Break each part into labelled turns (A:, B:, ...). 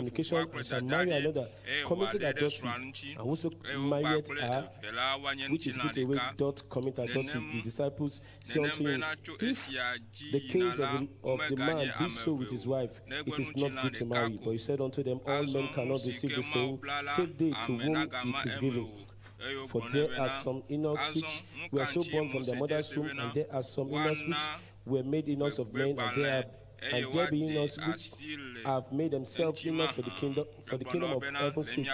A: fornication, and shall marry another, committed adultery, and whoso married her, which is put away, doth commit adultery. His disciples say unto him, if the case of the man be so with his wife, it is not good to marry. But he said unto them, all men cannot receive the same, save they to whom it is given. For there are some eunuchs which were so born from their mother's womb, and there are some eunuchs which were made eunuchs of men, and there be eunuchs which have made themselves eunuchs for the kingdom of heaven's sake.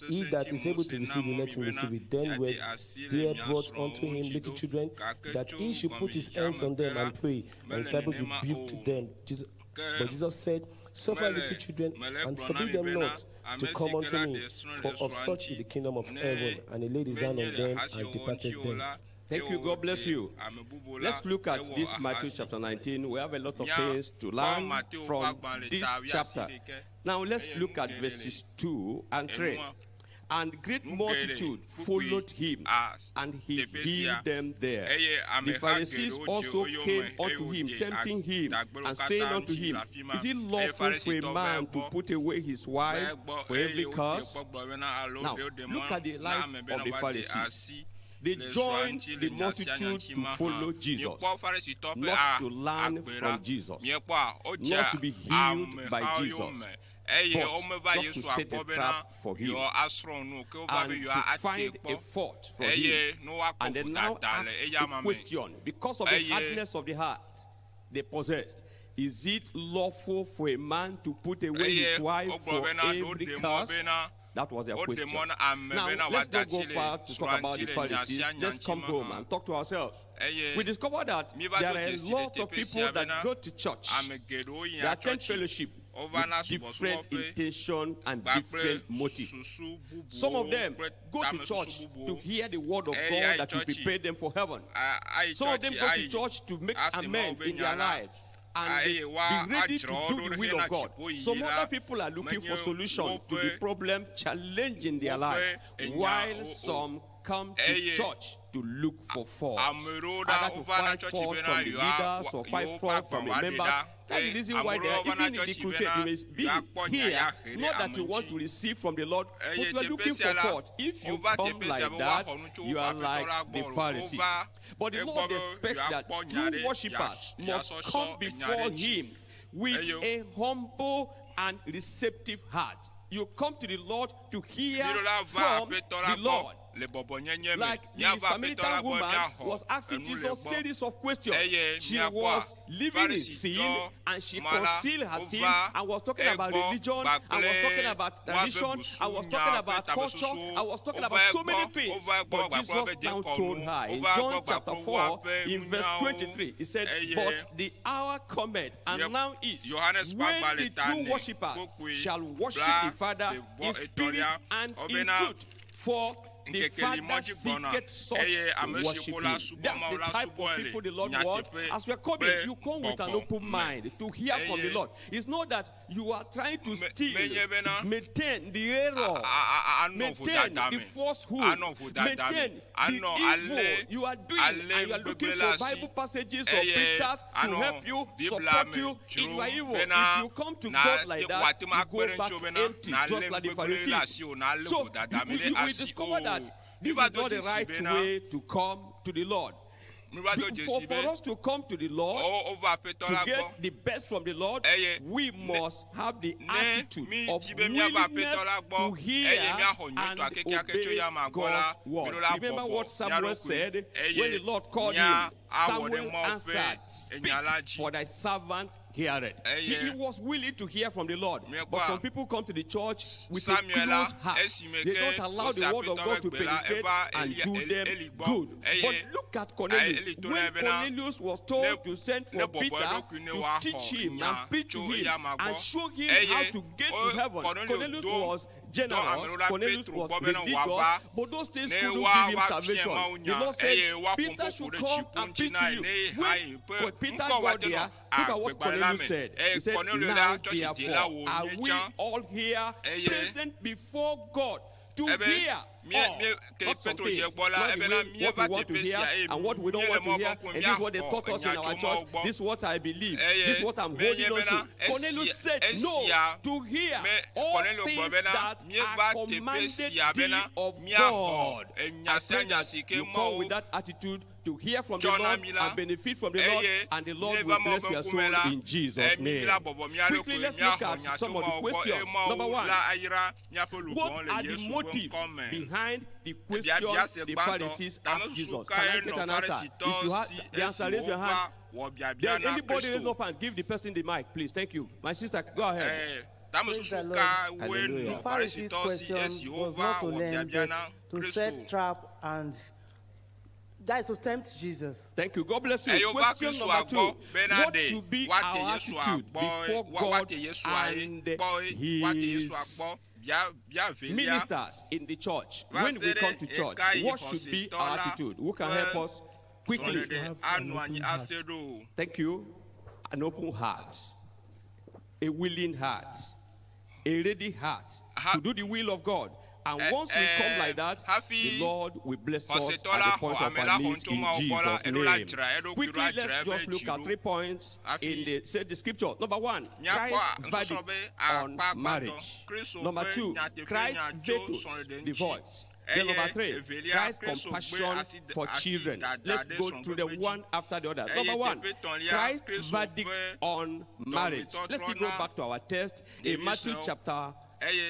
A: He that is able to receive it, let him receive it. Then were there brought unto him little children, that he should put his hands on them and pray. And his disciples rebuked them. But Jesus said, suffer little children, and forbid them not to come unto me, for of such is the kingdom of heaven. And he laid his hand on them and departed thence.
B: Thank you. God bless you. Let's look at this Matthew chapter 19. We have a lot of things to learn from this chapter. Now let's look at verses 2 and 3. And great multitude followed him, and he healed them there. The Pharisees also came unto him, tempting him, and saying unto him, is it lawful for a man to put away his wife for every cause? Now, look at the life of the Pharisees. They joined the multitude to follow Jesus, not to learn from Jesus, not to be healed by Jesus, but just to set a trap for him and to find a fault for him. And they now ask the question, because of the hardness of the heart they possessed, is it lawful for a man to put away his wife for every cause? That was their question. Now, let's not go far to talk about the Pharisees. Let's come home and talk to ourselves. We discover that there are a lot of people that go to church, they attend fellowship with different intention and different motives. Some of them go to church to hear the word of God that will prepare them for heaven. Some of them go to church to make amends in their lives and be ready to do the will of God. Some other people are looking for solutions to the problem challenging their life, while some come to church to look for fault, either to find fault from the leaders or find fault from the members. That's the reason why they are even in the crusade. You may be here, not that you want to receive from the Lord, but you are looking for fault. If you come like that, you are like the Pharisees. But the Lord expects that true worshippers must come before Him with a humble and receptive heart. You come to the Lord to hear from the Lord. Like the Samaritan woman was asking Jesus a series of questions. She was living in sin and she concealed her sin and was talking about religion, and was talking about tradition, and was talking about culture, and was talking about so many things. But Jesus now told her in John chapter 4 in verse 23, he said, but the hour cometh and now is when the true worshippers shall worship the Father in spirit and in truth. For the Father seeketh such to worship Him. That's the type of people the Lord wants. As we are coming, you come with an open mind to hear from the Lord. It's not that you are trying to steal, maintain the error, maintain the falsehood, maintain the evil you are doing, and you are looking for Bible passages or preachers to help you, support you in your evil. If you come to God like that, you go back empty, just like the Pharisees. So we discover that this is not the right way to come to the Lord. For us to come to the Lord, to get the best from the Lord, we must have the attitude of willingness to hear and obey God's word. Remember what Samuel said when the Lord called him? Samuel answered, speak, for thy servant heareth. He was willing to hear from the Lord. But some people come to the church with a closed heart. They don't allow the word of God to penetrate and do them good. But look at Cornelius. When Cornelius was told to send for Peter to teach him and preach to him and show him how to get to heaven, Cornelius was generous, Cornelius was religious, but those things couldn't give him salvation. The Lord said, Peter should come and preach to you. When Peter got there, look at what Cornelius said. He said, now therefore are we all here present before God to hear all, not some things, not the way what we want to hear and what we don't want to hear, and this is what they taught us in our church, this is what I believe, this is what I'm holding on to. Cornelius said no to hear all things that are commanded thee of God. I pray that you come with that attitude to hear from the Lord and benefit from the Lord, and the Lord will bless your soul in Jesus' name. Quickly, let's look at some of the questions. Number one, what are the motives behind the question the Pharisees asked Jesus? Can I get an answer? If you have the answer, raise your hand. Then anybody raise up and give the person the mic, please. Thank you. My sister, go ahead.
C: The Pharisees' question was not to learn, but to set trap and that is to tempt Jesus.
B: Thank you. God bless you. Question number 2. What should be our attitude before God and His ministers in the church? When we come to church, what should be our attitude? Who can help us quickly? Thank you. An open heart, a willing heart, a ready heart to do the will of God. And once we come like that, the Lord will bless us at the point of our needs in Jesus' name. Quickly, let's just look at 3 points in the scripture. Number 1, Christ's verdict on marriage. Number 2, Christ's vetoes divorce. Then number 3, Christ's compassion for children. Let's go through the one after the other. Number 1, Christ's verdict on marriage. Let's go back to our text in Matthew chapter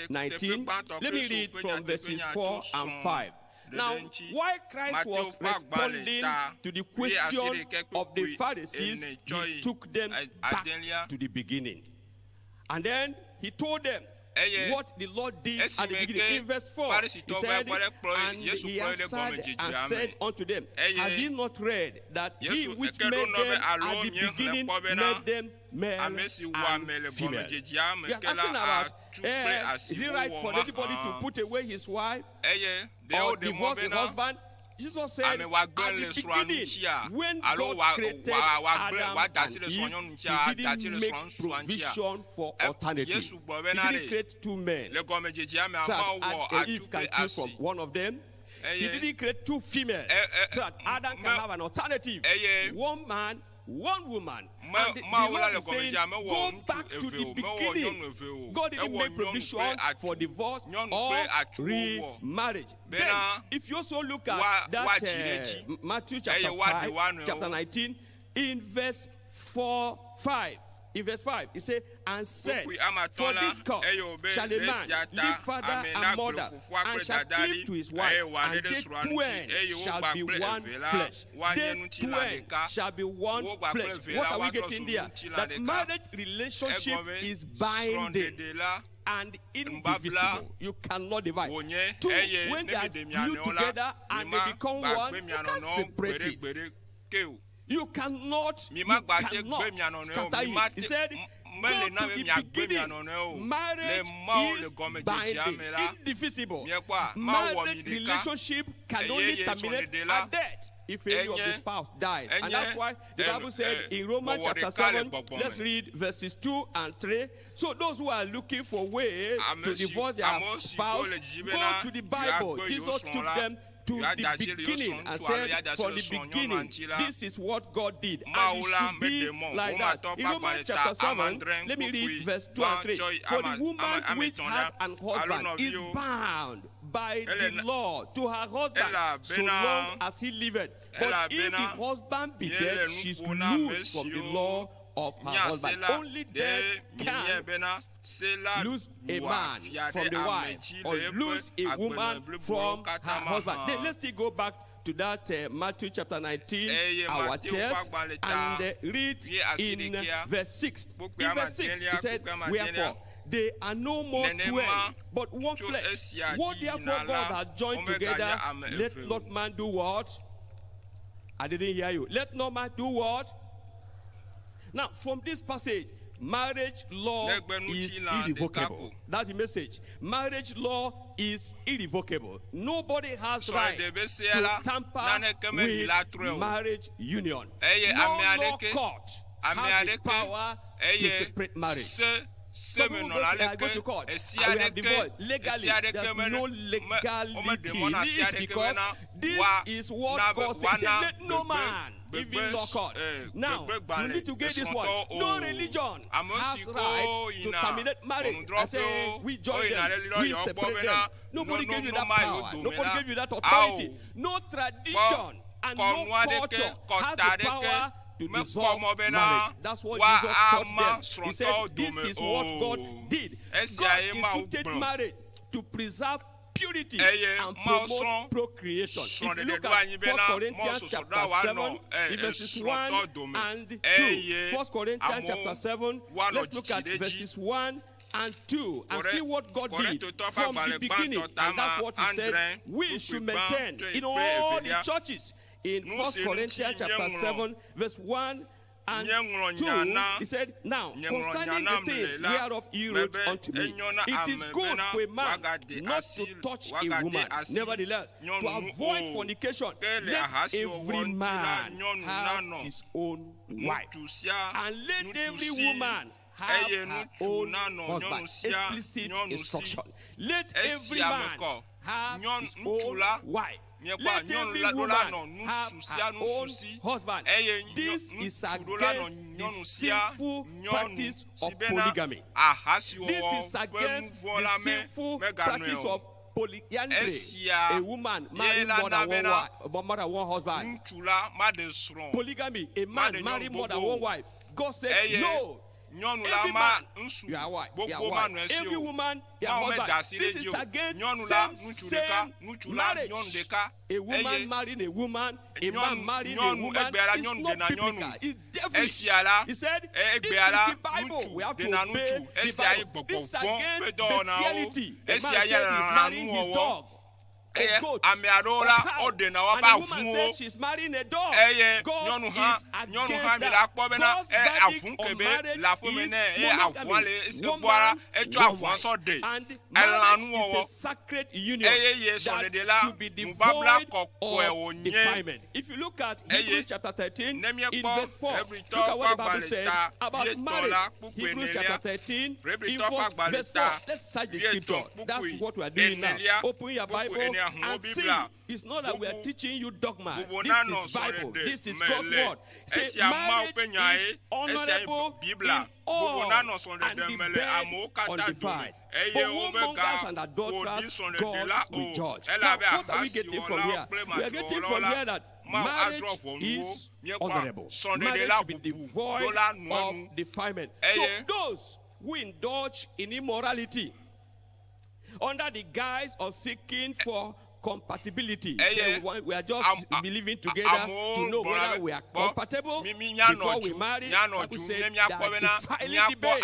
B: 19. Let me read from verses 4 and 5. Now, while Christ was responding to the question of the Pharisees, he took them back to the beginning. And then he told them what the Lord did at the beginning. In verse 4, he said, and he answered and said unto them, have you not read that he which made them at the beginning made them male and female? We are asking about, is it right for anybody to put away his wife or divorce the husband? Jesus said, at the beginning, when God created Adam and Eve, he didn't make provision for alternative. He didn't create 2 men so that Adam and Eve can choose from one of them. He didn't create 2 females so that Adam can have an alternative. 1 man, 1 woman. And the Lord is saying, go back to the beginning. God didn't make provision for divorce or remarriage. Then, if you also look at that Matthew chapter 5, chapter 19, in verse 5, it says, and said, for this cause shall a man leave father and mother, and shall cleave to his wife, and they twain shall be one flesh. They twain shall be one flesh. What are we getting there? That marriage relationship is binding and indivisible. You cannot divide. 2, when they are glued together and they become one, you can't separate it. You cannot scatter it. He said, go to the beginning. Marriage is binding, indivisible. Marriage relationship can only terminate at death if any of the spouse dies. And that's why the Bible said in Romans chapter 7, let's read verses 2 and 3. So those who are looking for ways to divorce their spouse, go to the Bible. Jesus took them to the beginning and said, from the beginning, this is what God did. And it should be like that. In Romans chapter 7, let me read verse 2 and 3. For the woman which had an husband is bound by the law to her husband so long as he liveth. But if the husband be dead, she is loosed from the law of her husband. Only death can lose a man from the wife or lose a woman from her husband. Then let's still go back to that Matthew chapter 19, our text, and read in verse 6. In verse 6, he said, wherefore, they are no more 12, but one flesh. What therefore God has joined together, let not man do what? I didn't hear you. Let no man do what? Now, from this passage, marriage law is irrevocable. That's the message. Marriage law is irrevocable. Nobody has right to tamper with marriage union. No law court has the power to separate marriage. Some people go to court. We have divorced legally. There's no legality in it because this is what God says. He said, let no man even law court. Now, you need to get this one. No religion has right to terminate marriage. I say, we join them, we separate them. Nobody gave you that power. Nobody gave you that authority. No tradition and no culture has the power to dissolve marriage. That's what Jesus taught them. He said, this is what God did. God instituted marriage to preserve purity and promote procreation. If you look at 1 Corinthians chapter 7, verses 1 and 2. 1 Corinthians chapter 7, let's look at verses 1 and 2 and see what God did from the beginning. And that's what he said we should maintain in all the churches. In 1 Corinthians chapter 7, verse 1 and 2, he said, now, concerning the things whereof you wrote unto me, it is good for a man not to touch a woman. Nevertheless, to avoid fornication, let every man have his own wife, and let every woman have her own husband. Explicit instruction. Let every man have his own wife. Let every woman have her own husband. This is against the sinful practice of polygamy. This is against the sinful practice of polyandry. A woman marrying more than one husband. Polygamy, a man marrying more than one wife. God said no. Every man, your wife. Every woman, your husband. This is against same marriage. A woman marrying a woman, a man marrying a woman. It's not biblical. It's devilish. He said, this is the Bible. We have to obey the Bible. This is against bestiality. A man said he's marrying his dog. A goat, and the woman said she's marrying a dog. God is against that. God's verdict on marriage is monogamy. And marriage is a sacred union that should be devoid of defilement. If you look at Hebrews chapter 13, in verse 4, look at what the Bible says about marriage. Hebrews chapter 13, in verse 4. Let's search the scripture. That's what we are doing now. Open your Bible and see. It's not that we are teaching you dogma. This is Bible. This is God's word. Say marriage is honorable in all and the bed undefiled. For whoremongers and adulterers, God will judge. Now, what are we getting from here? We are getting from here that marriage is honorable. Marriage should be devoid of defilement. So those who indulge in immorality under the guise of seeking for compatibility. So we are just believing together to know whether we are compatible before we marry. People say they are defiling the bed,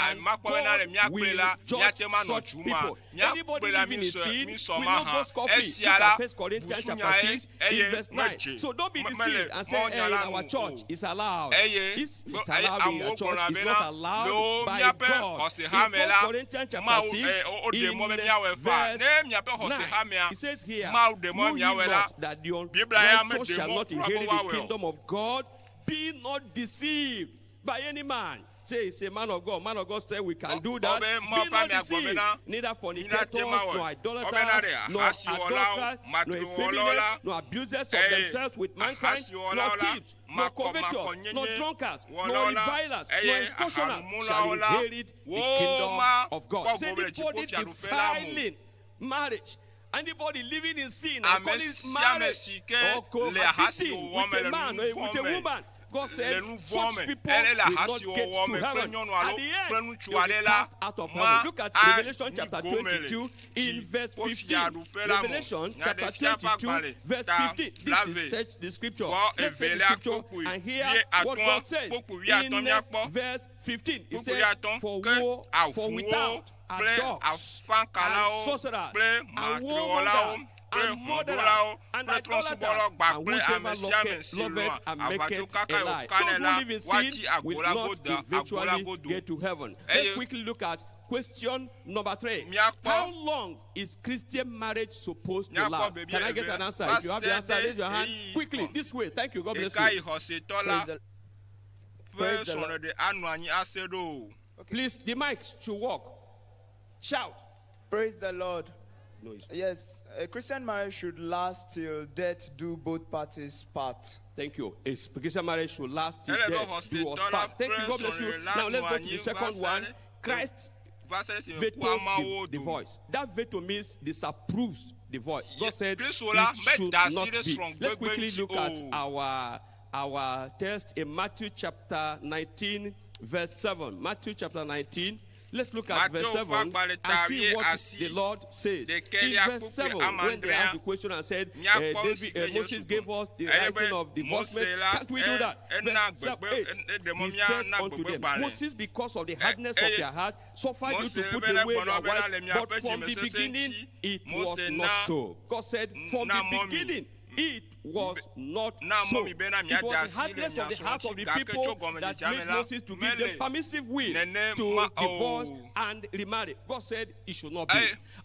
B: and God will judge such people. Anybody living in sin will not go scot-free. Look at 1 Corinthians chapter 6 in verse 9. So don't be deceived and say, hey, in our church it's allowed. It's allowed in your church. It's not allowed by God. In 1 Corinthians chapter 6 in verse 9, it says here, know ye not that the unrighteous shall not inherit the kingdom of God? Be not deceived by any man. Say, it's a man of God. Man of God said we can do that. Be not deceived. Neither fornicators, nor idolaters, nor adulterers, nor effeminate, nor abusers of themselves with mankind, nor thieves, nor covetous, nor drunkards, nor revilers, nor extortioners shall inherit the kingdom of God. Say, anybody defiling marriage, anybody living in sin and calling it marriage, or cohabiting with a man or with a woman, God said, such people will not get to heaven. At the end, they will be cast out of heaven. Look at Revelation chapter 22 in verse 15. Revelation chapter 22, verse 15. This is search the scripture. Let's search the scripture and hear what God says. In verse 15, it says, for woe, for without are dogs, and sorcerers, and warmongers, and murderers, and idolaters, and whosoever loveth and maketh a lie. Those who live in sin will not eventually get to heaven. Let's quickly look at question number 3. How long is Christian marriage supposed to last? Can I get an answer? If you have the answer, raise your hand quickly. This way. Thank you. God bless you. Okay. Please, the mics should work. Shout.
D: Praise the Lord.
B: No,
D: yes, a Christian marriage should last till death do both parties part.
B: Thank you. A Christian marriage should last till death do us part. Thank you. God bless you. Now let's go to the second one. Christ vetoes divorce. That veto means disapproves divorce. God said it should not be. Let's quickly look at our text in Matthew chapter 19, verse 7. Matthew chapter 19. Let's look at verse 7 and see what the Lord says. In verse 7, when they asked the question and said, Moses gave us the writing of divorcement, can't we do that? Verse 8, he said unto them, Moses, because of the hardness of their heart, suffered you to put away your wife, but from the beginning it was not so. God said, from the beginning it was not so. It was the hardness of the heart of the people that made Moses to give them permissive will to divorce and remarry. God said it should not be.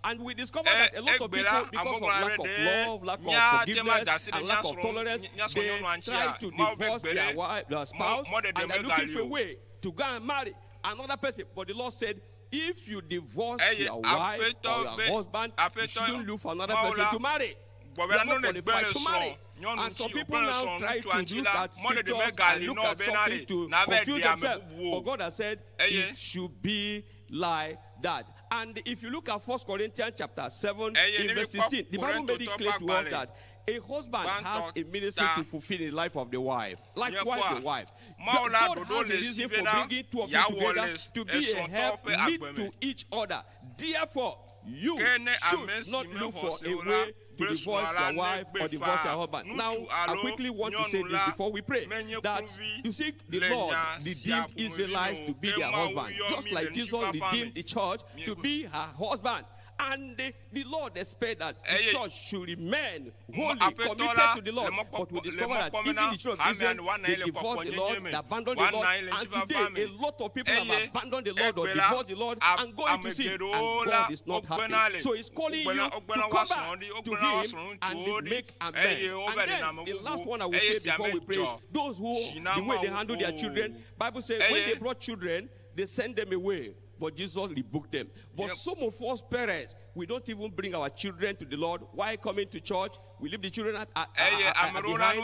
B: And we discovered that a lot of people, because of lack of love, lack of forgiveness, and lack of tolerance, they try to divorce their wife, their spouse, and they're looking for a way to go and marry another person. But the Lord said, if you divorce your wife or your husband, you shouldn't look for another person to marry. You are not qualified to marry. And some people now try to look at scriptures and look at something to confuse themselves. But God has said it should be like that. And if you look at 1 Corinthians chapter 7, in verse 16, the Bible made it clear to us that a husband has a ministry to fulfill in the life of the wife. Likewise, the wife. God has a reason for bringing two of you together to be a help, lead to each other. Therefore, you should not look for a way to divorce your wife or divorce your husband. Now, I quickly want to say this before we pray. That, you see, the Lord redeemed Israelites to be their husband. Just like Jesus redeemed the church to be her husband. And the Lord expects that the church should remain wholly committed to the Lord. But we discover that even the children of Israel, they divorced the Lord, they abandoned the Lord. And today, a lot of people have abandoned the Lord or divorced the Lord and go into sin. And God is not happy. So He's calling you to come back to Him and make amends. And then the last one I will say before we pray, those who, the way they handle their children, Bible says when they brought children, they send them away. But Jesus rebuked them. But some of us parents, we don't even bring our children to the Lord. Why coming to church? We leave the children behind,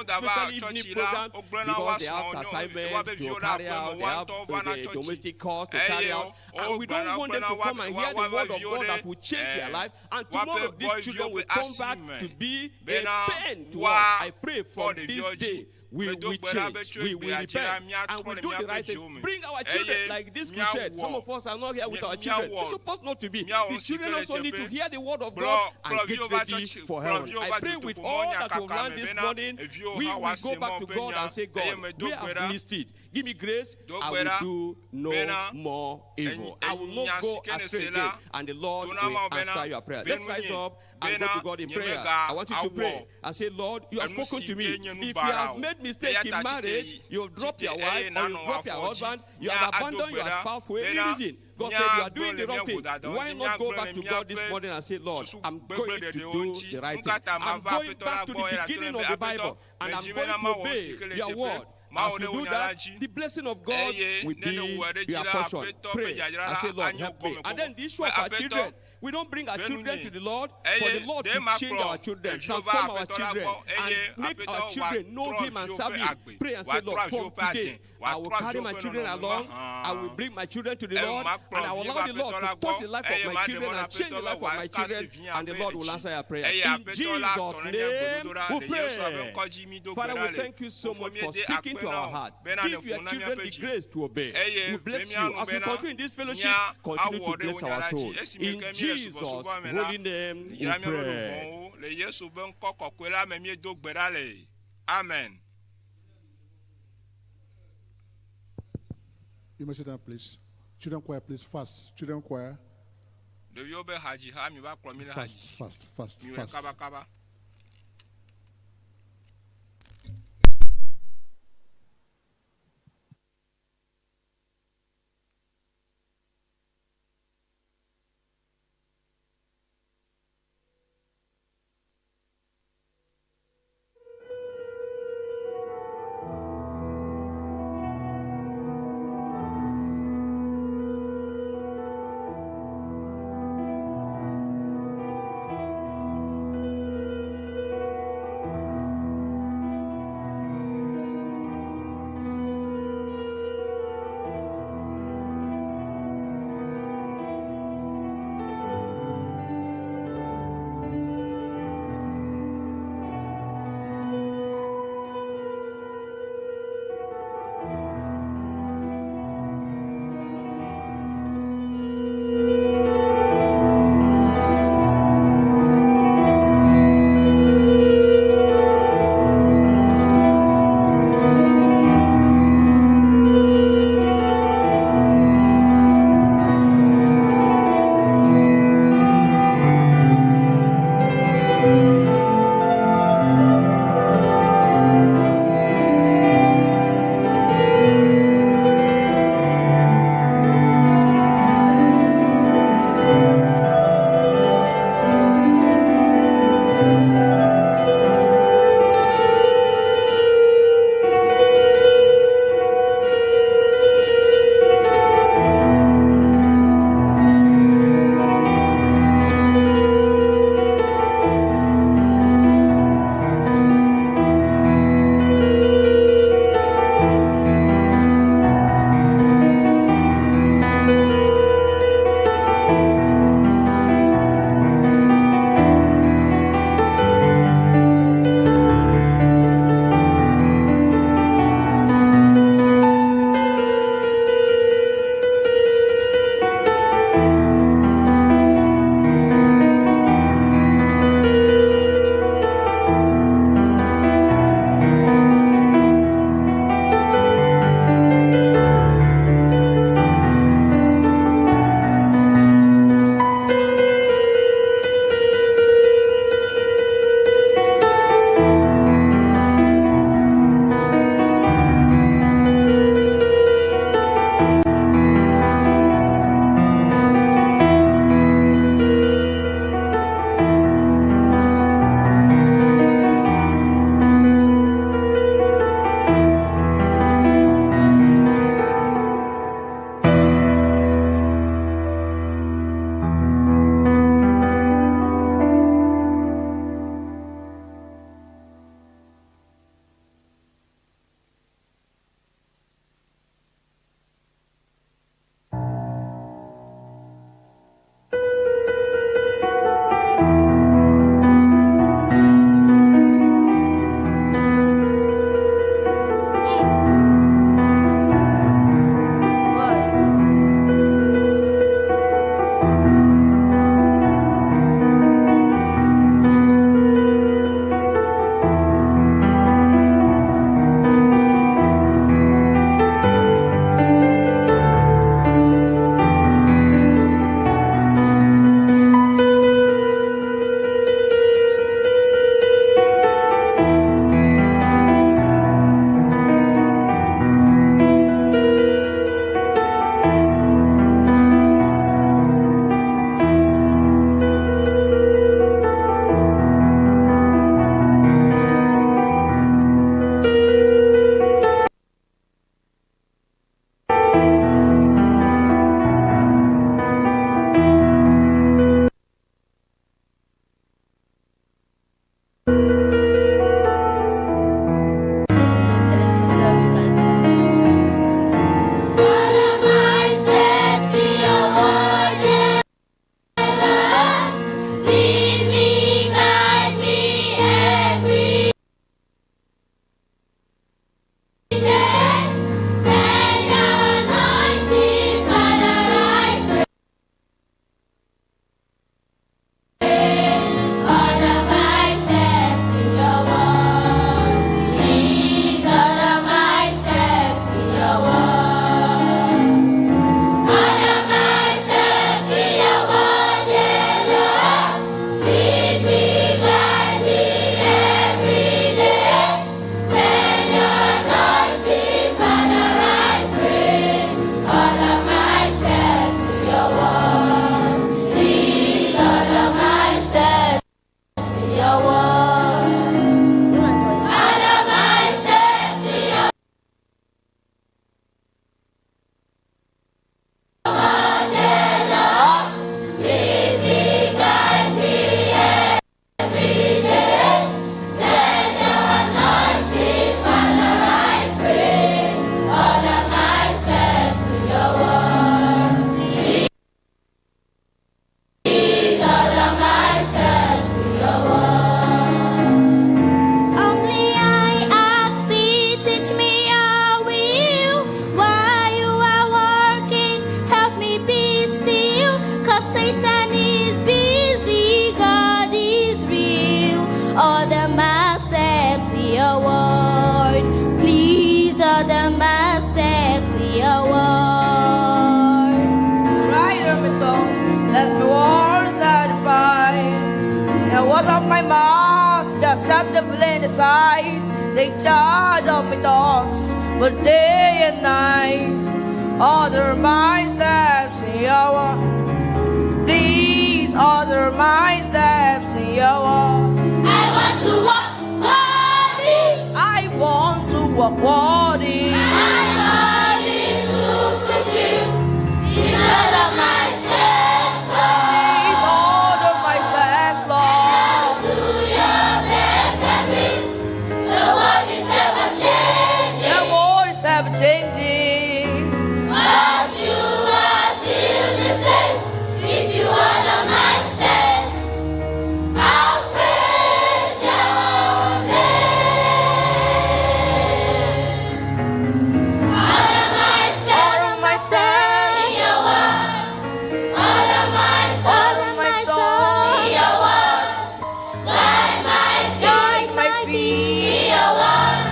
B: especially evening program, because they have assignments to carry out, they have the domestic costs to carry out. And we don't want them to come and hear the word of God that will change their life. And tomorrow these children will come back to be a pain to us. I pray for this day. We will change, we will repent, and we do the right thing. Bring our children, like this crusade. Some of us are not here with our children. It's supposed not to be. The children also need to hear the word of God and get ready for heaven. I pray with all that we've learned this morning, we will go back to God and say, God, we have missed it. Give me grace, I will do no more evil. I will not go astray again, and the Lord will answer your prayer. Let's rise up and go to God in prayer. I want you to pray and say, Lord, you have spoken to me. If you have made mistake in marriage, you have dropped your wife or you dropped your husband, you have abandoned your spouse for any reason. God said you are doing the wrong thing. Why not go back to God this morning and say, Lord, I'm going to do the right thing. I'm going back to the beginning of the Bible and I'm going to obey your word. As we do that, the blessing of God will be your portion. Pray and say, Lord, help me. And then the issue of our children. We don't bring our children to the Lord for the Lord to change our children, transform our children, and make our children know Him and serve Him. Pray and say, Lord, from today, I will carry my children along, I will bring my children to the Lord, and I will allow the Lord to touch the life of my children and change the life of my children, and the Lord will answer your prayer. In Jesus' name, we pray. Father, we thank you so much for speaking to our heart. Give your children the grace to obey. We bless you. As we continue in this fellowship, continue to bless our soul. In Jesus' holy name, we pray.
E: Amen.
F: You must sit down, please. Children choir, please. Fast. Children choir. Fast.
G: your word. Please order my steps in your word.
H: Write on my tongue, let my words satisfy. The words of my mouth be acceptable in the sight. Take charge of my thoughts, but day and night. Order my steps in your word. Please order my steps in your word.
G: I want to walk worthy.
H: I want to walk worthy.
G: My God is to fulfill. These are my steps, Lord.
H: Please order my steps, Lord.
G: Do your blessed will. The word is ever changing.
H: The word is ever changing.
G: But you are still the same. If you order my steps, I'll praise your name. Order my steps in your word. Order my steps in your words. Guide my feet in your word.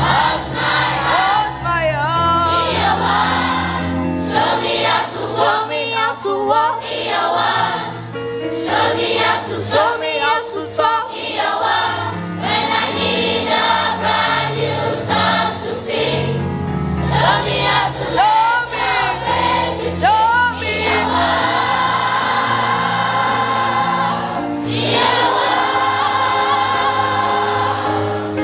G: Wash my heart in your word. Show me how to walk in your word. Show me how to talk in your word. When I need a brand new song to sing, show me how to lift your praises in your word. In your words, I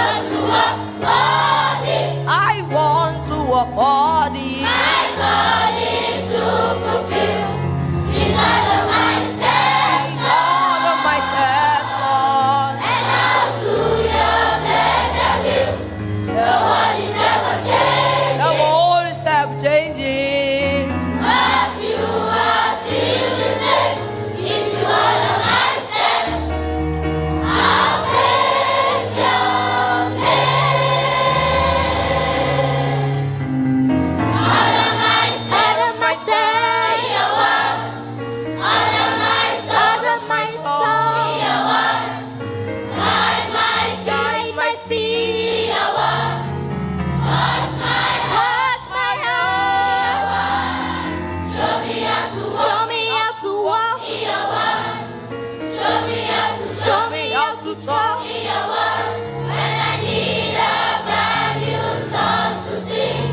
G: want to walk worthy.
H: I want to walk worthy.
G: My God is to fulfill. These are my steps,
H: Order my steps, Lord.
G: and I'll do your blessed will. The word is ever changing,
H: The world is ever changing.
G: but you are still the same. If you order my steps, I'll praise your name. Order my steps in your words. Order my thoughts in your words. Guide my feet in your words. Wash my heart in your word. Show me how to walk in your word. Show me how to talk in your word. When I need a brand new song to sing,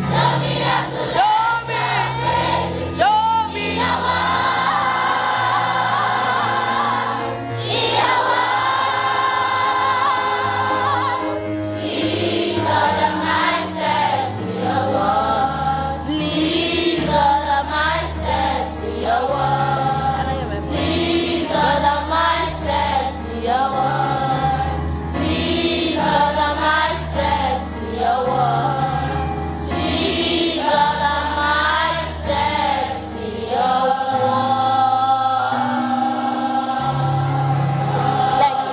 G: show me how to lift your praises in your word. In your word. Please order my steps in your word. Please order my steps in your word. Please order my steps in your word. Please order my steps in your word. Please order my steps in your word. Thank you.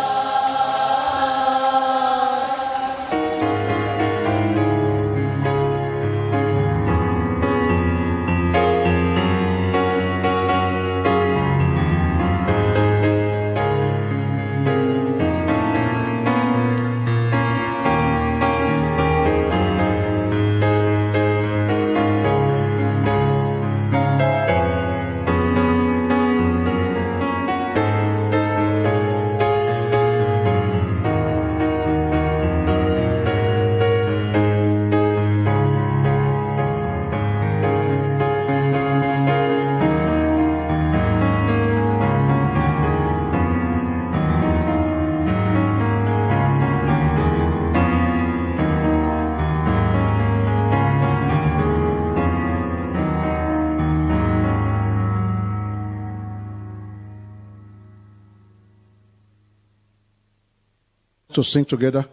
F: To sing together.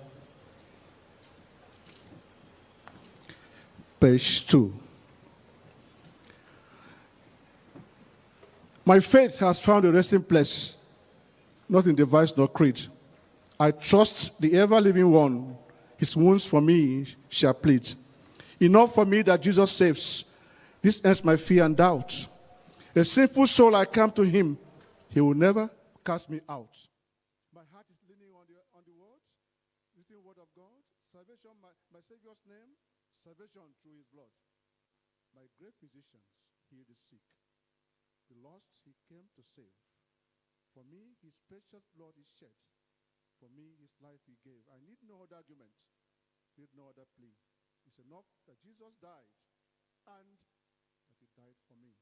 F: Page 2. My faith has found a resting place, not in device nor creed. I trust the ever-living one. His wounds for me shall plead. Enough for me that Jesus saves. This ends my fear and doubt. A sinful soul, I come to him. He will never cast me out. My heart is leaning on the words. written word of God, salvation, my Savior's name, salvation through his blood. My great physicians healed the sick. The lost he came to save. For me, his precious blood is shed. For me, his life he gave. I need no other argument, need no other plea. It's enough that Jesus died and that he died for me.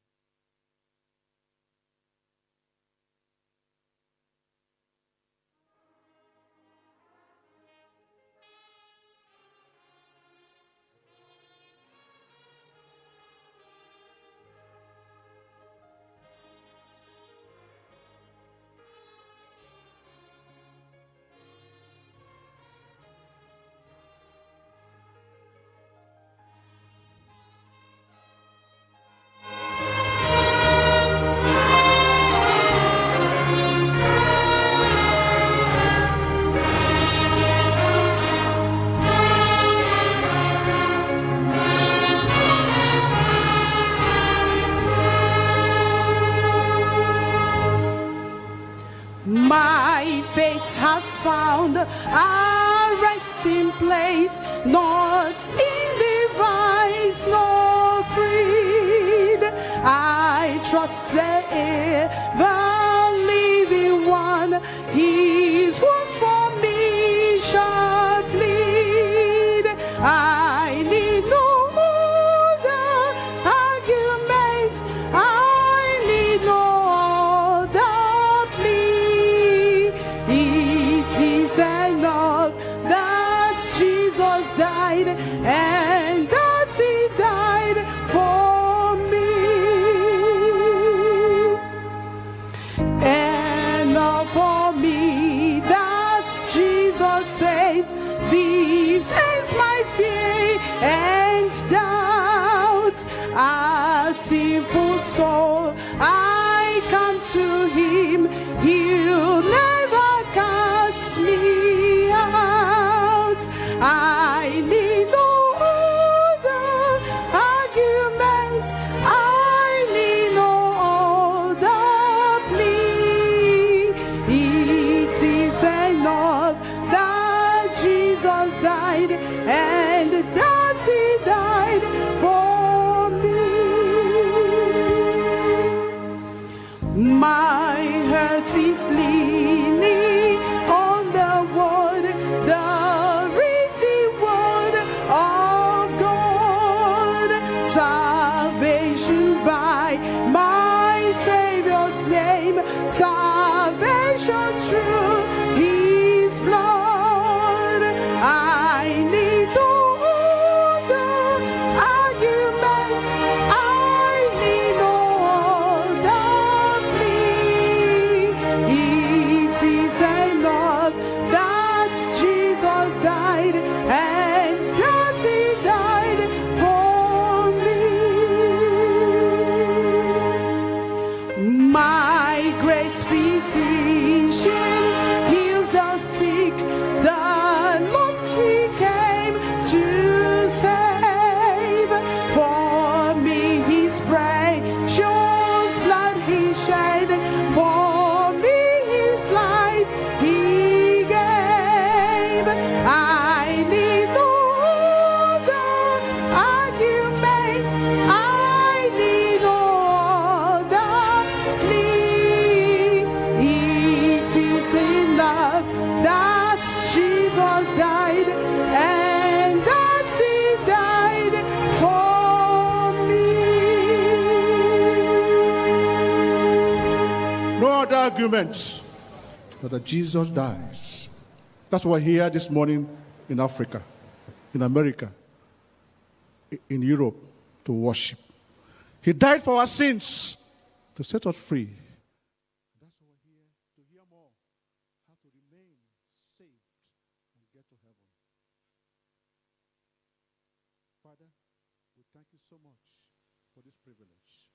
H: My faith has found a resting place, not in device nor creed. I trust the ever living one. His wounds for me shall bleed. I need no other argument. I need no other plea. It is enough that Jesus died and that he died for me. Enough for me that Jesus saved. This ends my fear and doubt. A sinful soul, I come to him. He'll never cast me out. I need no other argument. I need no other plea. It is enough that Jesus died and that he died for me. My heart is leaning on the word, the written word of God. Salvation by my Savior's name, salvation through his blood. I need no other argument. I need no other plea. It is enough that Jesus died and that he died for me. My great physician heals the sick, the lost he came to save. For me his precious blood he shed. For me his life he gave. I need no other argument. I need no other plea. It is enough that Jesus died and that he died for me.
F: No other arguments but that Jesus dies. That's why we're here this morning in Africa, in America, in Europe to worship. He died for our sins to set us free. That's why we're here to hear more how to remain saved and get to heaven. Father, we thank you so much for this privilege.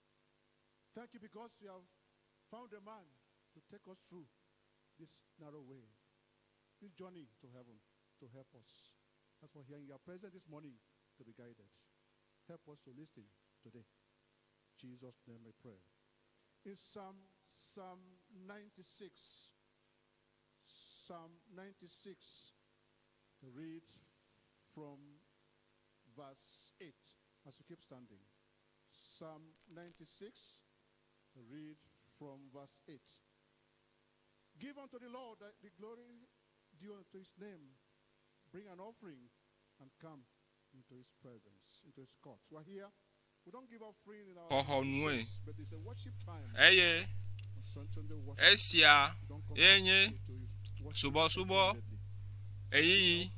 F: Thank you because you have found a man to take us through this narrow way, this journey to heaven, to help us. That's why here in your presence this morning to be guided. Help us to listen today. In Jesus' name I pray. In Psalm 96, read from verse 8 as you keep standing. Psalm 96, read from verse 8. Give unto the Lord the glory due unto his name. Bring an offering and come into his presence, into his court. We're here. We don't give offering in our houses, but it's a worship time.
E: Esia enye subo eyi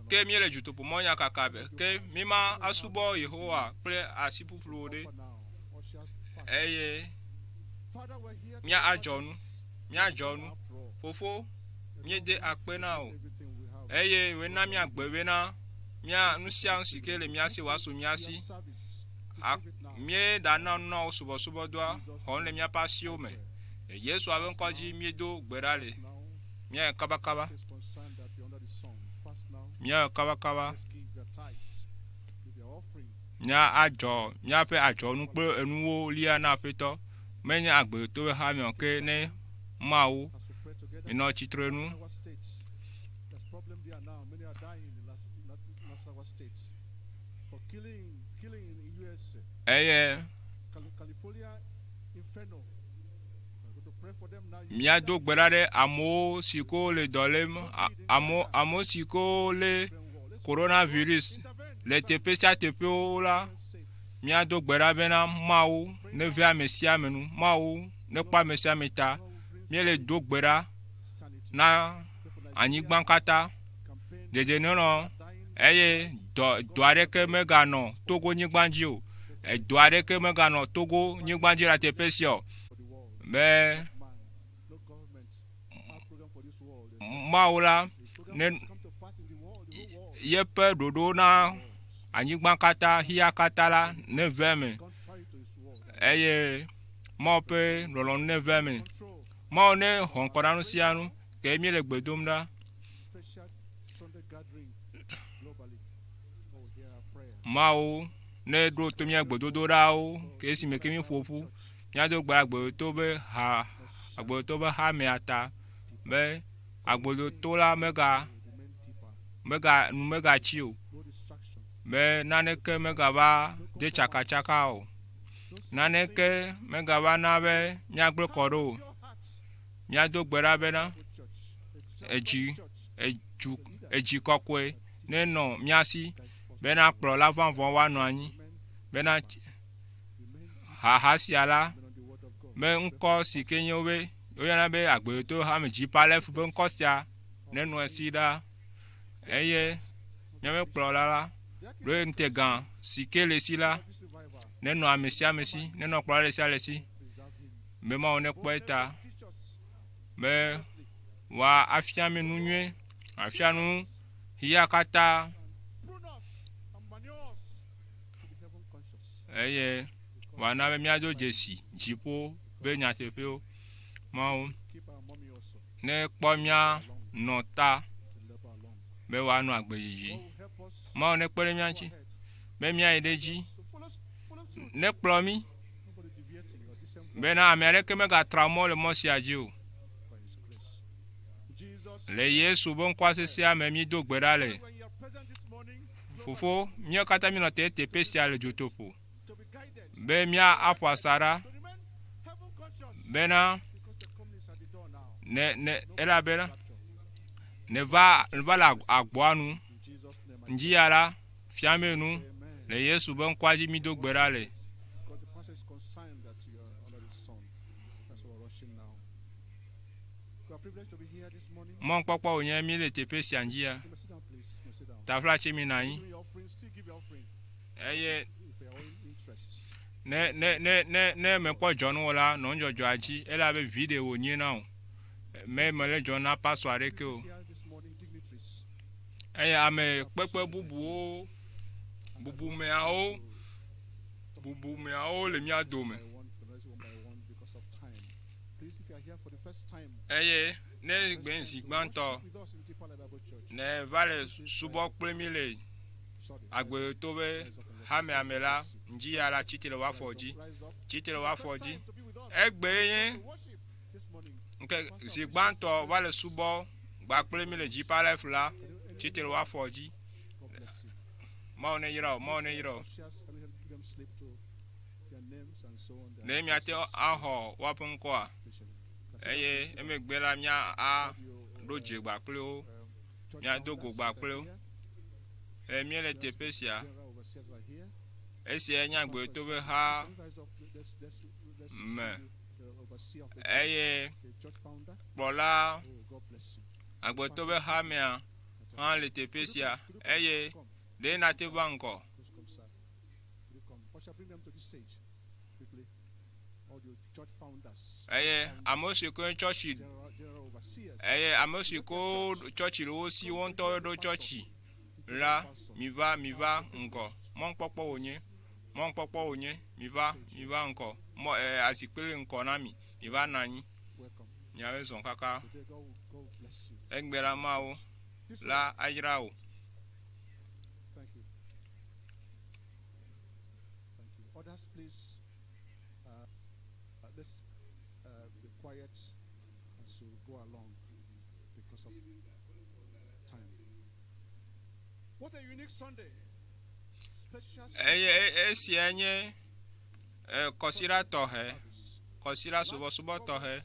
E: ke mi le Dutoƒo Mawu nya kaka be ke mi ma asubo Yehowa kple asipuplo de mia adzonu fofo mi de akpe na o we na mi agbe we na mia nusia nsike le mia si waso mia si mie dana no subo doa hon le mia pasio me Yesu aven kwaji mi do gberale mia kaba mia kaba mia ajo mia pe ajo nu pe enuwo lia na peto menya agbe to ha mi oke ne mawu ino chitrenu. Mia do gberare amo siko le dolem amo siko le coronavirus le tepesia tepeola mia do gberabe na mawu ne via mesia menu mawu ne pa mesia meta mia le do gbera na anyigban kata dede no do areke megano Togo nyigbanji o do areke megano Togo nyigbanji la tepesio be maula ne yepe dodo na anyigban kata hia kata la ne veme mope lolon ne veme mo ne honkoranu sianu ke mi le gbedom da Mawu ne do to mi agbododo ra o ke si me ke mi fofu nya do gba agbo to be ha me ata be agbodo to la mega chi o be nane ke mega ba de chaka o nane ke mega ba na be nya gbe koro nya do gbera be na eji kokwe ne no miasi bena kplo la van wa no anyi bena ha siala me nko sikenyo we oyana be agbe to ha me ji pale fu be nko sia ne no asida nyame kplo la lo ntegan sikele sila ne no amesi ne no kplo le si me ma one kpoita me wa afia me nunwe afia nu hiya kata wana be miajo jesi jipo be nyatepeo mau ne kpomia nota be wanu agbeji mau ne kpere mianchi be mia ideji ne kplomi be na amerike mega tramo le mosiaji o le Yesu bon kwase sia memi do gberale fofo mia kata mi no te spécial Dutoƒo be mia apwasara bena ne ela bena ne va la agboanu njiara fiamenu le Yesu bon kwaji mi do gberale mon papa onye mi le spécial njia ta flash mi nai ne me po John wala no njojo aji ela be video nyi na me le John na passoire ke o ame pepe bubu me ao le mi adome ne gben si gbanto ne vale subo premile agbe to be hame amela nji ala chitele wa foji egbe yin nke si gbanto vale subo gba premile ji pale fla Titel wa foji. Maune yiro. Ne mi ate aho wapun kwa. Eye emegbela mia a doje gba kple o. Mia dogo gba kple o. Mi le tepesia. Esi enya gbe to be ha me. Eye bola agbe to be ha me a le tepesia. Eye de na te vanko. Amosiko church. Amosiko church lo si won to do church. La mi va encore. Mon papa onye. Mi va encore. Mo asikpele encore na mi va nani. Nyawe son kaka. Egbera mawo la ajrao.
F: Others, please, let's be quiet and so go along because of time. What a unique Sunday.
E: Sianye kosira tohe. Kosira subo tohe.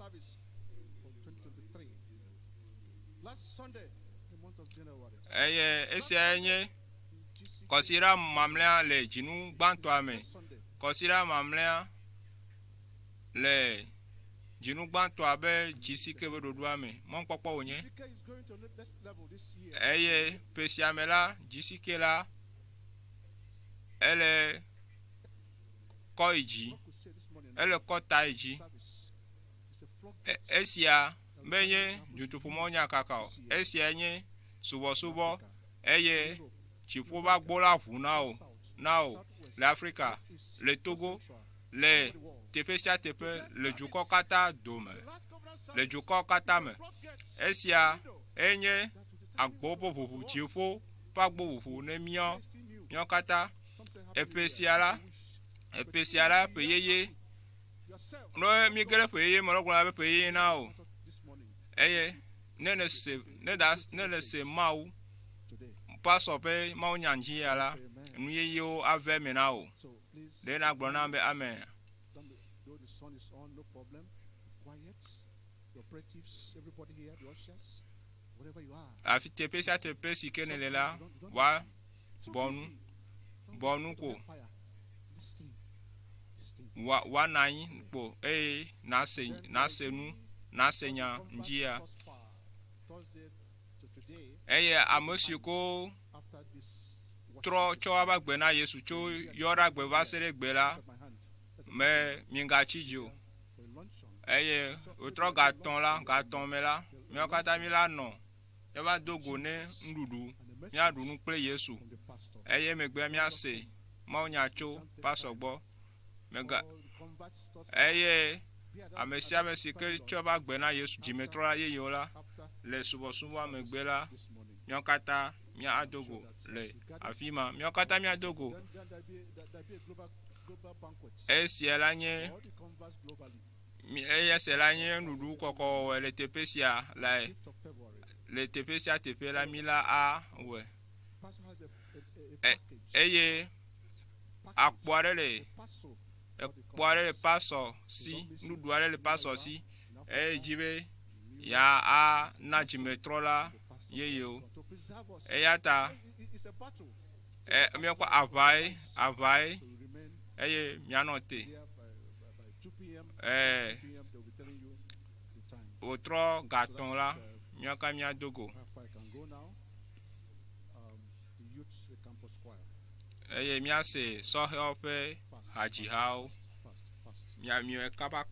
F: Last Sunday, the month of January.
E: Sianye kosira mamlea le jinu gbantoame. Kosira mamlea le jinu gbanto abe jisike be dodoame mon popo onye pesiamela jisike la ele koiji ele kotaiji esia menye Dutoƒo Mawu nya kaka esia nye subo chipo ba gbola hu nao l'Afrique, le Togo, le tepesia tepe, le juko kata dome, le juko kata me. Esia enye agbobo bubu chipo, pagbo bubu ne mion kata, epesiala peyeye. No migre peyeye morogona peyeye nao. Ne se mau, paso pe mau nyanji ala. Nuyeyo ave menao. Then agbonambe amen.
F: Though the sun is on, no problem. Quiet. The operatives, everybody here, the ushers, wherever you are.
E: Afite pesa te pesi kenelela wa bonu ko. Wa nai po nasenya njia. Amosiko tro cho abagbe na Yesu cho yora gbe va sere gbe la me minga chijo otro gaton me la mi okata mi la no e ba dogo ne ndudu mi adunu kple Yesu me gbe mi ase ma onya cho pasogbo mega amesia ke cho abagbe na Yesu jimetro la ye yola le subo me gbe la mi okata mi adogo le afima mi okata mi adogo esielanye mi eselanye nudu koko le tepesia la le tepesia tepe la mila a we akpoare le paso si nudu ale le paso si jibe ya a na jimetro la yeyo eyata mi kwa avai mianote otro gaton la mi ka mi adogo mi ase so help haji how mi kaba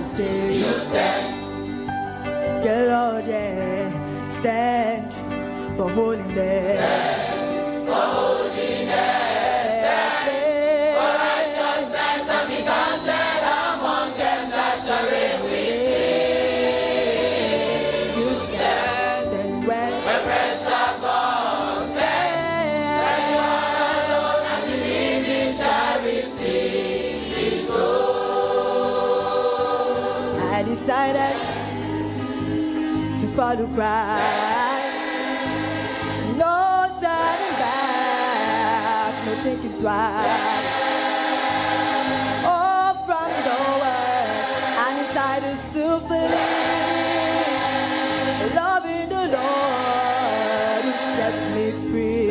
H: say, you stand. Good Lord, yeah. Stand for holiness. Stand for holiness. Stand for righteousness and be counted among them that shall reign with thee. You stand. Stand when friends are gone. Stand when you are alone and believing shall receive his own. I decided to follow Christ. No turning back, no thinking twice. Oh, from the world, and inside is to believe. Loving the Lord who sets me free.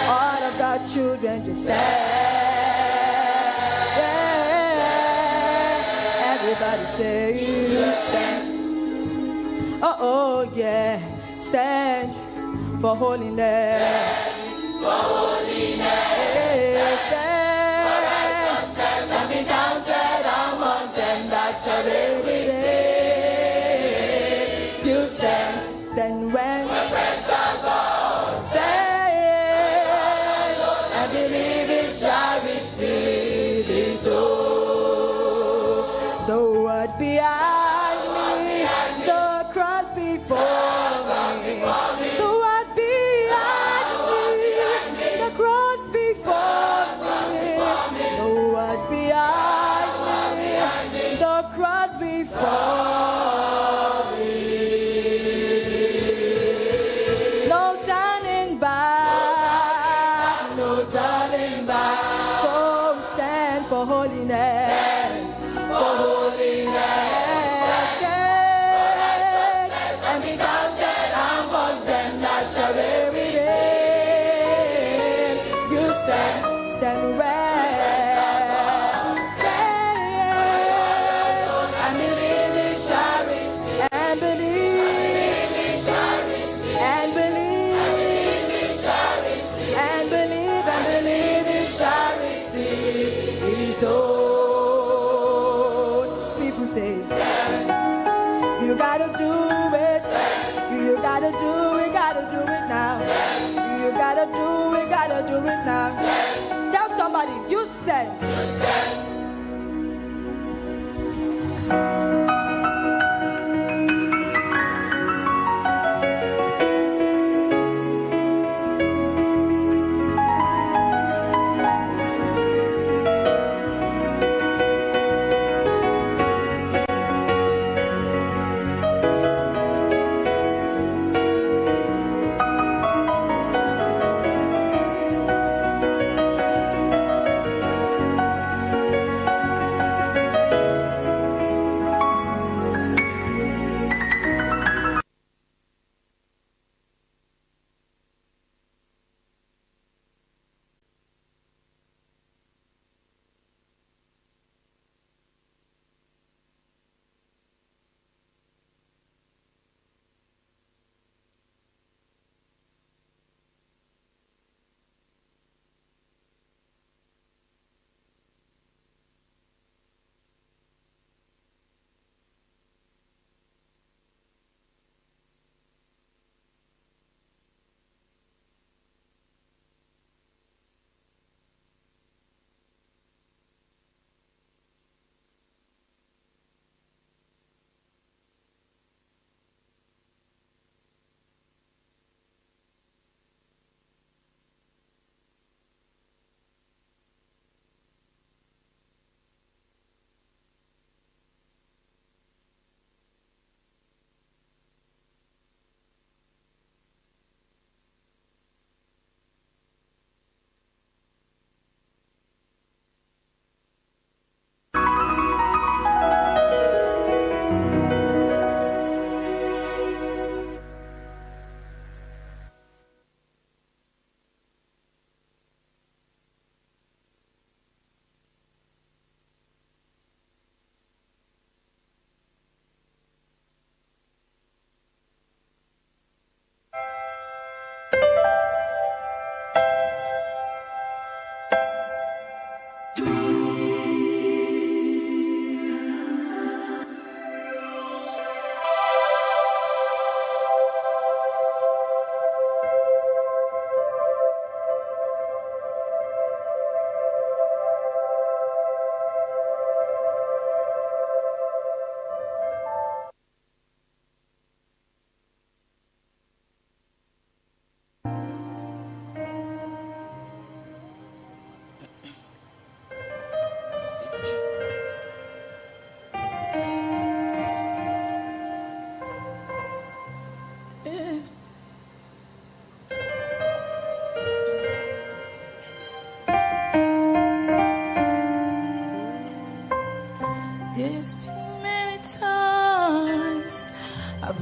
H: All of God's children just stand. Yeah. Everybody say, you stand. Oh, yeah, stand for holiness. Stand for holiness. Stand for righteousness and be counted among them that shall reign with him. You stand when friends are gone. Stand and believe it shall receive his own. The word behind me, the cross before me, the word behind me, the cross before me, the word behind me, the cross before me. No turning back, no turning back. So stand for holiness, for holiness. You gotta do it. You gotta do it now. You gotta do it now. Tell somebody, you stand. You stand.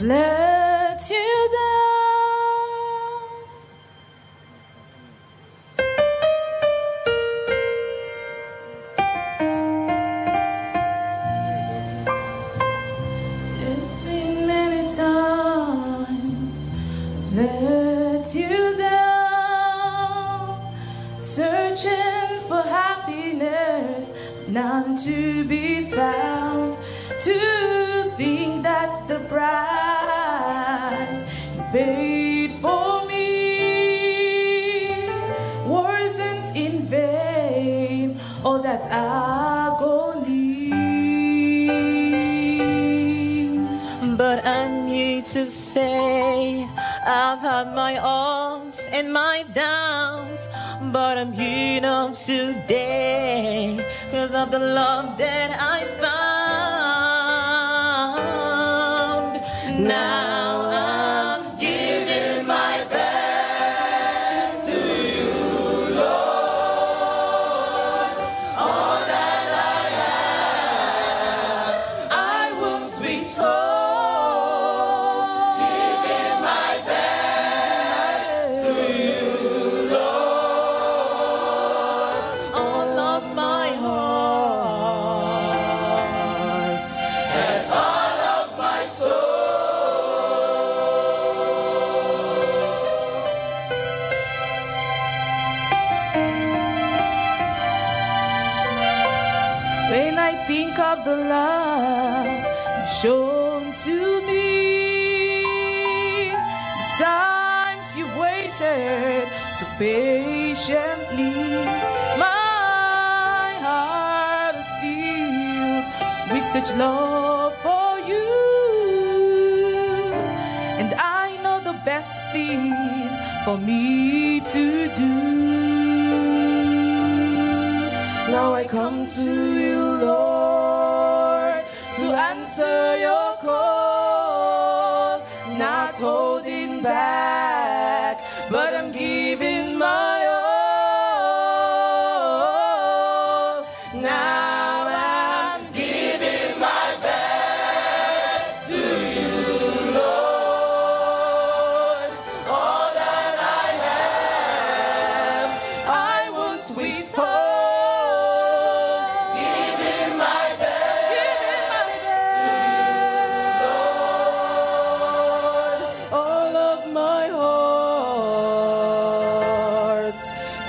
H: I've let you down. It's been many times I've let you down, searching for happiness, none to be found. To think that's the price you paid for me wasn't in vain, all that agony.
I: But I need to say I've had my ups and my downs, but I'm here enough today because of the love that I found. Now I'm giving my best to you, Lord. All that I have, I won't withhold. Giving my best to you, Lord. All of my heart and all of my soul.
H: When I think of the love you've shown to me, the times you've waited so patiently, my heart is filled with such love for you. And I know the best thing for me to do. Now I come to you, Lord, to answer your call, not holding back, but I'm giving my all. Now I'm giving my best to you, Lord. All that I have, I won't withhold. Giving my best to you, Lord. All of my heart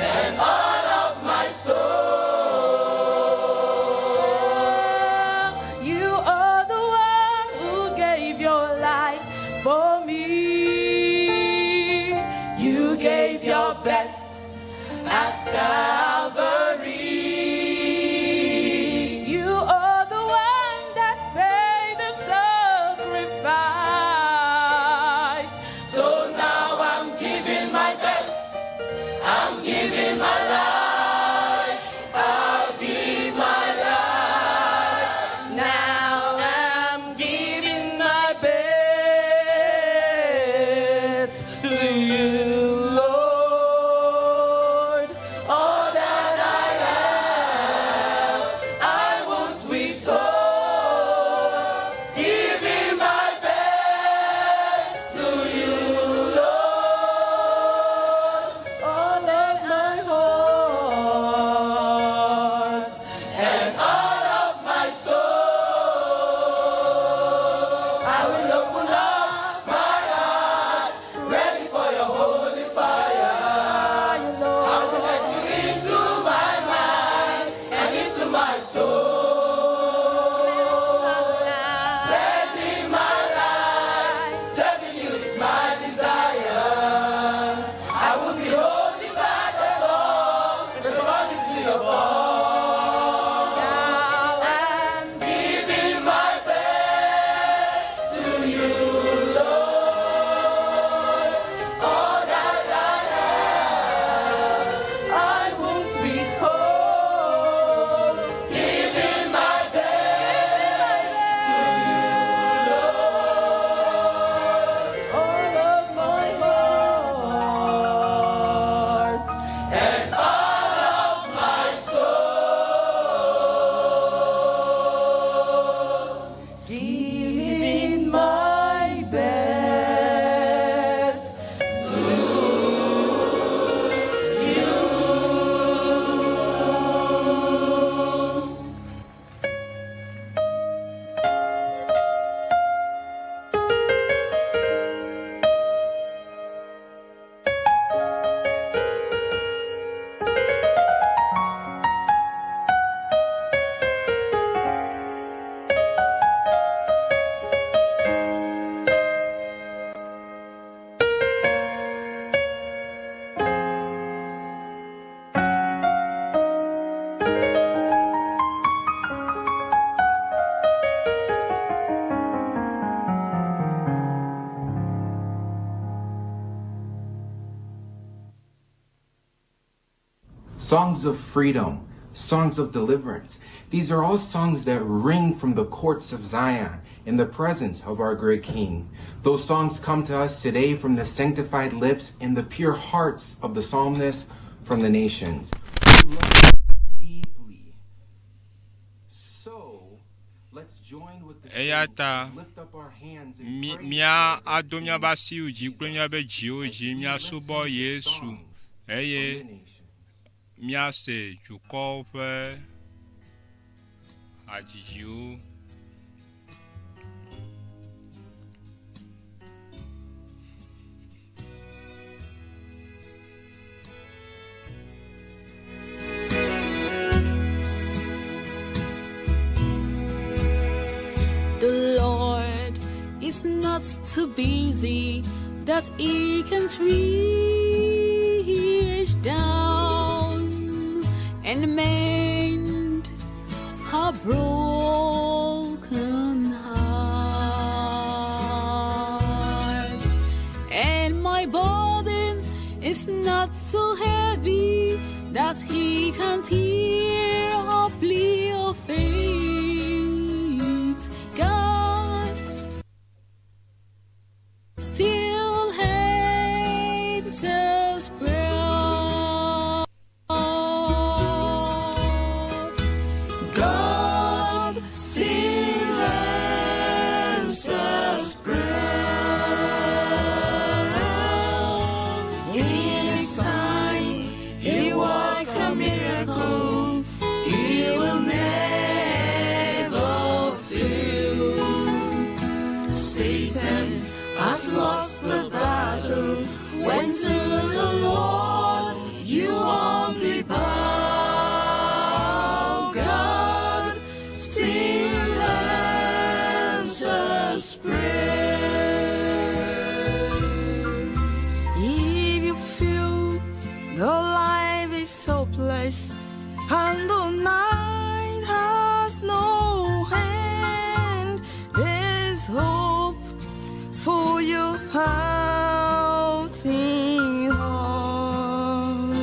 H: and all of my soul. You are the one who gave your life for me. You gave your best at Calvary. You are the one that paid the sacrifice. So now I'm giving my best. I'm giving my life. I'll give my life. Now I'm giving my best to you, Lord. All that I have, I won't withhold. Giving my best to you, Lord. All of my heart and all of my soul. I will open up my heart, ready for your holy fire. I will let you into my mind and into my soul. Letting my life, serving you is my desire. I will be holding back at all, responding to your call. Now I'm giving my best to you, Lord. All that I have, I won't withhold. Giving
J: songs of freedom, songs of deliverance. These are all songs that ring from the courts of Zion in the presence of our great King. Those songs come to us today from the sanctified lips and the pure hearts of the psalmists from the nations. We love deeply. So, let's join with the saints and lift up our hands and praise
E: Mia
J: God
E: adomia basi uji kwemia be jioji mia subo Yesu. Eye mia se juko pe ajiu.
K: The Lord is not too busy that he can't reach down and mend a broken heart. And my burden is not so heavy that he can't hear a plea of faith. God still answers prayer.
L: God still answers prayer. In His time, He work a miracle. He will never fail. Satan has lost the battle. When to the Lord you humbly bow. God still answers prayer.
I: If you feel the life is hopeless and the night has no end, there's hope for your hurting heart.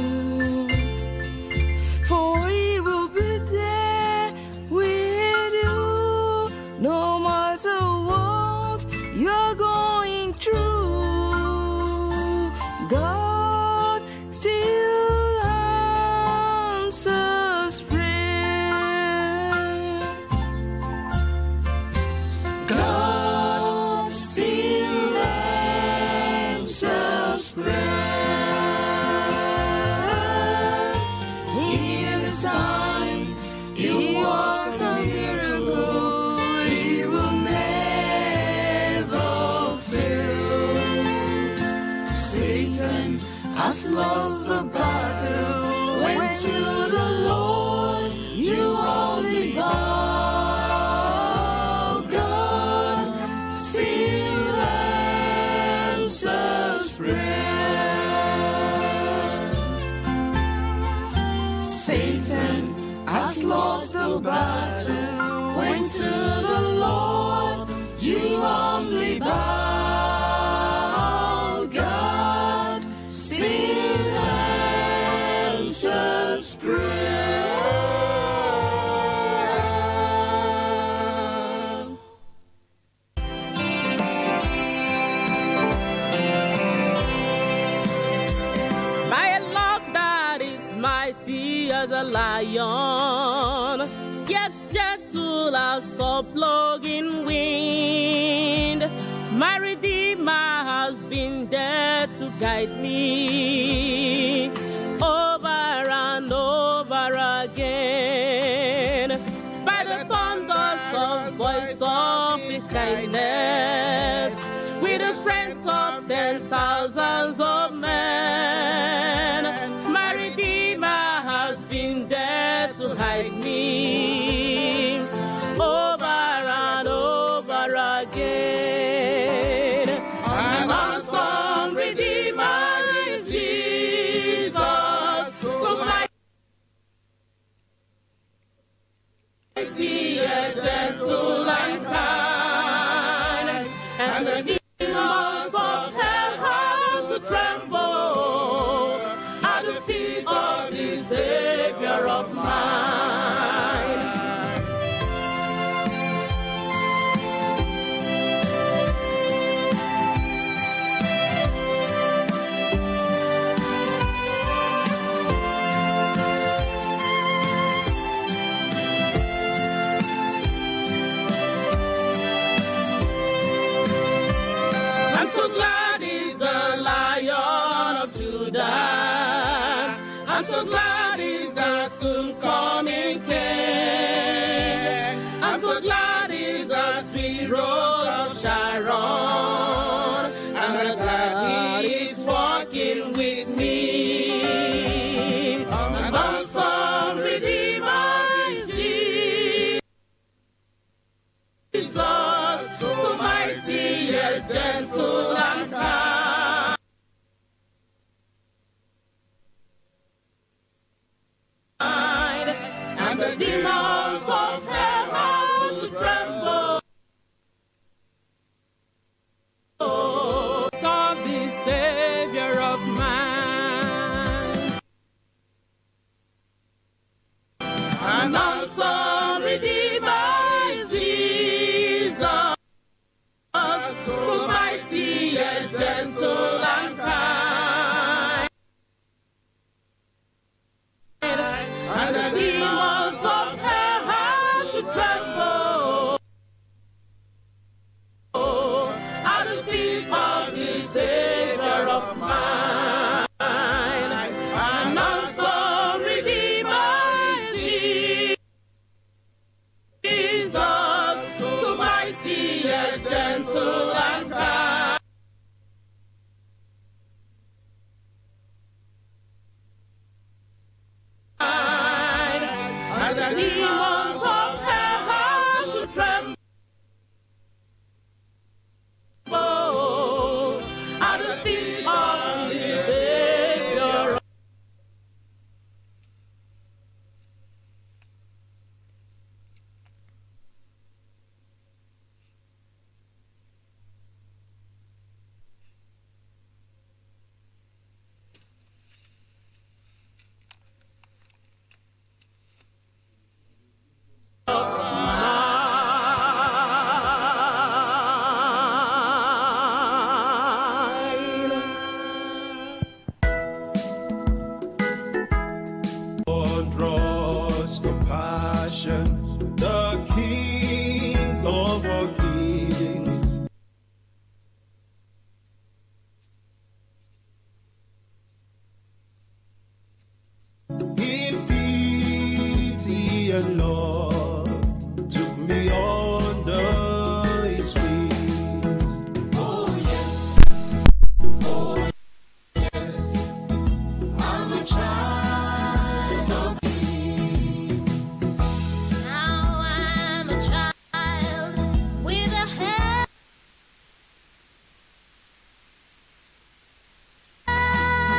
I: For He will be there with you, no matter what you're going through. God still answers prayer.
L: God still answers prayer. In His time, He work a miracle. He will never fail. Satan has lost the battle. When to the Lord you only bow. God still answers prayer. Satan has lost the battle. When to the Lord you humbly bow. God still answers prayer.
H: My love that is mighty as a lion, yes, gentle as a blowing wind. My Redeemer has been there to guide me over and over again. By the thunders of voice of His kindness, with the strength of 10,000s of men, my Redeemer has been there to hide me over and over again. An awesome Redeemer is Jesus, so mighty and gentle and kind, and the demons of hell have to tremble at the feet of His
L: rose of Sharon, and the God is walking with me. An awesome Redeemer is Jesus, so mighty yet gentle and kind. And the demons of hell have to tremble. Of the Savior of man, an awesome Redeemer is Jesus, so mighty and gentle and kind. And the demons of hell have to tremble at the feet of the Savior of mine. An awesome Redeemer is Jesus, so mighty and gentle and kind. And the demons of hell have to tremble at the feet of the Savior.
M: Wondrous compassion, the King of all kings. In pity and love, took me under His wings. Oh yes, I'm a child of
G: Now I'm a child with a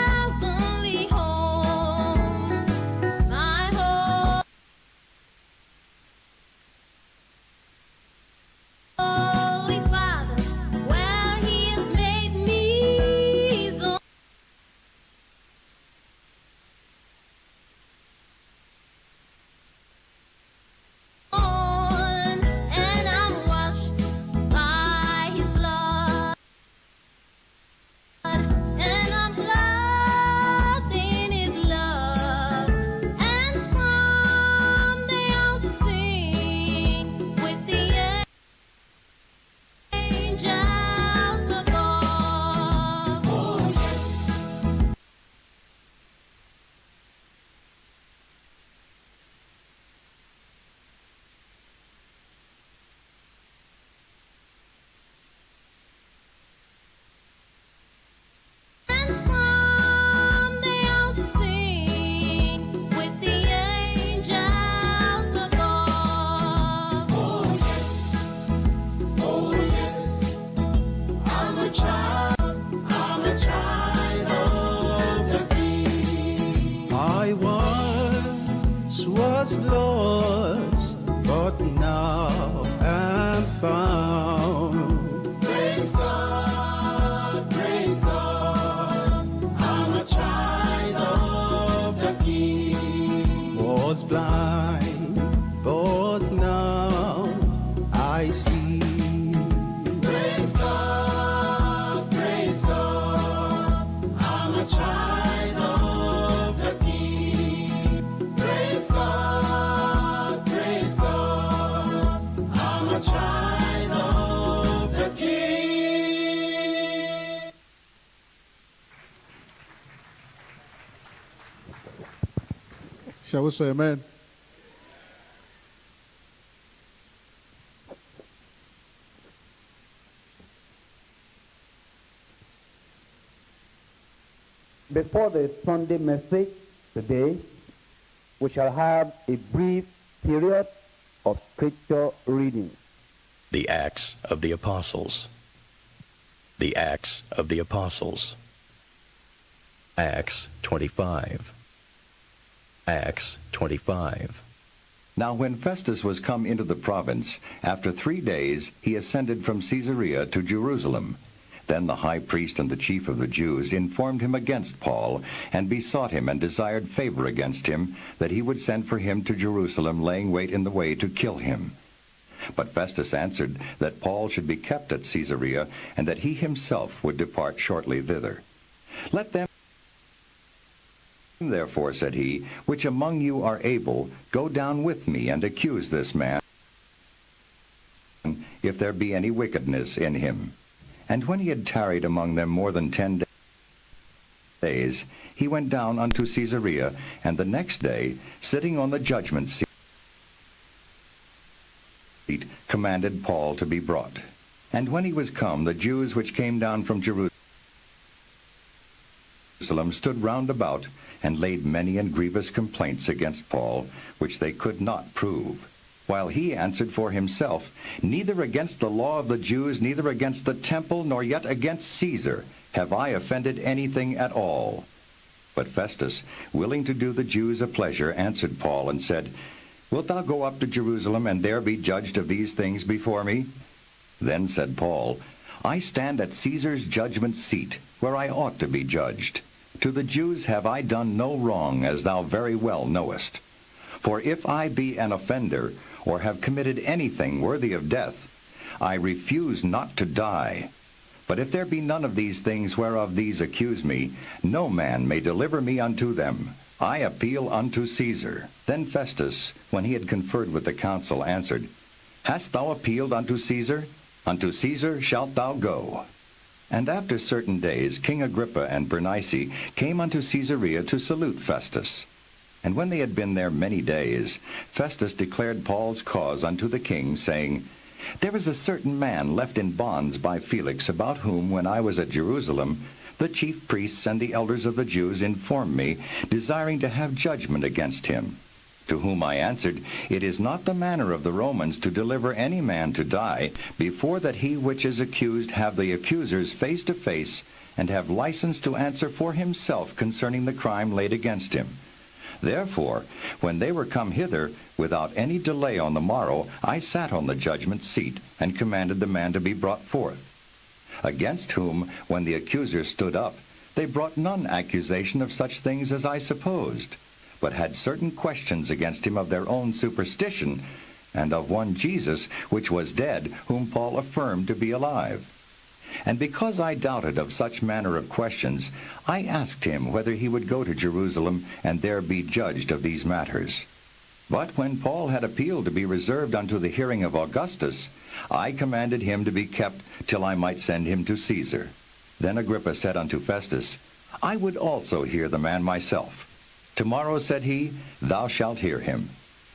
G: heavenly home. My home. Holy Father, where He has made me His own. And I'm washed by His blood, and I'm clothed in His love, and someday I'll sing with the angels above. And someday I'll sing with the angels above.
M: Oh yes, I'm a child of the King. I once was lost, but now am found. Praise God, I'm a child of the King. Was blind, but now I see. Praise God, I'm a child of the King. Praise God, I'm a child of the King.
F: Shall we say amen?
N: Before the Sunday message today, we shall have a brief period of scripture reading.
O: The Acts of the Apostles. The Acts of the Apostles. Acts 25. Acts 25.
P: Now when Festus was come into the province, after 3 days he ascended from Caesarea to Jerusalem. Then the high priest and the chief of the Jews informed him against Paul, and besought him and desired favor against him, that he would send for him to Jerusalem, laying wait in the way to kill him. But Festus answered that Paul should be kept at Caesarea, and that he himself would depart shortly thither. Let them therefore, said he, which among you are able, go down with me and accuse this man, if there be any wickedness in him. And when he had tarried among them more than 10 days, he went down unto Caesarea, and the next day, sitting on the judgment seat, commanded Paul to be brought. And when he was come, the Jews which came down from Jerusalem stood round about, and laid many and grievous complaints against Paul, which they could not prove. While he answered for himself, neither against the law of the Jews, neither against the temple, nor yet against Caesar, have I offended anything at all. But Festus, willing to do the Jews a pleasure, answered Paul and said, Wilt thou go up to Jerusalem, and there be judged of these things before me? Then said Paul, I stand at Caesar's judgment seat, where I ought to be judged. To the Jews have I done no wrong, as thou very well knowest. For if I be an offender, or have committed anything worthy of death, I refuse not to die. But if there be none of these things whereof these accuse me, no man may deliver me unto them. I appeal unto Caesar. Then Festus, when he had conferred with the council, answered, Hast thou appealed unto Caesar? Unto Caesar shalt thou go. And after certain days King Agrippa and Bernice came unto Caesarea to salute Festus. And when they had been there many days, Festus declared Paul's cause unto the king, saying, There is a certain man left in bonds by Felix, about whom, when I was at Jerusalem, the chief priests and the elders of the Jews informed me, desiring to have judgment against him. To whom I answered, It is not the manner of the Romans to deliver any man to die, before that he which is accused have the accusers face to face, and have license to answer for himself concerning the crime laid against him. Therefore, when they were come hither, without any delay on the morrow, I sat on the judgment seat, and commanded the man to be brought forth. Against whom, when the accusers stood up, they brought none accusation of such things as I supposed, but had certain questions against him of their own superstition, and of one Jesus, which was dead, whom Paul affirmed to be alive. And because I doubted of such manner of questions, I asked him whether he would go to Jerusalem, and there be judged of these matters. But when Paul had appealed to be reserved unto the hearing of Augustus, I commanded him to be kept till I might send him to Caesar. Then Agrippa said unto Festus, I would also hear the man myself. Tomorrow, said he, thou shalt hear him.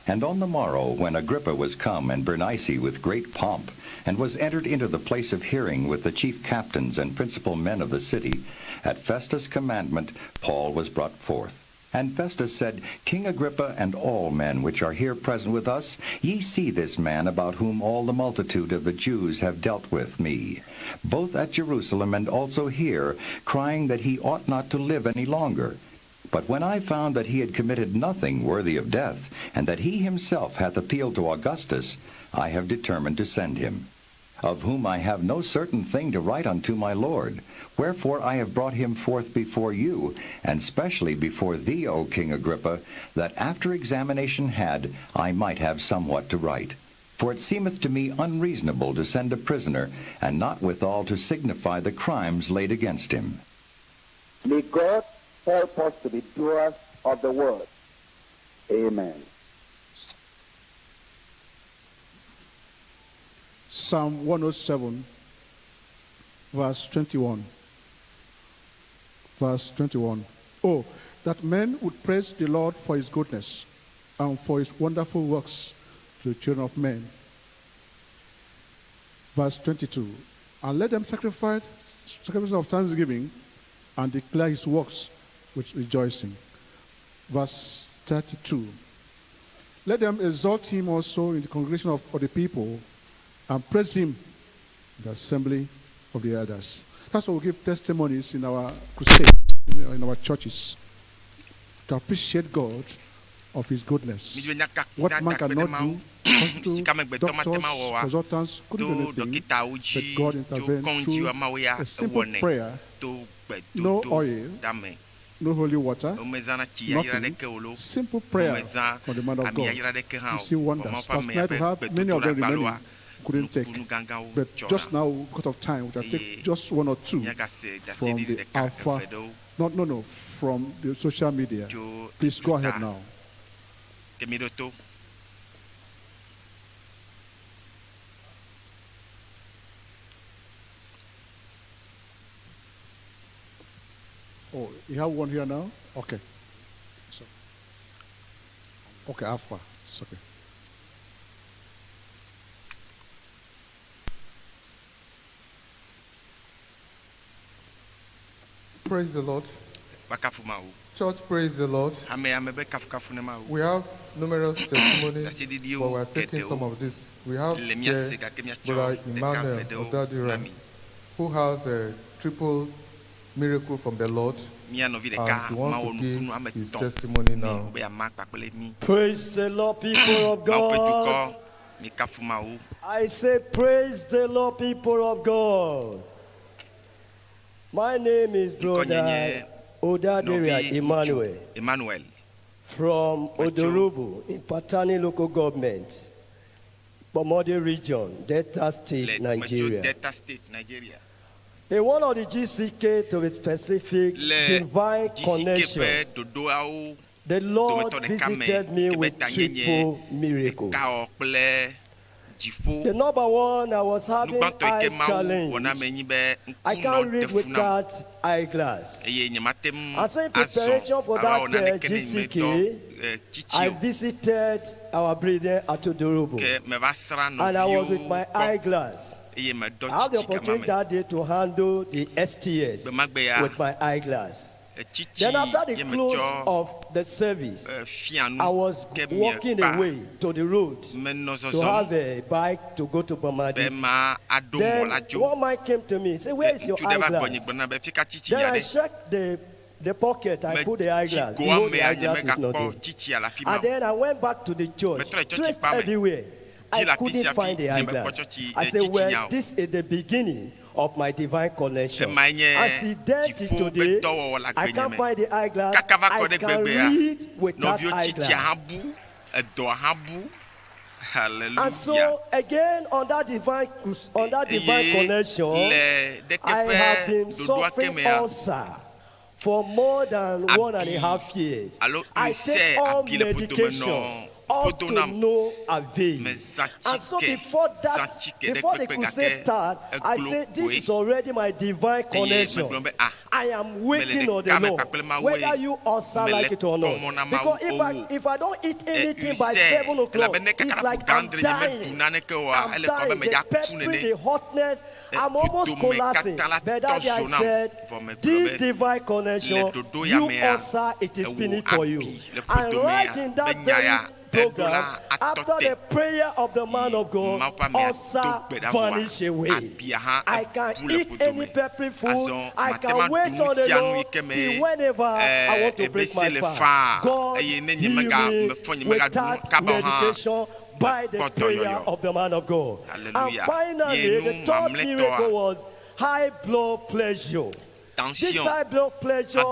P: And on the morrow, when Agrippa was come, and Bernice with great pomp, and was entered into the place of hearing with the chief captains and principal men of the city, at Festus' commandment Paul was brought forth. And Festus said, King Agrippa, and all men which are here present with us, ye see this man about whom all the multitude of the Jews have dealt with me, both at Jerusalem and also here, crying that he ought not to live any longer. But when I found that he had committed nothing worthy of death, and that he himself hath appealed to Augustus, I have determined to send him, of whom I have no certain thing to write unto my Lord. Wherefore I have brought him forth before you, and specially before thee, O King Agrippa, that after examination had, I might have somewhat to write. For it seemeth to me unreasonable to send a prisoner, and not withal to signify the crimes laid against him.
N: May God help us to be doers of the word. Amen.
F: Psalm 107, verse 21. Verse 21. Oh, that men would praise the Lord for his goodness and for his wonderful works to the children of men. Verse 22. And let them sacrifice of thanksgiving and declare his works with rejoicing. Verse 32. Let them exalt him also in the congregation of the people and praise him in the assembly of the elders. That's why we give testimonies in our crusade, in our churches, to appreciate God of his goodness. What man cannot do, doctors, consultants couldn't do anything, but God intervened through a simple prayer, no oil, no holy water, nothing. Simple prayer from the man of God. You see wonders. Last night we had many of them remaining. Couldn't take. But just now, because of time, we can take just one or two from the Alpha. No, from the social media. Please go ahead now. Oh, you have one here now? Okay. So, okay, Alpha. It's okay.
Q: Praise the Lord. Church, praise the Lord. We have numerous testimonies, but we are taking some of this. We have Brother Emmanuel Odadira, who has a triple miracle from the Lord, and he wants to give his testimony now.
R: Praise the Lord, people of God. I say, praise the Lord, people of God. My name is Brother Odadira Emmanuel from Odorubu in Patani local government, Bomode region, Delta State, Nigeria. In one of the GCK to be specific, divine connection, the Lord visited me with triple miracle. The number one, I was having eye challenge. I can't read without eyeglass. And so in preparation for that GCK, I visited our breeder at Odorubu. And I was with my eyeglass. I had the opportunity that day to handle the STS with my eyeglass. Then after the close of the service, I was walking away to the road to have a bike to go to Bamadi. Then one man came to me and said, "Where is your eyeglass?" Then I checked the pocket, I put the eyeglass. Behold, the eyeglass is not there. And then I went back to the church, traced everywhere. I couldn't find the eyeglass. I said, well, this is the beginning of my divine connection. As he did it today, I can't find the eyeglass. I can read without eyeglass. And so again on that divine connection, I have been suffering ulcer for more than 1.5 years. I take all medication. All to no avail. And so before the crusade start, I said, this is already my divine connection. I am waiting on the Lord, whether you also like it or not. Because if I don't eat anything by 7 o'clock, it's like I'm dying. I'm dying. The peppering, the hotness, I'm almost collapsing. But that day I said, this divine connection, you also, it is finished for you. And right in that very program, after the prayer of the man of God, also vanish away. I can eat any peppery food. I can wait on the Lord till whenever I want to break my fast. God heal me without medication by the prayer of the man of God. And finally, the third miracle was high blood pressure. This high blood pressure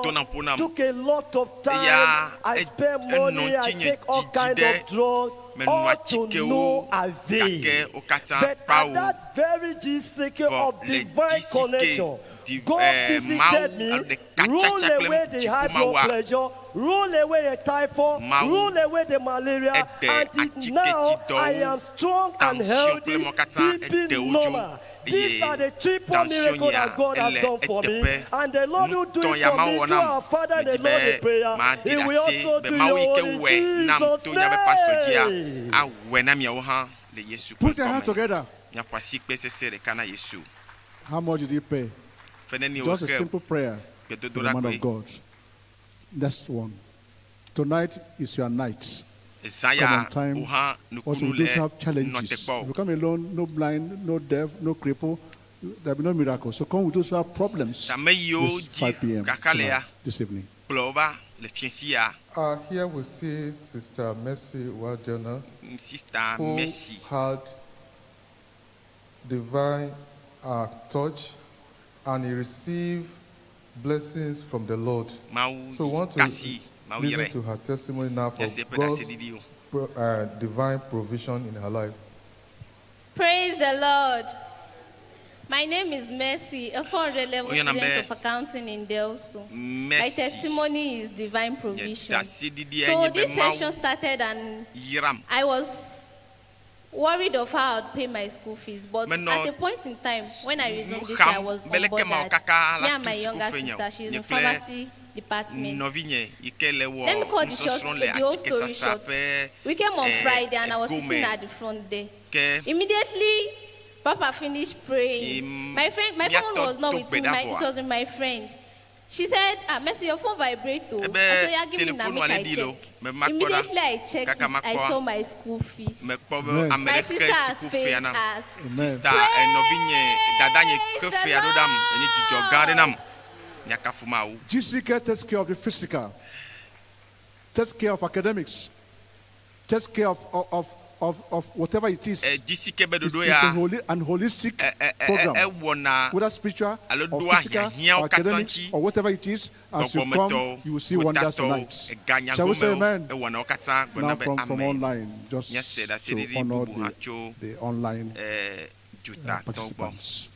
R: took a lot of time. I spent money, I take all kinds of drugs, all to no avail. But at that very GCK of divine connection, God visited me, roll away the high blood pressure, roll away the typhoid, roll away the malaria, and now I am strong and healthy, keeping normal. These are the triple miracles that God has done for me. And the Lord will do it for me through our Father and the Lord in prayer. He will also do it in Jesus' name.
F: Put your hands together. How much did he pay? Just a simple prayer to the man of God. next one. Tonight is your night. Come on time. Also, we don't have challenges. If you come alone, no blind, no deaf, no cripple, there will be no miracle. So come with those who have problems. This 5 p.m. this evening.
Q: Here we see Sister Mercy Wajana, who had divine touch, and he received blessings from the Lord. So we want to listen to her testimony now for God's divine provision in her life.
S: Praise the Lord. My name is Mercy, a 400 level student of accounting in Delso. My testimony is divine provision. So this session started and I was worried of how I'd pay my school fees. But at a point in time, when I resumed this, I was unbothered. Me and my younger sister, she's in pharmacy department. Let me cut the whole story short. We came on Friday and I was sitting at the front there. Immediately, Papa finished praying. My phone was not with me, it was with my friend. She said, Mercy, your phone vibrates. I said, yeah, give me now, make I check. Immediately I checked it, I saw my school fees. My sister has paid us.
F: GCK takes care of the physical, takes care of academics, takes care of whatever it is. It's a holistic program, whether spiritual or physical or academic or whatever it is. As you come, you will see wonders tonight. Shall we say amen? Now from online, just to honor the online participants.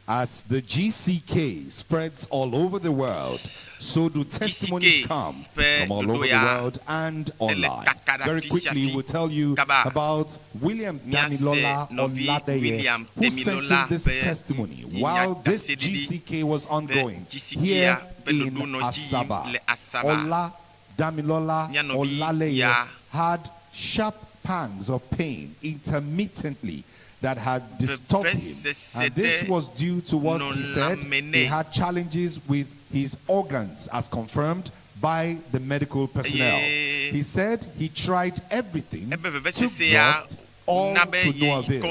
T: As the GCK spreads all over the world, so do testimonies come from all over the world and online. Very quickly, we'll tell you about William Damilola Oladeye, who sent in this testimony while this GCK was ongoing here in Asaba. Ola Damilola Oladeye had sharp pangs of pain intermittently that had disturbed him, and this was due to what he said. He had challenges with his organs, as confirmed by the medical personnel. He said he tried everything, took drugs, all to no avail.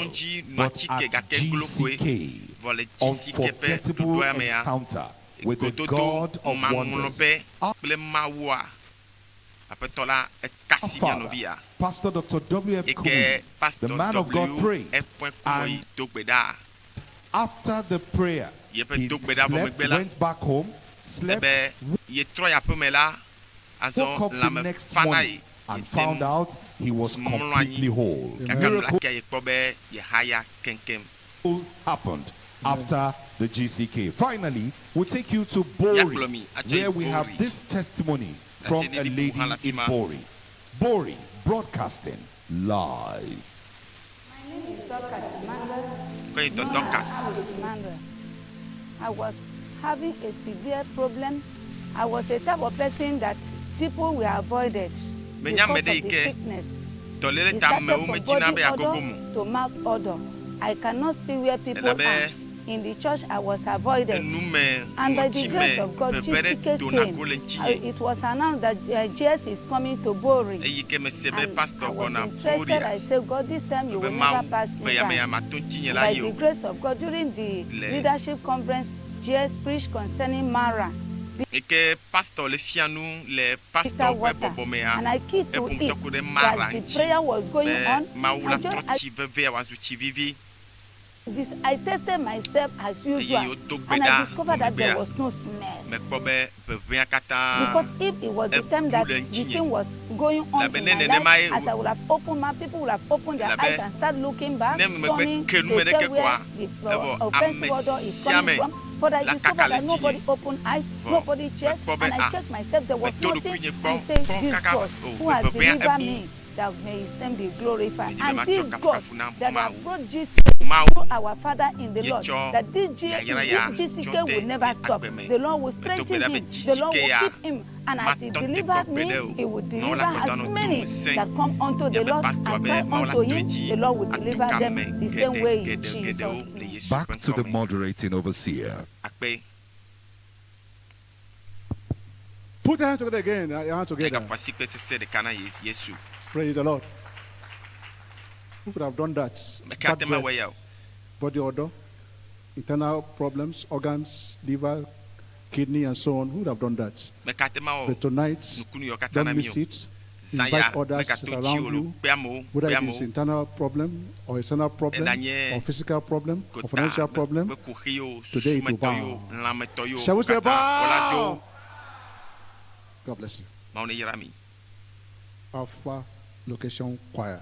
T: But at GCK, unforgettable encounter with the God of wonders. Father, Pastor Dr W.F Kumuyi, the man of God, prayed, and after the prayer, he slept, went back home, slept, woke up the next morning and found out he was completely whole. A miracle happened after the GCK. Finally, we'll take you to Bori, where we have this testimony from a lady in Bori. Bori, broadcasting live.
U: My name is Dorcas Emmanuel. I was having a severe problem. I was a type of person that people were avoided because of the sickness. It started from body odor to mouth odor. I cannot see where people are. In the church, I was avoided. And by the grace of God, GCK came. It was announced that JS is coming to Bori. And I was interested. I said, God, this time you will never pass me by. By the grace of God, during the leadership conference, JS preached concerning Mara. And I key to it that the prayer was going on. I tested myself as usual, and I discovered that there was no smell. Because if it was the time that the thing was going on in my life, as I would have opened my, people would have opened their eyes and start looking back, turning to tell where the offensive odor is coming from. But I discovered that nobody opened eyes, nobody checked, and I checked myself, there was nothing. I said, this God who has delivered me, that may his name be glorified. And this God that has brought Jesus through our Father in the Lord, that this GCK will never stop. The Lord will strengthen him, the Lord will keep him, and as he delivered me, he will deliver as many that come unto the Lord and cry unto him. The Lord will deliver them the same way in Jesus' name.
T: Back to the moderating overseer.
F: Put your hand together again. Your hand together. Praise the Lord. Who could have done that? Body odor, internal problems, organs, liver, kidney, and so on. Who would have done that? But tonight, don't miss it. Invite others around you, whether it is internal problem or external problem or physical problem or financial problem. Today it will bow. Shall we say bow? God bless you. Alpha Location Choir.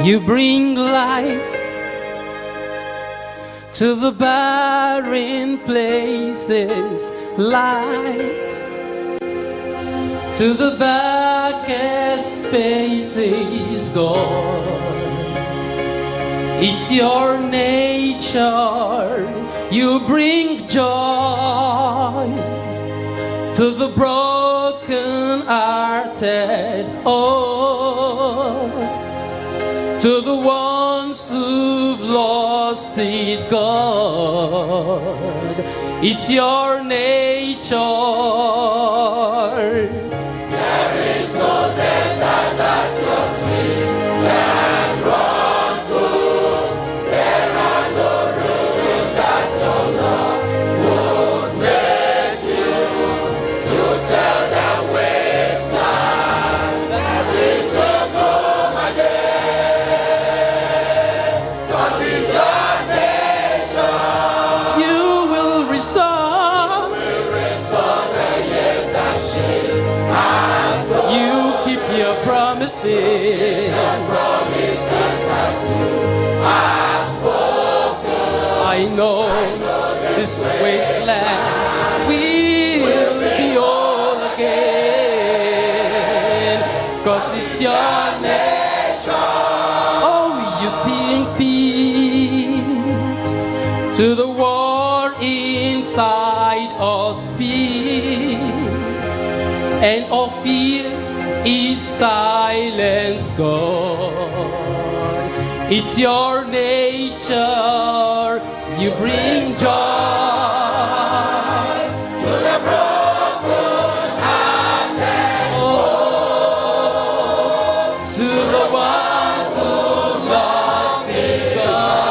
A: You bring life to the barren places, light to the darkest spaces, God. It's your nature. You bring joy to the broken-hearted, oh, to the ones who've lost it, God. It's your nature.
M: There is no desert that your streams
A: promises.
M: The promises that you have spoken.
A: I know this wasteland will be all again, 'cause it's your nature. Oh, you speak peace to the war inside us, peace, and all fear is silence gone. It's your nature, you bring joy
M: to the broken hearted.
A: Oh, to the ones who lost in God.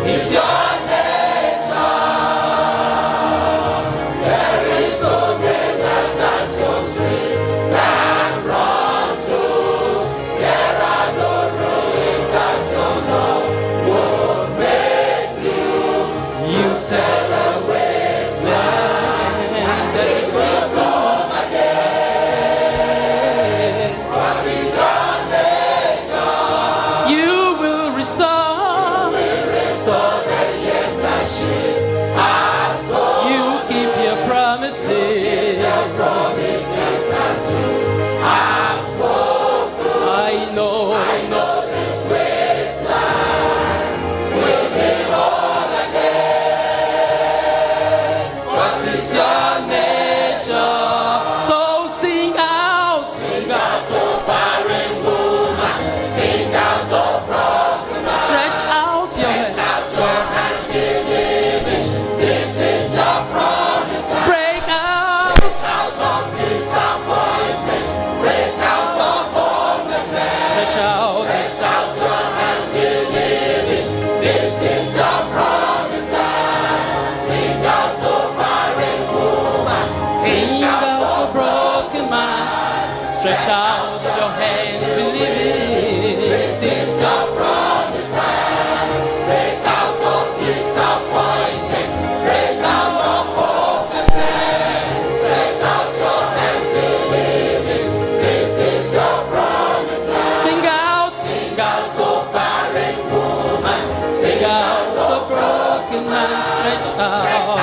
M: It's your nature. There is no desert that your street can run to. There are no ruins that your love won't make new.
A: You
M: Tell the wasteland that it will bloom again. 'Cause it's your nature.
A: You will restore
M: the years that she has gone.
A: You keep your promises.
M: The promises that you have spoken.
A: I know
M: this wasteland will be whole again. 'Cause it's your
A: nature. So sing out,
M: oh barren woman, sing out, oh broken man.
A: Stretch out your hands.
M: Out your hands, believing this is your promise land.
A: Break out.
M: Break out of disappointment. Break out of hopelessness.
A: Stretch out.
M: Stretch out your hands, believing this is your promise land. Sing out, oh barren woman,
A: Sing out, a broken man. Stretch out your hands, believing
M: this is your promise land. Break out of disappointment. Break out of hopelessness. Stretch out your hands, believing this is your promise land.
A: Sing out,
M: oh barren woman,
A: sing out, a broken man. Stretch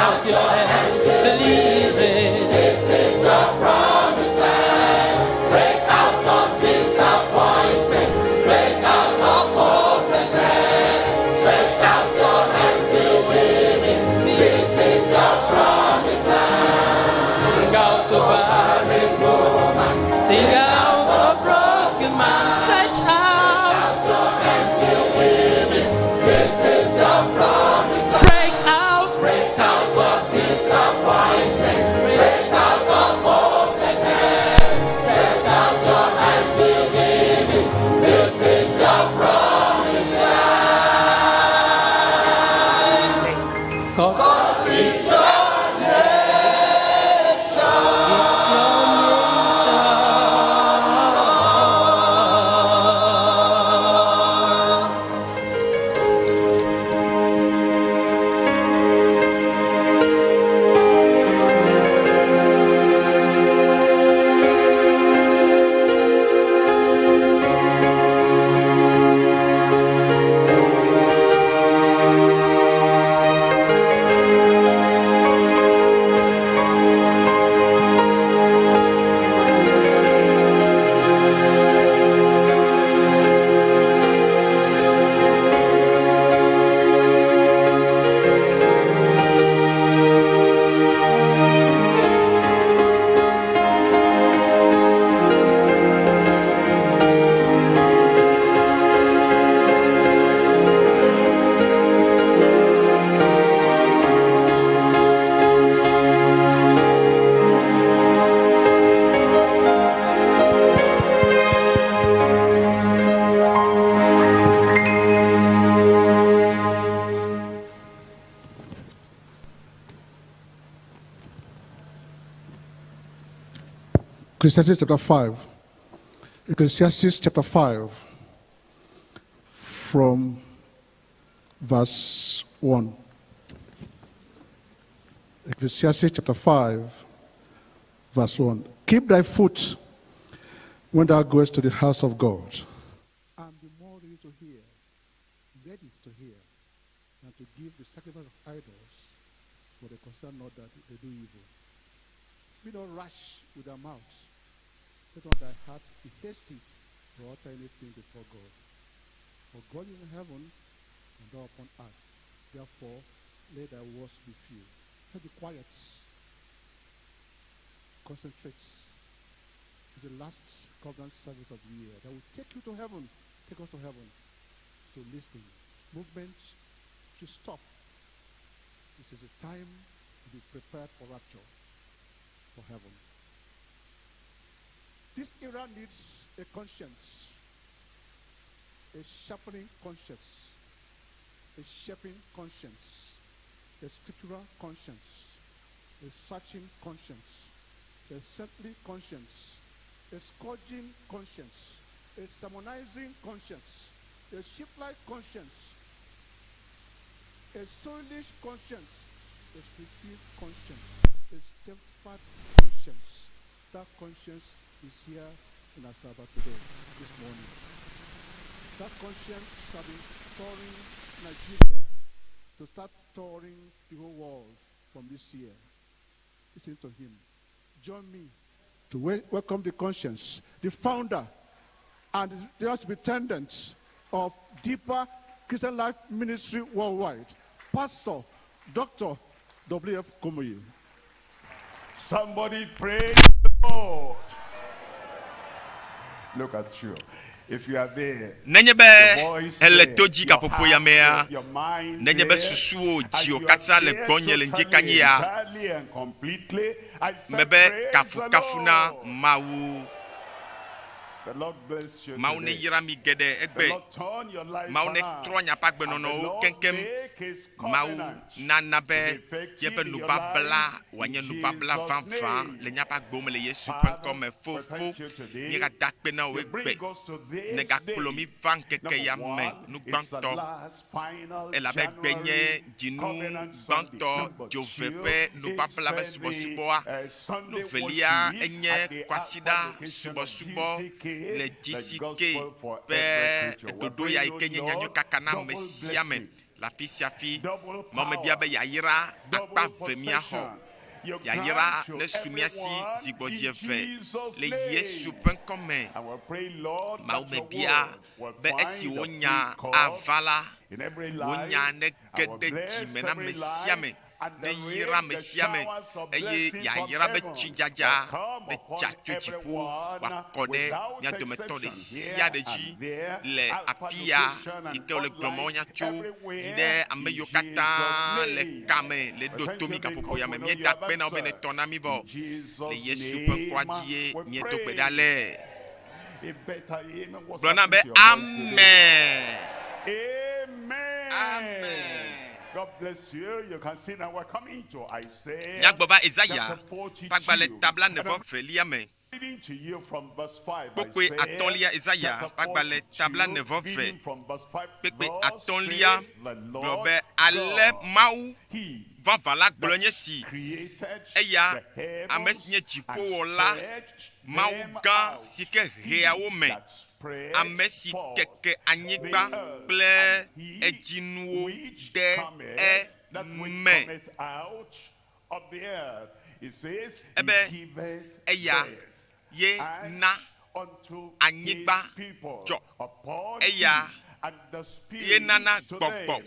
A: out your hands, believing
M: this is your promise land. Break out of disappointment. Break out of hopelessness. Stretch out your hands, believing this is your promise land.
A: Sing out, a barren woman. Sing out, a broken man. Stretch out
M: your hands, believing this is your promise land.
A: Break out
M: of disappointment. Break out of hopelessness. Stretch out your hands, believing this is your promise land. 'Cause it's your
F: Ecclesiastes chapter 5. Ecclesiastes chapter 5 from verse 1. Ecclesiastes chapter 5 verse 1. Keep thy foot when thou goest to the house of God, and be more ready to hear than to give the sacrifice of idols, for they consider not that they do evil. Be not rash with thy mouth. Let not thy heart be hasty to utter anything before God. For God is in heaven, and thou upon earth. Therefore, let thy words be few. Let be quiet. Concentrate. It's the last covenant service of the year that will take you to heaven. Take us to heaven. So listen. Movement should stop. This is a time to be prepared for rapture, for heaven. This era needs a conscience, a sharpening conscience, a shaping conscience, a scriptural conscience, a searching conscience, a saintly conscience, a scourging conscience, a sermonizing conscience, a sheep-like conscience, a soulish conscience, a spirit conscience, a steadfast conscience. That conscience is here in our Sabbath today, this morning. That conscience shall be touring Nigeria to start touring the whole world from this year. Listen to him. Join me to welcome the conscience, the founder, and the superintendent of Deeper Christian Life Ministry Worldwide, Pastor Dr W.F Kumuyi.
C: Somebody praise the Lord. Look at you. If you are there,
E: eletoji kapopo ya mea nenyebe susuo jio katsa le bonye le njekanye ya mebe kafuna mawu Mawu ne yira mi gede egbe Mawu ne tronya pa gbe nono kenkem Mawu nanabe yebe nubabla wanye nubabla vanvan le nyapa gbom le Yesu comme fofo ni ga dakpe na egbe ne ga kolomi van keke ya me nu gbanto elabe gbenye dinu gbanto jovepe nubabla be subo nu velia enye kwasida subo le disike pe dodo ya ikenye nyanyo kakana mesiame la fisiafi mame biabe yaira akpa vemia ho yaira ne sumiasi zibozieve le Yesu penkome maume bia be esi wonya avala wonya ne gede jimena mesiame ne yira mesiame eye ya yira be chijaja ne chacho chifu wakode nya dometo de sia de ji le apia ike le glomonya chu ide ameyo kata le kame le dotomi kapopo ya me mieta pena obene tonami vo le Yesu penkwadie mieto pedale blona be amen amen.
C: God bless you. You can see now we're coming to Isaiah.
E: Isaiah pagbale tabla nevo feliame.
C: Reading to you from verse 5.
E: Pokwe atolia Isaiah pagbale tabla nevo fe. Pekwe atolia blobe ale mau va vala glonye si. Eya amesinye chipo la mau ga sike reawo me. Amesi keke anyigba kple ejinuwo de me ebe eya ye na anyigba jo eya ye nana gbogbo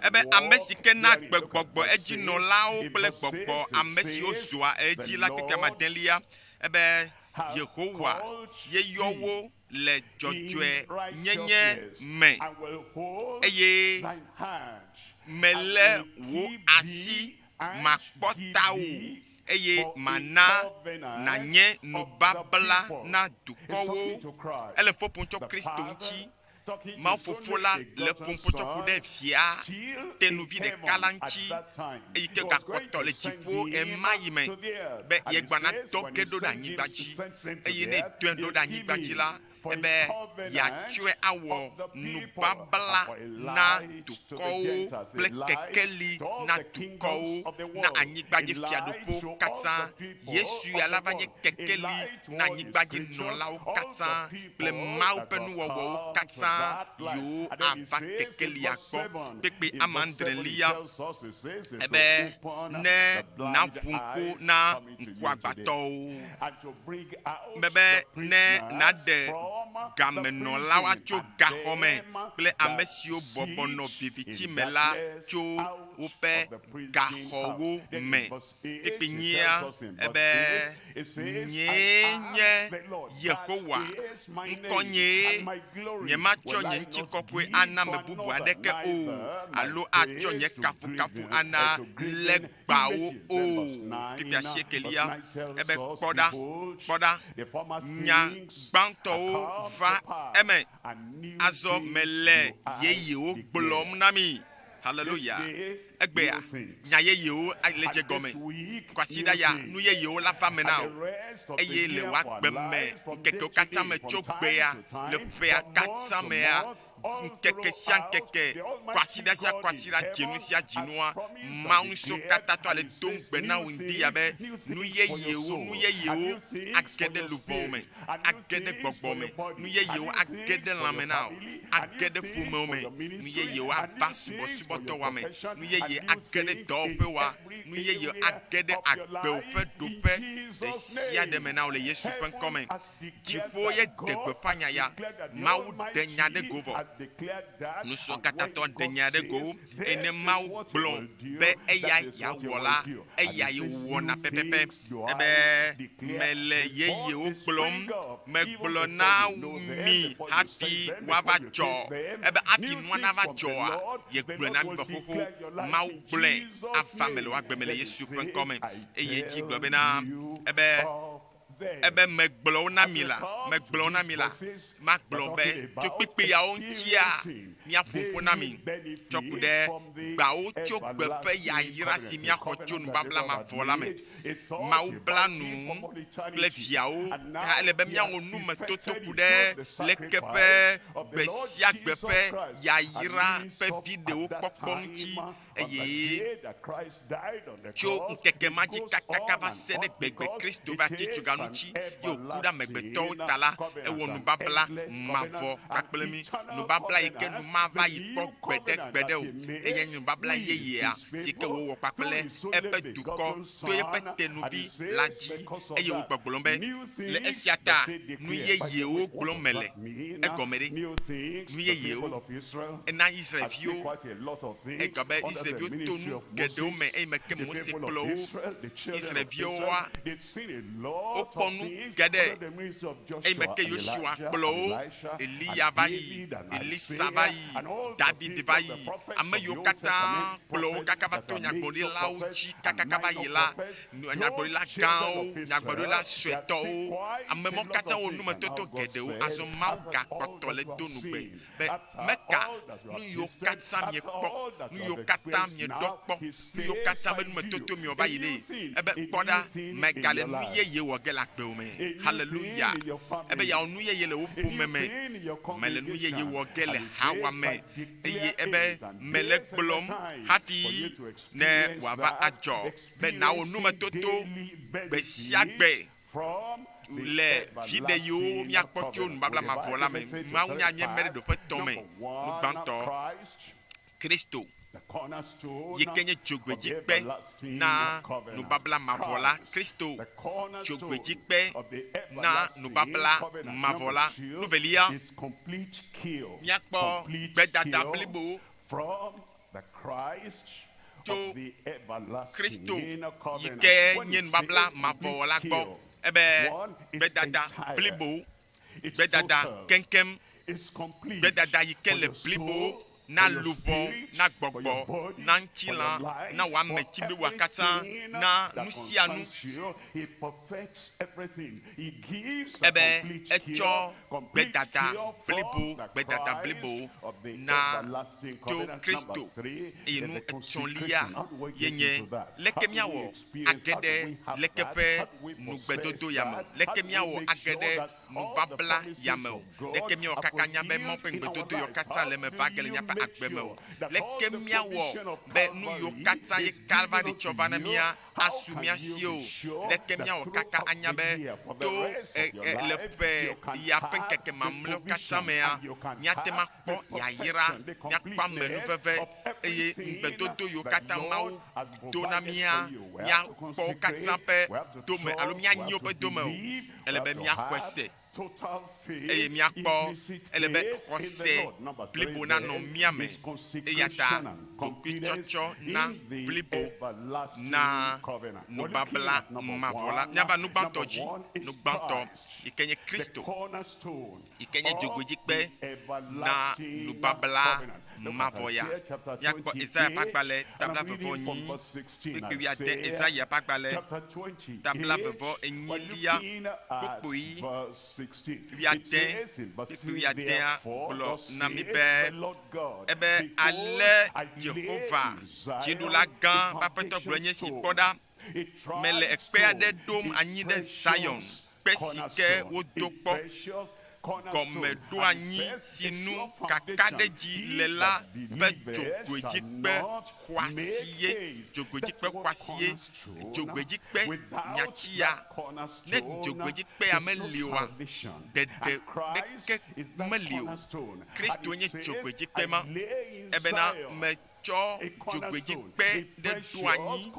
E: ebe amesi ke na gbogbo ejinolawo kple gbogbo amesi ozua eji la keke madelia ebe Yehowa ye yowo le jojwe nyenye me eye mele wo asi makpotao eye mana na nye nubabla na dukowo ele poponcho Kristo nchi ma fofola le pomponcho kude fia tenuvi de kalanchi eye ke gakoto le tifo e mayime be ye gbana toke do da nyigbaji eye ne twendo da nyigbaji la
D: ebe yatue awo nubabla na tukowo kple kekeli na tukowo na anyigbaji fiadopo kata Yesu alava nye kekeli na anyigbaji nolawo kata kple Mawu ƒe nuwɔwɔwo kata yo ava kekeli akpɔ pepe amandrelia ebe ne na ƒunko na ŋkuagbatɔwo bebe ne na de gamenɔlawo tso gaxɔme kple ame siwo bɔbɔnɔ viviti me la tso woƒe gaxɔwo me ekpe nyia ebe nye nye Yehowa ŋkɔnye nyematsɔ nye ŋutikɔkɔe ana me bubu aɖeke o alo atsɔ nye kafukafu ana legbawo o kete asiekelia ebe kpɔɖa nya gbãtɔwo va eme azɔ mele yeyewo gblɔm na mi hallelujah egbea nya yeyewo le dze gɔme kɔsiɖa ya nu yeyewo la va me na o eye le woagbe me ŋkekewo katã me tso gbea le ƒea katã mea ŋkeke sia ŋkeke kɔsiɖa sia kɔsiɖa dzinu sia dzinua Mawu so katã tɔ ale do ŋgbe na wo ŋdi yabe nu yeyewo age ɖe luʋɔwo me age ɖe gbɔgbɔ me nu yeyewo age ɖe lãme na o age ɖe ƒomewo me nu yeyewo ava subɔsubɔtɔwoa me nu yeye age ɖe dɔwɔƒe wa nu yeye age ɖe agbewo ƒe ɖoƒe ɖe sia ɖe me na wo le Yesu ƒe ŋkɔ me dziƒo ye de gbeƒã nya ya Mawu de nya ɖe go vɔ nusrɔ̃ katã tɔ de nya ɖe go ene Mawu gblɔ be eya yawɔ la eya ye wɔna pɛpɛpɛ ebe mele yeyewo gblɔm megblɔ na mi hafi woava dzɔ ebe hafi nua nava dzɔa ye gblɔ na mi be xoxo Mawu gblɔe ava me le woagbe me le Yesu ƒe ŋkɔ me eye dzi gblɔ bena ebe megblɔwo na mi la magblɔ be tso kpekpe yawo ŋutia miaƒoƒo na mi tsɔ ku ɖe gbawo tso gbeƒe yayra si miaxɔ tso nubabla mavɔ la me Mawu bla nu kple viawo ele be miawɔ numetoto ku ɖe leke ƒe gbe sia gbe ƒe yayra ƒe viɖewo kpɔkpɔ ŋuti eye tso ŋkeke ma dzi kakaka va se ɖe gbegbe Kristo va tsi tsoga ŋuti ye wòku ɖe amegbetɔwo ta la ewɔ nubabla mavɔ kpakple mi nubabla yi ke nu mava yi kpɔ gbeɖe o eye nubabla yeyea si ke wòwɔ kpakple eƒe dukɔ to yeƒe tenuvi la dzi eye wògbɔgblɔm be le esia ta nu yeyewo gblɔm mele egɔme ɖe nu yeyewo ena Israelviwo egɔ be Israelviwo to nu geɖewo me eye me ke Mose kplɔ wo Israelviwoa wokpɔ nu geɖe eye me ke Yosua kplɔ wo Eliya va yi Elisa va yi David va yi ame yiwo katã kplɔ wo kaka va to nyagblɔɖilawo dzi kakaka va yi la nyagblɔɖila gãwo nyagblɔɖila suetɔwo ame mɔ katã wo numetoto geɖewo azɔ Mawu gakpɔtɔ le do nugbe be meka nu yiwo katã miekpɔ nu yiwo katã mieɖɔ kpɔ nu yiwo katã be numetoto miova yi ɖe ebe kpɔɖa megale nu yeye wɔ ge le agbewo me hallelujah ebe yawo nu yeye le wo ƒome me mele nu yeye wɔ ge le hawa me eye ebe mele gblɔm hafi ne wòava adzɔ be nawɔ numetoto gbe sia gbe le viɖe yiwo miakpɔ tso nubabla mavɔ la me Mawu nya nye me ɖe ɖoƒe tɔ me nugbãtɔ Kristo yi ke nye dzogbedzikpe na nubabla mavɔ la Kristo dzogbedzikpe na nubabla mavɔ la nuvelia miakpɔ gbedada blibo to Kristo yi ke nye nubabla mavɔ la gbɔ ebe gbedada blibo gbedada kenkem gbedada yi ke le blibo na lubɔ na gbɔgbɔ na ŋutilã na wòame tsi be wòakatã na nu sia nu ebe etsɔ gbedada blibo na to Kristo eye nu etɔ̃lia yenye leke miawɔ age ɖe leke ƒe nugbedodo ya me leke miawɔ age ɖe nubabla yame o leke mia kaka nya be mo pe ngbedodo yo kata le me va gele nya pa akpe me o leke mia wo be nu yo kata ye Calvary chovana mia asumia si o leke mia wo kaka anya be to le pe ya pen keke mamlo kata me a nya tema kpo ya yira nya kwa me nu veve eye ngbedodo yo kata mau dona mia nya kpo kata pe do me alo mia nyo pe do me o ele be mia kwese eye mia kpo ele be khose blibo na no mia me eyata okuchocho na blibo na no babla mavola nyaba no bantoji no banto ikenye Kristo ikenye jogoji pe na no babla mavoya yakpo Isaiah pakbale tabla vevo nyi ekwi ade Isaiah pakbale tabla vevo enyilia popoi viate blo namibe ebe ale Jehovah Jedula gan papeto glonye sipoda mele ekpe ade dom anyi de Zion pesike wodokpo comme douani sinou kakadeji lela be jogojikpe kwasiye jogojikpe nyachia ne jogojikpe ameliwa dede deke meliwa Kristo nye jogojikpe ma ebena me cho jogojikpe de douani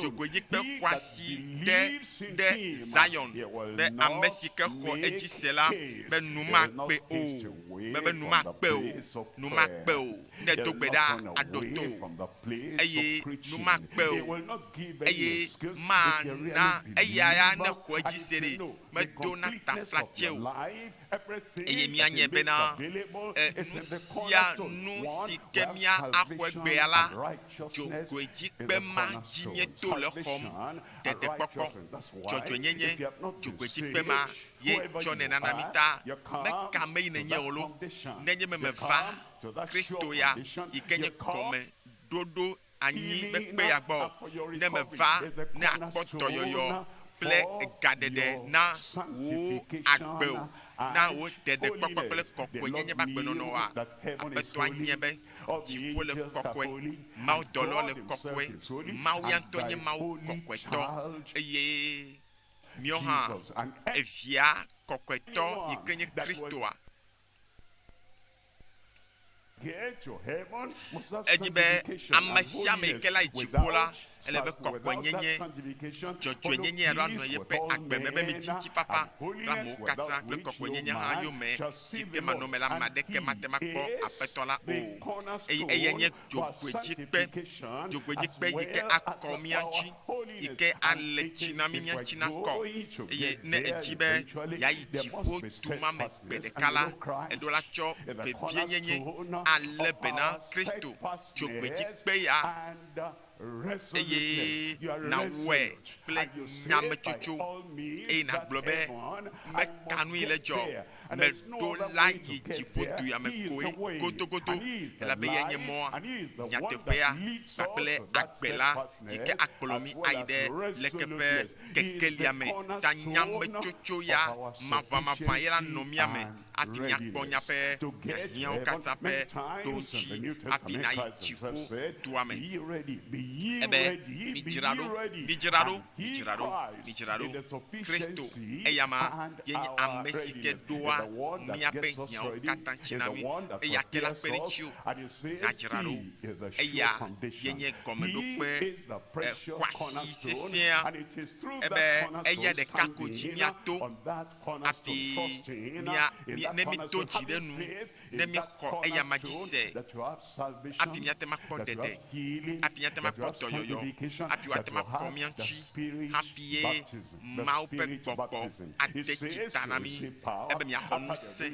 D: jogojikpe kwasi de Zion be amesike ho ejisela be numa pe o ne dogbeda adoto eye numa pe o eye mana aya ne ho ejisere me dona taflache o eye mianye bena nusia nusike mia ahwegbe ala jogojikpe ma jinye to le hom dede pokpo jojonyenye jogojikpe ma ye chone na namita me kame nenye olo nenye me va Kristo ya ikenye kome dodo anyi bekpe ya gbo ne me va ne akpoto yoyo ple gadede na wo agbe o na wo dede pokpo ple kokwe nyenye bagbe no wa abeto anyebe jiwo le kokwe mau dolo le kokwe mau yanto nye mau kokwe to eye mioha evia kokweto ikenye Kristoa ejibe amasia me kela ichipola elebe kokwenyenye jojwenyenye rano yepe agbemebe mititi papa ramo kata le kokwenyenye ha yome sike manomela madeke matema ko apetola o eyenye jogwejikpe yike akomiachi ike alechina miachina ko eye ne ejibe ya itifo tuma me bedekala edola cho ke bienyenye alebena Kristo jogwejikpe ya eye na we ple nyame chuchu e na globe me kanu ile jo me do la yi jipotu ya me koi goto la be yenye mo nyate pea ple akbela yike akpolomi aide lekepe kekeliame ta nyame chuchu ya mava yela nomia me atinya kponya pe hian kata pe donchi apina yi jipo tuame ebe mijirado Kristo eyama yenye amesike doa miape nyao kata chinami eyakela perichu najirado eya yenye komedokpe kwasi sesia ebe eya de kako jimiato api nemi toji denu nemi ko eyama jise api miate makpodede api miate makpoto yoyo api wate makomianchi hapie maupe gbogbo adeji tanami ebe mi ahonuse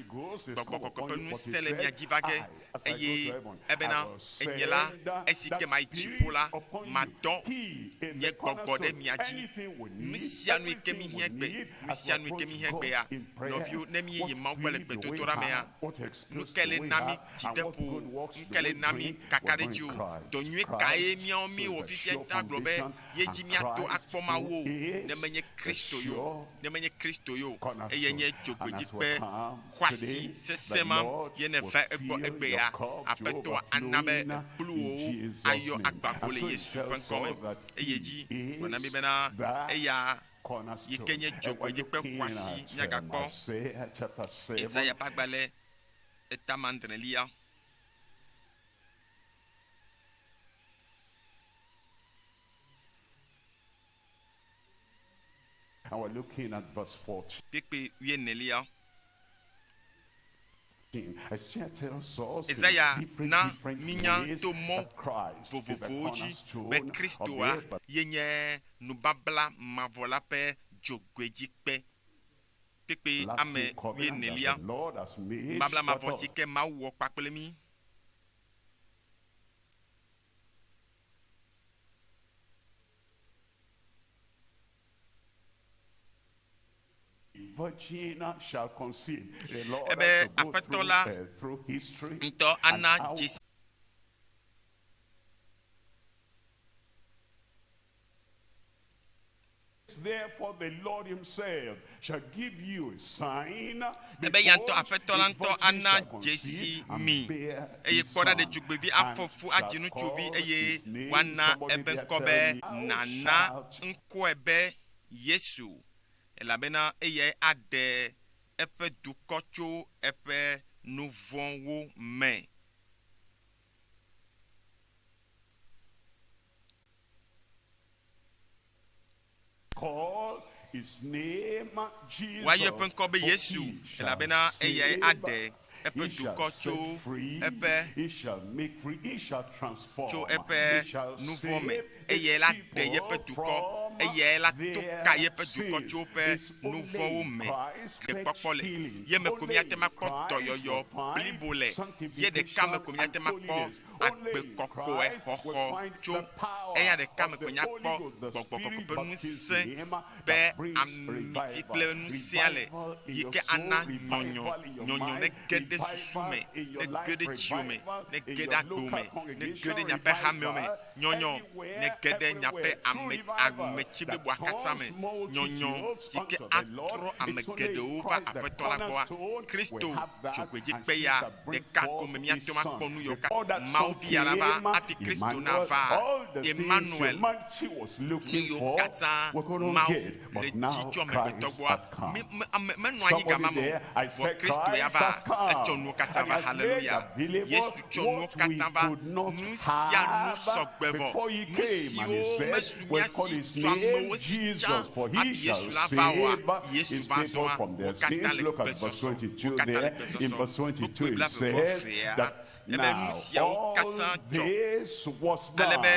D: gbogbo kope nuse le mi ajivage eye ebe na enyela esike ma ichipola madon nye gbogbo de mi aji misianu ike mi hiegbe ya novio nemi ye maupe le gbedotora me ya nukele nami jitepo nukele nami kakareju donye kae mi omi wo fifie tablo
C: salvation
D: ye
C: and
D: ji miato
C: Christ
D: akpɔ mawo
C: who is
D: ne menye Kristo
C: the
D: yo
C: sure
D: ne menye Kristo yo
C: cornerstone.
D: eye nye
C: And
D: dzogbeji
C: as we
D: kpe
C: come
D: xɔasi
C: today,
D: sesema
C: the Lord
D: ye ne
C: will
D: va egbɔ
C: fill
D: egbe
C: your
D: ya
C: cup to
D: aƒetɔ ana be
C: overflowing
D: ekpluwo
C: in Jesus'
D: ayɔ
C: name.
D: agbako
C: And
D: le
C: so it
D: Yesu
C: tells
D: ƒe ŋkɔme
C: us that
D: eye dzi
C: he
D: wɔna mi
C: is
D: bena
C: that
D: eya
C: cornerstone.
D: yike nye
C: And when
D: dzogbeji
C: you
D: kpe
C: came
D: xɔasi
C: at
D: miagakpɔ
C: Isaiah chapter 7,
D: Isaiah ƒe agbalẽ etama ndrelia.
C: and we're looking at verse 14.
D: Kpekpe wienelia.
C: Isaiah tells us
D: Isaiah
C: in
D: na
C: different
D: minya
C: ways
D: to mo
C: that Christ is the
D: vovovoji
C: cornerstone
D: be
C: of the
D: Kristoa
C: earth.
D: yenye nubabla mavola pe dzogbeji kpe. Kpekpe ame wienelia. Babla mavosi ke Mawu wɔ kpakple mi.
C: Virgin shall conceive. The Lord
D: Ebe
C: has to go
D: apetola
C: through history.
D: Nto ana
C: and how
D: Jesi.
C: Therefore the Lord himself shall give you a sign.
D: Ebe yanto apetola nto ana Jesi mi. Eye kpɔɖa de dzogbevi afɔfu adzinutsovi eye wana ebe kɔbe nana ŋkɔe be Yesu. Elabena eye ade eƒe dukɔ tso eƒe nu vɔ̃wo me.
C: Call his name Jesus.
D: Wayɔ eƒe ŋkɔ be Yesu. Elabena eye ade eƒe
C: He shall
D: dukɔ
C: set
D: tso
C: free,
D: eƒe
C: he shall make free, he shall transform,
D: tso
C: he
D: eƒe
C: shall
D: nu vɔ me.
C: save
D: Eye la
C: his
D: de yeƒe
C: people
D: dukɔ.
C: from
D: Eye la to
C: their
D: ka yeƒe dukɔ
C: sins.
D: tso eƒe
C: It's
D: nu
C: only
D: vɔ̃wo me.
C: Christ
D: De
C: fetch
D: kpɔkpɔ le.
C: healing.
D: Ye me ko
C: Only
D: miate ma kpɔ
C: Christ
D: dɔyɔyɔ
C: will find
D: blibo le. Ye
C: sanctification
D: ɖeka me ko miate ma
C: and
D: kpɔ
C: holiness.
D: agbe
C: Only
D: kɔkɔe
C: Christ
D: xɔxɔ
C: will find
D: tso.
C: the power
D: Eya ɖeka me
C: of
D: ko
C: the
D: nya
C: Holy
D: kpɔ
C: Ghost, the
D: gbɔgbɔ
C: Spirit
D: kɔkɔ ƒe
C: baptism
D: ŋusẽ
C: that
D: be
C: brings
D: amisi kple
C: revival.
D: nusia le
C: Revival in
D: yi
C: your
D: ke
C: soul,
D: ana
C: revival
D: nyɔnyɔ
C: in your
D: nyɔnyɔ ne
C: mind,
D: ge ɖe susu me
C: revival in your
D: ne
C: life,
D: ge ɖe dziwo me
C: revival
D: ne
C: in
D: ge
C: your
D: ɖe agbo
C: local
D: me ne
C: congregation,
D: ge ɖe nyaƒe hamewo me
C: revival
D: nyɔnyɔ
C: everywhere,
D: ne ge ɖe nyaƒe
C: everywhere. True revival
D: ametsi
C: that
D: bliboa katã me
C: turns multitudes
D: nyɔnyɔ si ke
C: unto the Lord.
D: atrɔ ame
C: It's only
D: geɖewo va
C: Christ, the
D: aƒetɔ la gbɔa
C: cornerstone.
D: Kristo
C: We have that,
D: dzogbeji
C: and
D: kpe
C: he
D: ya
C: shall bring
D: ɖeka
C: forth
D: ko me
C: his
D: míato ma
C: son.
D: kpɔ nu yɔ ka
C: Before that
D: Mawu
C: son
D: vi ya la va
C: came,
D: hafi Kristo na
C: Emmanuel,
D: va
C: all the things
D: Emmanuel
C: humanity was
D: nu
C: looking
D: yiwo
C: for,
D: katã
C: we're going to
D: Mawu
C: get,
D: le
C: but now
D: dzidzɔ amegbetɔ
C: Christ
D: gbɔa
C: has come.
D: menɔ anyi gama
C: Somebody
D: me
C: there, I
D: vɔ
C: said
D: Kristo ya
C: Christ
D: va
C: has come.
D: etsɔ nuwo katã
C: And
D: va
C: has made
D: haleluya
C: available
D: Yesu tsɔ nuwo
C: what we
D: katã va
C: could not
D: nu sia nu
C: have
D: sɔgbe
C: before he
D: vɔ nu
C: came. And he
D: siwo
C: said,
D: mesu
C: we'll call
D: míasi
C: his
D: tso
C: name
D: amewo si
C: Jesus,
D: tsã
C: for he
D: hafi
C: shall
D: Yesu la va
C: save
D: wɔa Yesu
C: his
D: va
C: people
D: zɔa
C: from
D: wo
C: their
D: katã
C: sins.
D: le
C: Look at
D: gbe
C: verse
D: sɔsɔ wo
C: 22
D: katã le
C: there.
D: gbe
C: In
D: sɔsɔ
C: verse 22
D: gbogbo
C: it
D: bla vevɔ
C: says
D: vea
C: that
D: ebe nu
C: now
D: siawo
C: all
D: katã dzɔ
C: this was
D: ale
C: done.
D: be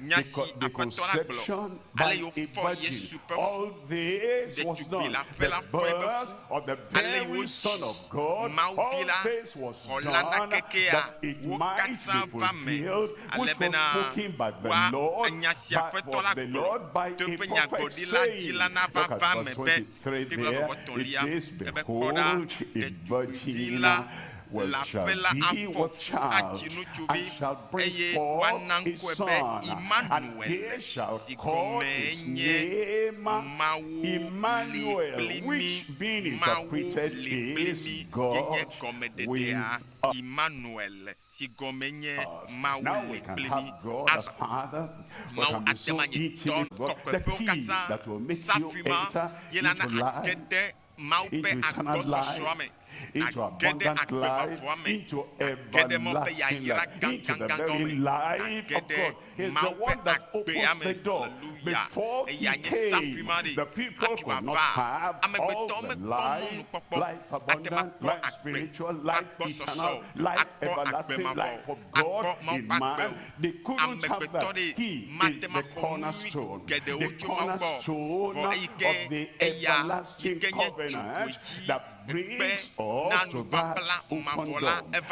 D: nyasi
C: The
D: aƒetɔ la gblɔ
C: conception
D: ale
C: by
D: yewo
C: a
D: fɔ Yesu
C: virgin.
D: ƒe
C: All this was
D: ɖetugbi
C: done.
D: la ƒe
C: The
D: la fɔ ebe
C: birth
D: fu
C: of the
D: ale
C: very
D: yewo
C: Son
D: dzi
C: of God.
D: Mawu vi
C: All
D: la
C: this was
D: xɔ la na
C: done
D: kekea
C: that it
D: wo
C: might
D: katã
C: be
D: va me
C: fulfilled,
D: ale
C: which was
D: bena
C: spoken by the
D: wa
C: Lord,
D: nya si
C: by
D: aƒetɔ la
C: the
D: gblɔ
C: Lord by
D: to
C: a
D: eƒe
C: prophet
D: nyagblɔɖila dzi
C: saying.
D: la na va
C: Look at
D: va
C: verse
D: me be
C: 23
D: kpekpe
C: there.
D: vɔvɔtɔ̃lia
C: It says,
D: ebe
C: behold,
D: kpɔɖa
C: a
D: ɖetugbi
C: virgin
D: la
C: will
D: la
C: shall
D: ƒe la
C: be with
D: afɔfu
C: child,
D: adzinutsuvi
C: and shall bring
D: eye
C: forth
D: woana
C: a
D: ŋkɔe be
C: son, and
D: Emmanuel
C: they shall
D: si
C: call
D: gɔmee
C: his
D: nye
C: name
D: Mawu li
C: Emmanuel,
D: kpli mi
C: which being
D: Mawu
C: interpreted
D: li kpli
C: is
D: mi ye nye
C: God
D: gɔmededea
C: with
D: Emmanuel si gɔme nye
C: us.
D: Mawu
C: Now
D: li
C: we can
D: kpli mi
C: have God as
D: azɔ
C: Father, we
D: Mawu
C: can be so
D: atemanye
C: intimate
D: tɔ
C: with God. The
D: kɔkɔeƒewo
C: key
D: katã
C: that will make you
D: safi ma
C: enter
D: yelana
C: into life,
D: age ɖe Mawu ƒe
C: into eternal
D: agbɔsɔsɔa
C: life,
D: me
C: into
D: age ɖe
C: abundant life,
D: agbebavɔa me
C: into
D: age ɖe mɔ ƒe
C: everlasting
D: yayra
C: life, into the
D: gãgãgãgã
C: very
D: me
C: life
D: age
C: of God. He's the
D: Mawu
C: one
D: ƒe
C: that
D: agbea
C: opens the
D: me
C: door.
D: hallelujah
C: Before he
D: eya nye safi
C: came,
D: ma ɖe
C: the people
D: hafi
C: could not
D: wòava
C: have all
D: amegbetɔ
C: the
D: mekpɔ
C: life,
D: mɔnukpɔkpɔ
C: life
D: ate
C: abundant,
D: makpɔ
C: life
D: agbe
C: spiritual, life
D: akpɔsɔsɔ
C: eternal, life
D: akpɔ
C: everlasting,
D: agbemavɔ
C: life of
D: akpɔ
C: God
D: Mawu
C: in
D: ƒe agbe
C: man. They couldn't have
D: amegbetɔ
C: that.
D: ɖe
C: He
D: mate
C: is the
D: ma xɔ nu
C: cornerstone,
D: geɖewo
C: the
D: tso Mawu gbɔ
C: cornerstone
D: vɔ eyi ke
C: of the
D: eya
C: everlasting
D: yi ke nye
C: covenant
D: dzogbeji
C: that brings us to that open door.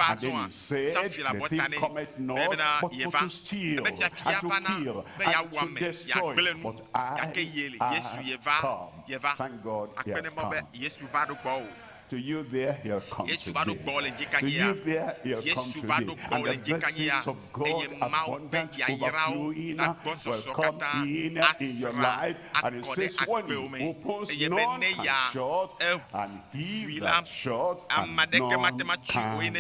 C: And then he said, the thief cometh not but for to steal, and to kill, and to destroy. But I have come. Thank God he has come. To you there, he'll come today. To you there, he'll come today. And the blessings of God abundant overflowing will come in your life. And it says, when he opens, none can shut, and he that shut, and none can open.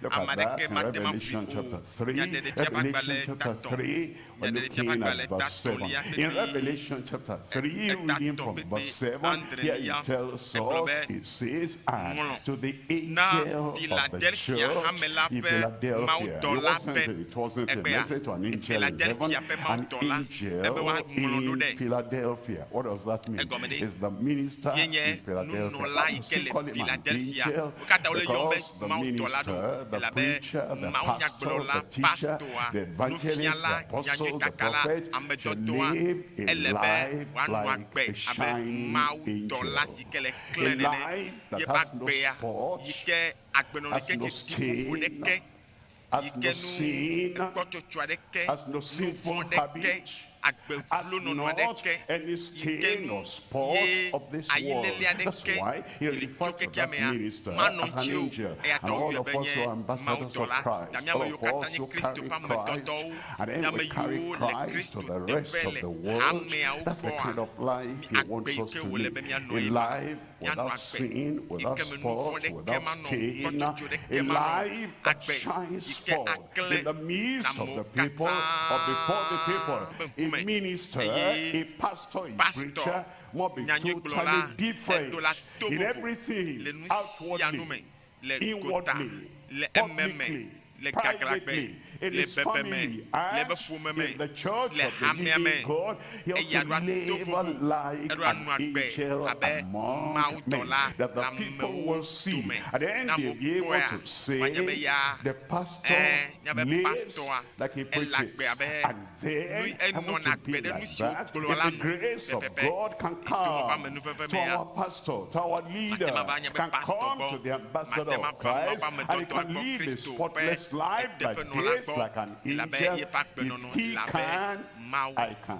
C: Look at that in Revelation chapter 3. Revelation chapter 3, we're looking at verse 7. In Revelation chapter 3, reading from verse 7, here he tells us, it says, and to the angel of the church in Philadelphia. It wasn't a message to an angel in heaven, an angel in Philadelphia. What does that mean? It's the minister in Philadelphia. You call him an angel because the minister, the preacher, the pastor, the teacher, the evangelist, the apostle, the prophet should live a life like a shining angel. A life that has no spot, has no stain, has no sin, has no sinful habit, has not any stain or spot of this world. That's why he referred to that minister as an angel. And all of us who are ambassadors of Christ, all of us who carry Christ, and then we carry Christ to the rest of the world. That's the kind of life he wants us to live. A life without sin, without spot, without stain. A life that shines forth in the midst of the people, or before the people. A minister, a pastor, a preacher must be totally different in everything, outwardly, inwardly, publicly, privately, in his family, and in the church of the living God. He also live like an angel among men, that the people will see. At the end, they'll be able to say, the pastor lives like he preaches. And then, I want to be like that. If the grace of God can come to our pastor, to our leader, can come to the ambassador of Christ, and he can live a spotless life like this, like an angel. If he can, I can.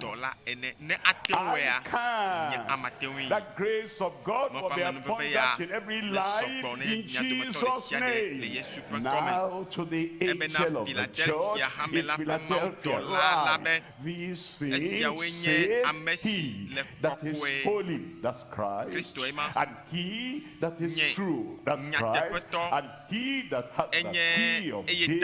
C: That grace of God will be upon us in every life in Jesus' name. Now to the angel of the church in Philadelphia, these things says he that is holy, that's Christ, and he that is true, that's Christ, and he that has the key of David,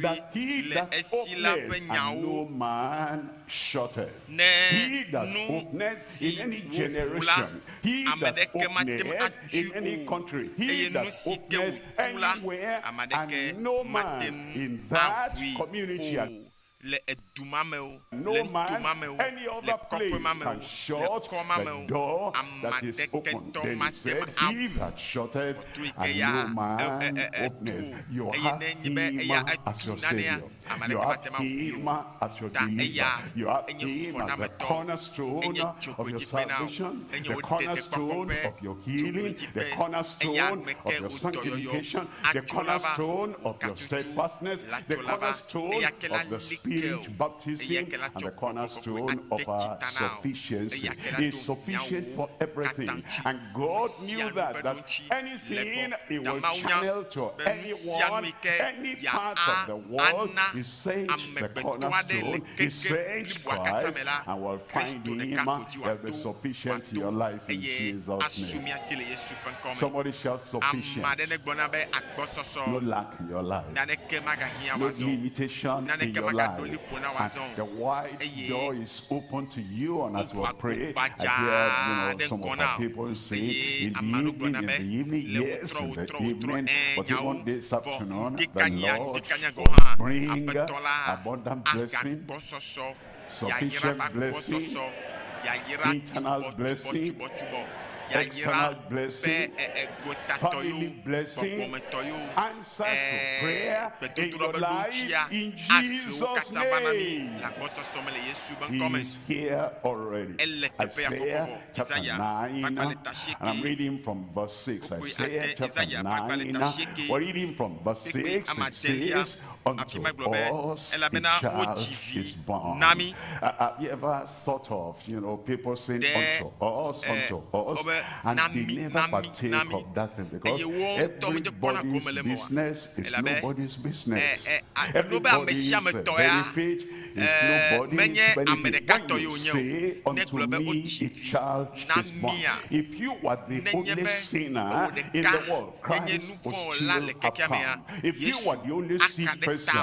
C: that he that openeth and no man shutteth. He that openeth in any generation, he that openeth in any country, he that openeth anywhere, and no man in that community, no man, any other place can shut the door that is open. Then he said, he that shutteth and no man openeth. You have him as your Savior. You have him as your deliverer. You have him as the cornerstone of your salvation, the cornerstone of your healing, the cornerstone of your sanctification, the cornerstone of your steadfastness, the cornerstone of the Spirit baptism, and the cornerstone of our sufficiency. He is sufficient for everything. And God knew that anything he will channel to anyone, any part of the world, he sent the cornerstone, he sent Christ, and will find him, will be sufficient in your life in Jesus' name. Somebody shout sufficient. No lack in your life, no limitation in your life. And the wide door is open to you, and as we pray, I hear some of our people say in the evening, yes, in the evening, but even this afternoon, the Lord will bring abundant blessing, sufficient blessing, internal blessing, external blessing, family blessing, answers to prayer in your life in Jesus' name. He is here already. Isaiah chapter 9, and I'm reading from verse 6. Isaiah chapter 9, we're reading from verse 6. It says, unto us a child is born. Have you ever thought of, people saying unto us,
B: and they never partake of that thing because everybody's business is nobody's business. Everybody's benefit is nobody's benefit. When you say unto me a child is born, if you were the only sinner in the world, Christ would still have come. If you were the only sick person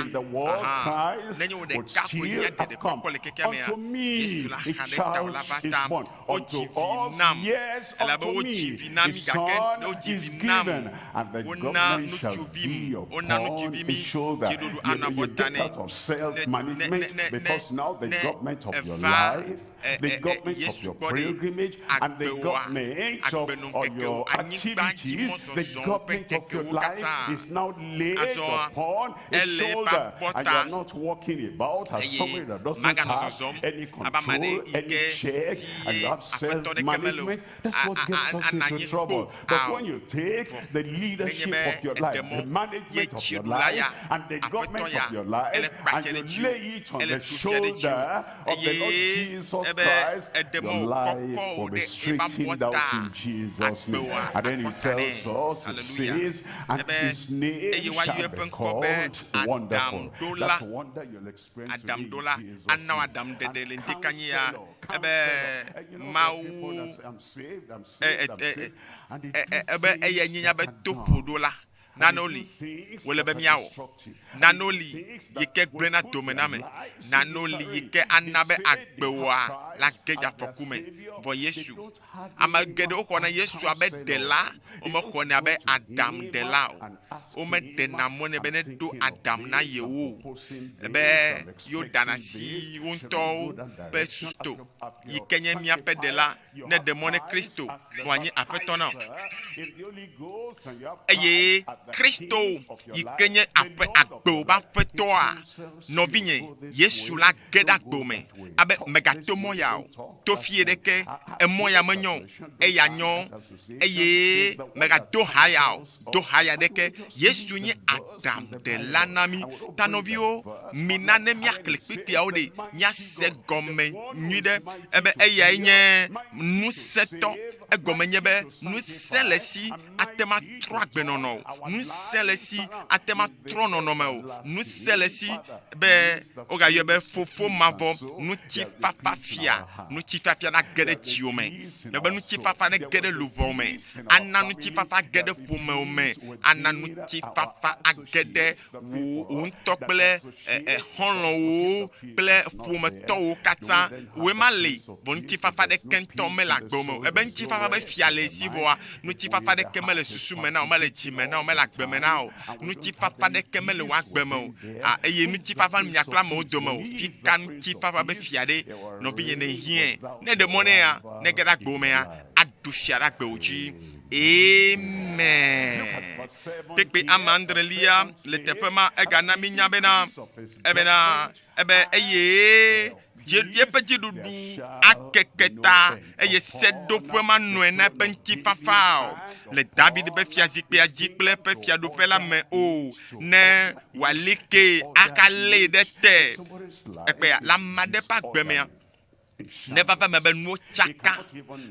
B: in the world, Christ would still have come. Unto me a child is born. Unto us, yes, unto me a son is given, and the government shall be upon his shoulder. You get out of self-management because now the government of your life, the government of your pilgrimage, and the government of your activities, the government of your life is now laid upon its shoulder, and you are not walking about as somebody that doesn't have any control, any check, and you have self-management. That's what gets us into trouble. But when you take the leadership of your life, the management of your life, and the government of your life, and you lay it on the shoulder of the Lord Jesus Christ, your life will be straightened out in Jesus' name. And then he tells us, it says, and his name shall be called Wonderful. That wonder you'll experience in Jesus' name. I'm saved.
D: Nanoli, welebe miao. Nanoli, yike brena domename. Nanoli, yike anabe agbewa la keja fokume. Vo Yesu. Amagede okona Yesu abe dela. Ome kone abe Adam dela. Ome denamone bene do Adam na yewu. Ebe yo danasi unto pe susto. Yike nye mi ape dela. Ne demone Kristo. Wanyi apetona. Eye Kristo yikenye ape agbo ba fetoa no binye Yesu la geda gbome abe megatomo ya to fie deke e moya menyon e yanyon eye megato haya deke Yesu ni Adam de lanami tanovio minane miakle piti ode nya se gome nyide ebe eya nye nu seto e gome nyebe nu selesi atema 3 gbenono nous celle-ci à tema trono nomeo nous celle-ci be oga yebe fofo mavo nous ti papa fia nous ti fafia na gede tiome be nous ti fafa na gede luvome anna nous ti fafa gede pomeme anna nous ti fafa agede un tople honlo wo ple pometo wo kata we mali bon ti fafa de kento me la gomo e ben ti fafa be fiale si boa nous ti fafa de kemele susu mena o mele ti mena o mele agbemenao nous ti fafa de kemele wa gbemao eye nous ti fafa mi akla mo domo fi kan ti fafa be fiade no bi ne hie ne de monea ne geda gbomea adu fiara gbeoji amen pekpe amandrelia le tepema egana minya bena ebe eye Dieu petit doudou akeketa eye Dutoƒo Mawu na penti fafa le David be fiazik pe adikple pe fiado pe la me o ne walike akale de te ekpe la made pa gbemea ne va pas me no chaka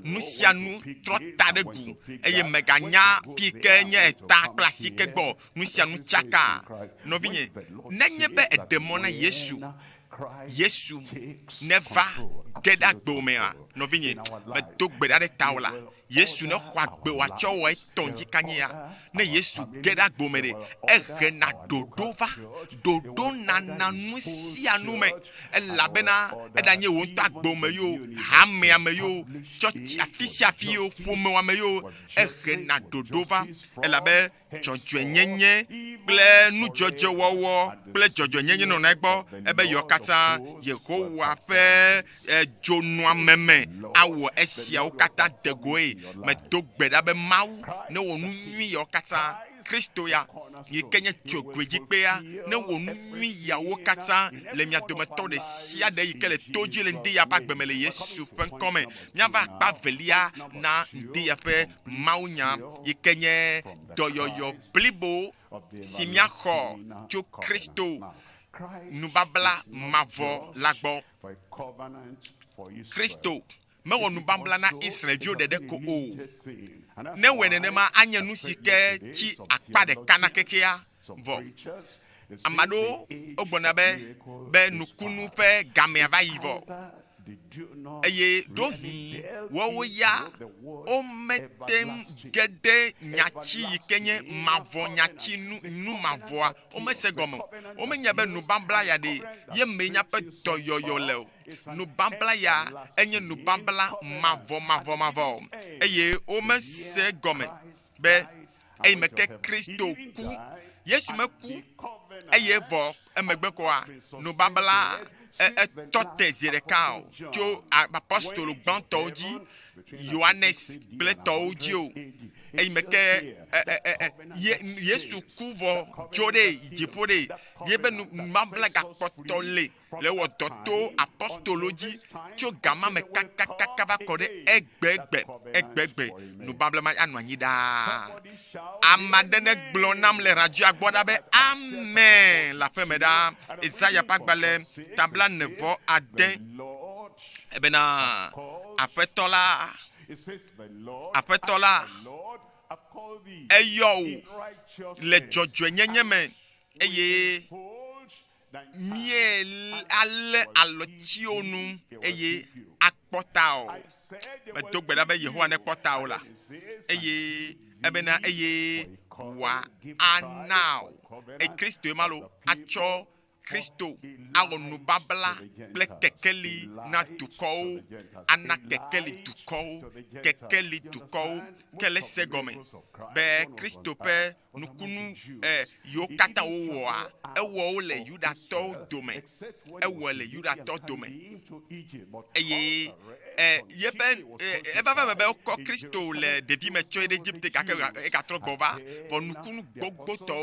D: nous sianu trota de gu eye meganya pike nye ta classique go nous sianu chaka no vinye nenye be edemona Yesu never get that domea no vinye but took better the taula Yesu no kwagbe wa chowe tonji kanya ne Yesu get that bomere na dodova dodo na nusia nume elabena edanye wonta gbome yo hame ameyo chochi afisia fio fume ameyo na dodova elabe chonchwe nyenye ple nu jojo wowo ple jojo nyenye no na gbo ebe yo kata Yehowa fe jonu ameme awo esia o kata degoe me dogbeda be Mawu ne wonu nwi yo kata Kristo ya yikenya tokwejipe ya ne wonu nwi ya wo kata le mia tomato de sia de yikele toji le ndi ya bagbemele Yesu fen come mia va pa velia na ndi ya pe Mawu nya yikenye doyoyo blibo si mia kho jo Kristo nu babla mavo lagbo Kristo me wonu bambla na Israelvio de ko o ne wenene ma anya nu sike chi akpa de kana kekea vo amado ogbona be nukunu pe game ava yivo eye dohi wo ya o metem gede nyachi kenye mavo nyachi nu mavoa o mese gomo o menya be nu bambla ya de ye menya pe toyoyo le nu bambla ya enye nu bambla mavo eye o mese gome be ey meke Kristo ku Yesu meku eye vo emegbe ko a nu bambla tote zireka jo apostolo gbanto oji Johannes kple oji o e meke Yesu kuvo jode jipode yebe nu mambla ga potole le wo doto apostoloji jo gama me kaka ba kode egbegbe nu bambla ma anu anyida amadene glonam le radio agboda be amen la femeda Isaiah pagbale tabla nevo aden ebena apetola eyo le jojo nyenyeme eye miel ale alotionu eye akpotao me dogbeda be Yehowa ne kpotao la eye ebena eye wa anao e Kristo emalo acho Kristo agonu babla ple kekeli na tuko ana kekeli tuko kele segome be Kristo pe nukunu yo kata owa ewo le Yuda to dome eye yeben eva be ko Kristo le depuis me tue d'Égypte ka tro gova pour nukunu gbogbo to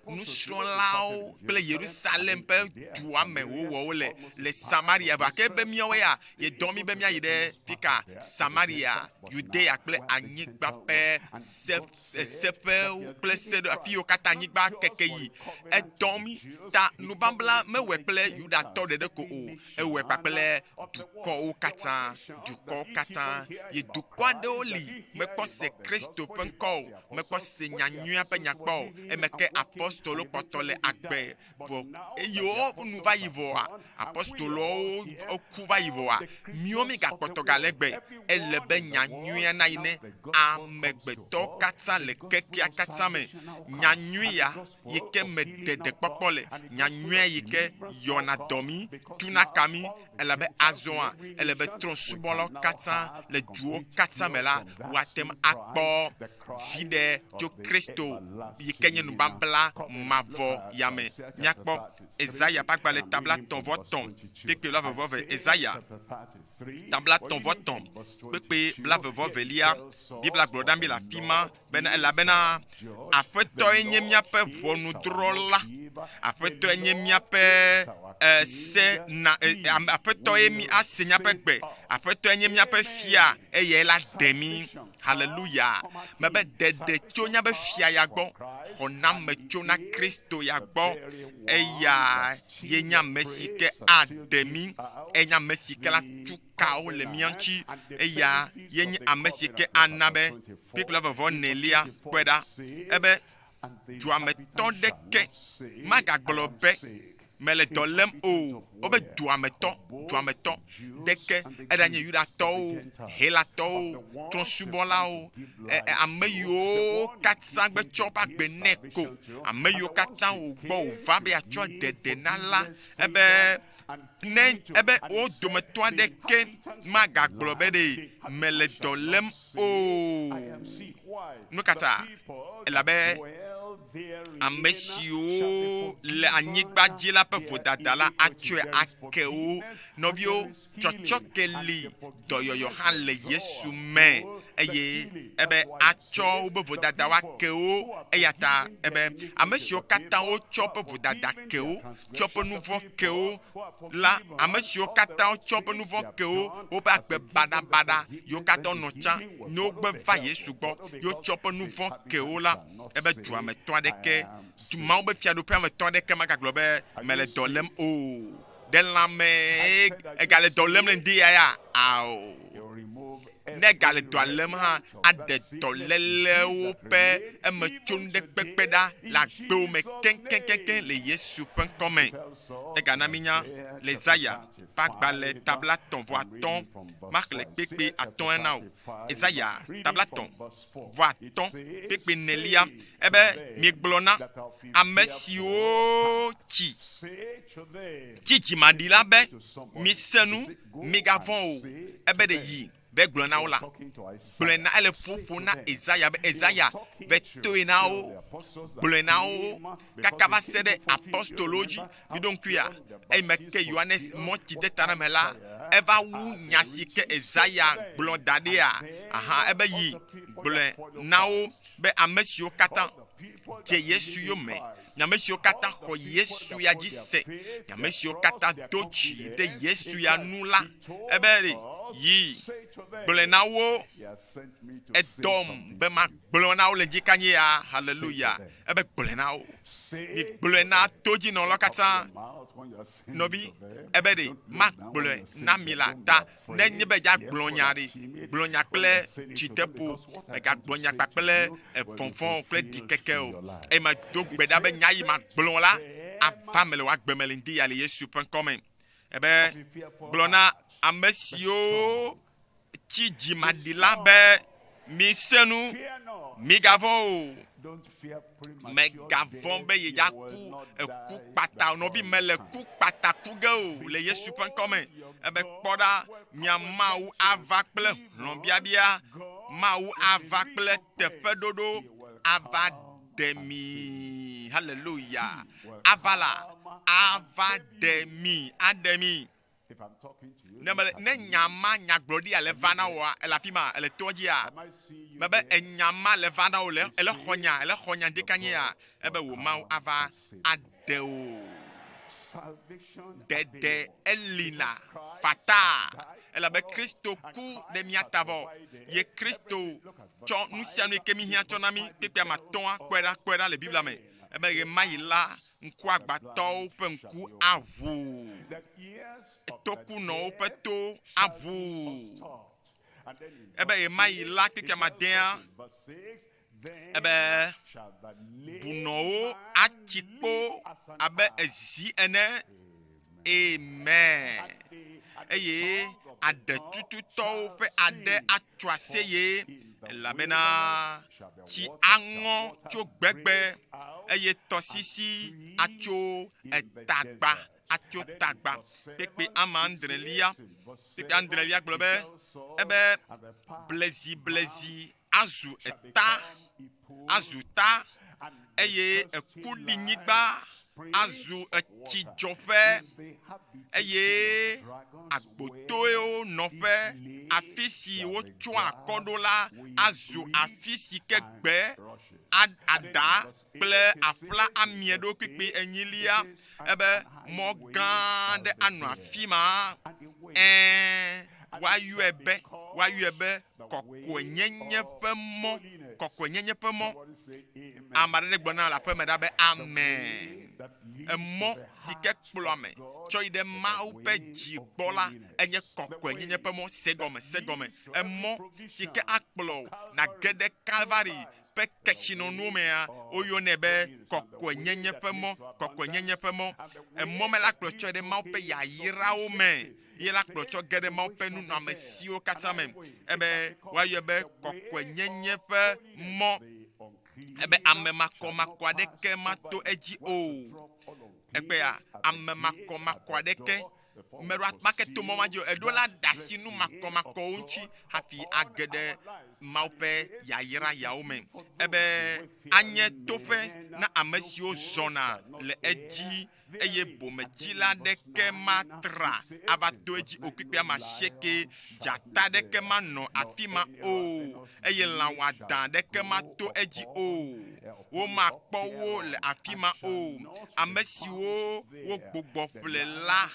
D: nu sronlao ple Jerusalem pe tuwa me wo le Samaria ba ke be miawe ya ye domi be mia yide pika Samaria Judea ple anyigba pe sepe ple sedo apio kata anyigba kekeyi e domi ta nu bambla me we ple Yuda to de ko o e we pa ple duko kata ye duko de oli me ko se Kristo penko me ko se nyanyua pe nyakpo e me ke apostolo potole agbe bo e yo nu va yivoa apostolo okuva yivoa miomi ga potogalegbe elebe nyanyua na ine amegbe to katsa le keke akatsa me nyanyua yike me de popole nyanyua yike yona domi tuna kami elebe azoa elebe tronsubolo katsa le duo katsa mela watem akpo fide jo Kristo yike nyenu bambla mavo yame nyakpo Isaiah pas le tabla ton voton que la veuve Isaiah tabla ton voton que la veuve Elia Bible gloda mi la fima ben la bena afeto enyemia pe vonu drola afeto enyemia pe se na afeto emi asenya pe gbe afeto enyemia pe fia eye la demi hallelujah me be de chonya be fia ya gbo honam me chona Kristo ya gbo eya yenya mesike ademi enya mesike la tukao le mianchi eya yenya amesike anabe people of vonelia kweda ebe tu ameton de ke magaglobe mele dolem o obe tu ameton de ke edanye yuda to hela to ton subola o ameyo katsan gbe chopa gbe neko ameyo katan o gbo va be acho de nala ebe o dometo de ke magaglobe de mele dolem o nukata elabe amesio le anyigba djela pe vodadala atue akeo novio chochokeli doyoyo han le Yesu me eye ebe acho be vodadawa keo eyata ebe amesio kata o chope vodada keo chope nouveau keo la amesio kata o chope nouveau keo o ba gbe bada yo kata no cha no gbe va Yesu gbo yo chope nouveau keo la ebe tu ameto de ke tu ma be fia do pe ameto de ke maka globe mele dolem o de la me egale dolem le ndi ya ao negal doalem ha ade tolelewo pe emechonde pepeda la gbewo me kenkenkenken le Yesu pen comme eganaminya les aya pas le tablaton voix ton marque le pépé à ton enao Esaïa tablaton voix ton pépé nelia ebe mi glona amesio chi madila be mi senu mi gavon ebe de yi be glona ola glona ele popo na Esaïa be toina o glona o kakaba sede apostologie mi donc ya e meke Johannes moti de tanamela eva wu nyasike Esaïa glodadea aha ebe yi glona o be amesio katan je Yesu yo me nyamesio kata ho Yesu ya jise nyamesio kata dochi de Yesu ya nula ebere yi blenawo edom be ma blenawo le jikanye ya hallelujah ebe blenawo ni blena toji no lokata nobi ebere ma ble na milata nenye be ja glonyari glonya kple chitepo e ga glonya kple e fonfon kple dikeke o e ma do gbeda be nyai ma glon la afamele wa gbemele ndi ya le Yesu pen comme ebe glona amesio chiji madila be mi senu mi gavon me gavon be ye yaku ku pata no bi mele ku pata ku ge o le Yesu pen comme ebe poda miama ou avakple lombiabia ma ou avakple tefe dodo avademi hallelujah avala avademi ademi ne nyama nyaglodi ale vana wa ele afima ele tojia mebe enyama le vana o le ele khonya dekanya ebe wo ma ava adeo dede elina fata elle be Christo ku de miatavo ye Christo cho nous sianu kemi hia chonami pepe ma ton kwera le Bible me ebe ye maila nku agbato pe nku avu toku no peto avu ebe ye maila pepe ma den ebe buno achikpo abe ezi ene amen eye ade tututo fe ade atuaseye lamena ti ango tso gbegbe eye tosisi atso etagba atso tagba pepe amandrelia globe ebe blezi azu azuta eye ekudinigba azu etidjofe eye agbotoyo nofe afisi wo tso akodola azu afisi kegbe ada kple afla amiedo pipi enyilia ebe mo gande anu afima wayuebe kokwenyenye femo amare gbona la pe medabe amen emo sike kplome cho ide ma upe jigbola enye kokwenyenye femo segome emo sike akplo na gede Calvary pe kesino numea oyonebe kokwenyenye femo emo me la kplo cho ide ma upe ya yira ome ye la klocho gede ma pe nu na mesio katsame ebe wayebe kokwenyenye fe mo ebe amema koma de ke mato eji o ebe ya amema koma de ke merat maketo mo majo edola dasinu makoma ko unchi hafi agede maupe ya yira ya ome ebe anye tofe na amesio zona le eji eye bomejila de ke matra abato eji okikpe ma sheke jata de ke ma no afima o eye lawadan de ke ma to eji o ma powo le afima o amesiwo wo gbogbo fle la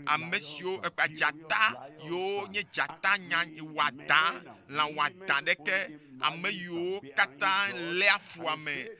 D: amesio jata yo nye jata nya wada la wadan de ke ameyo kata le afuame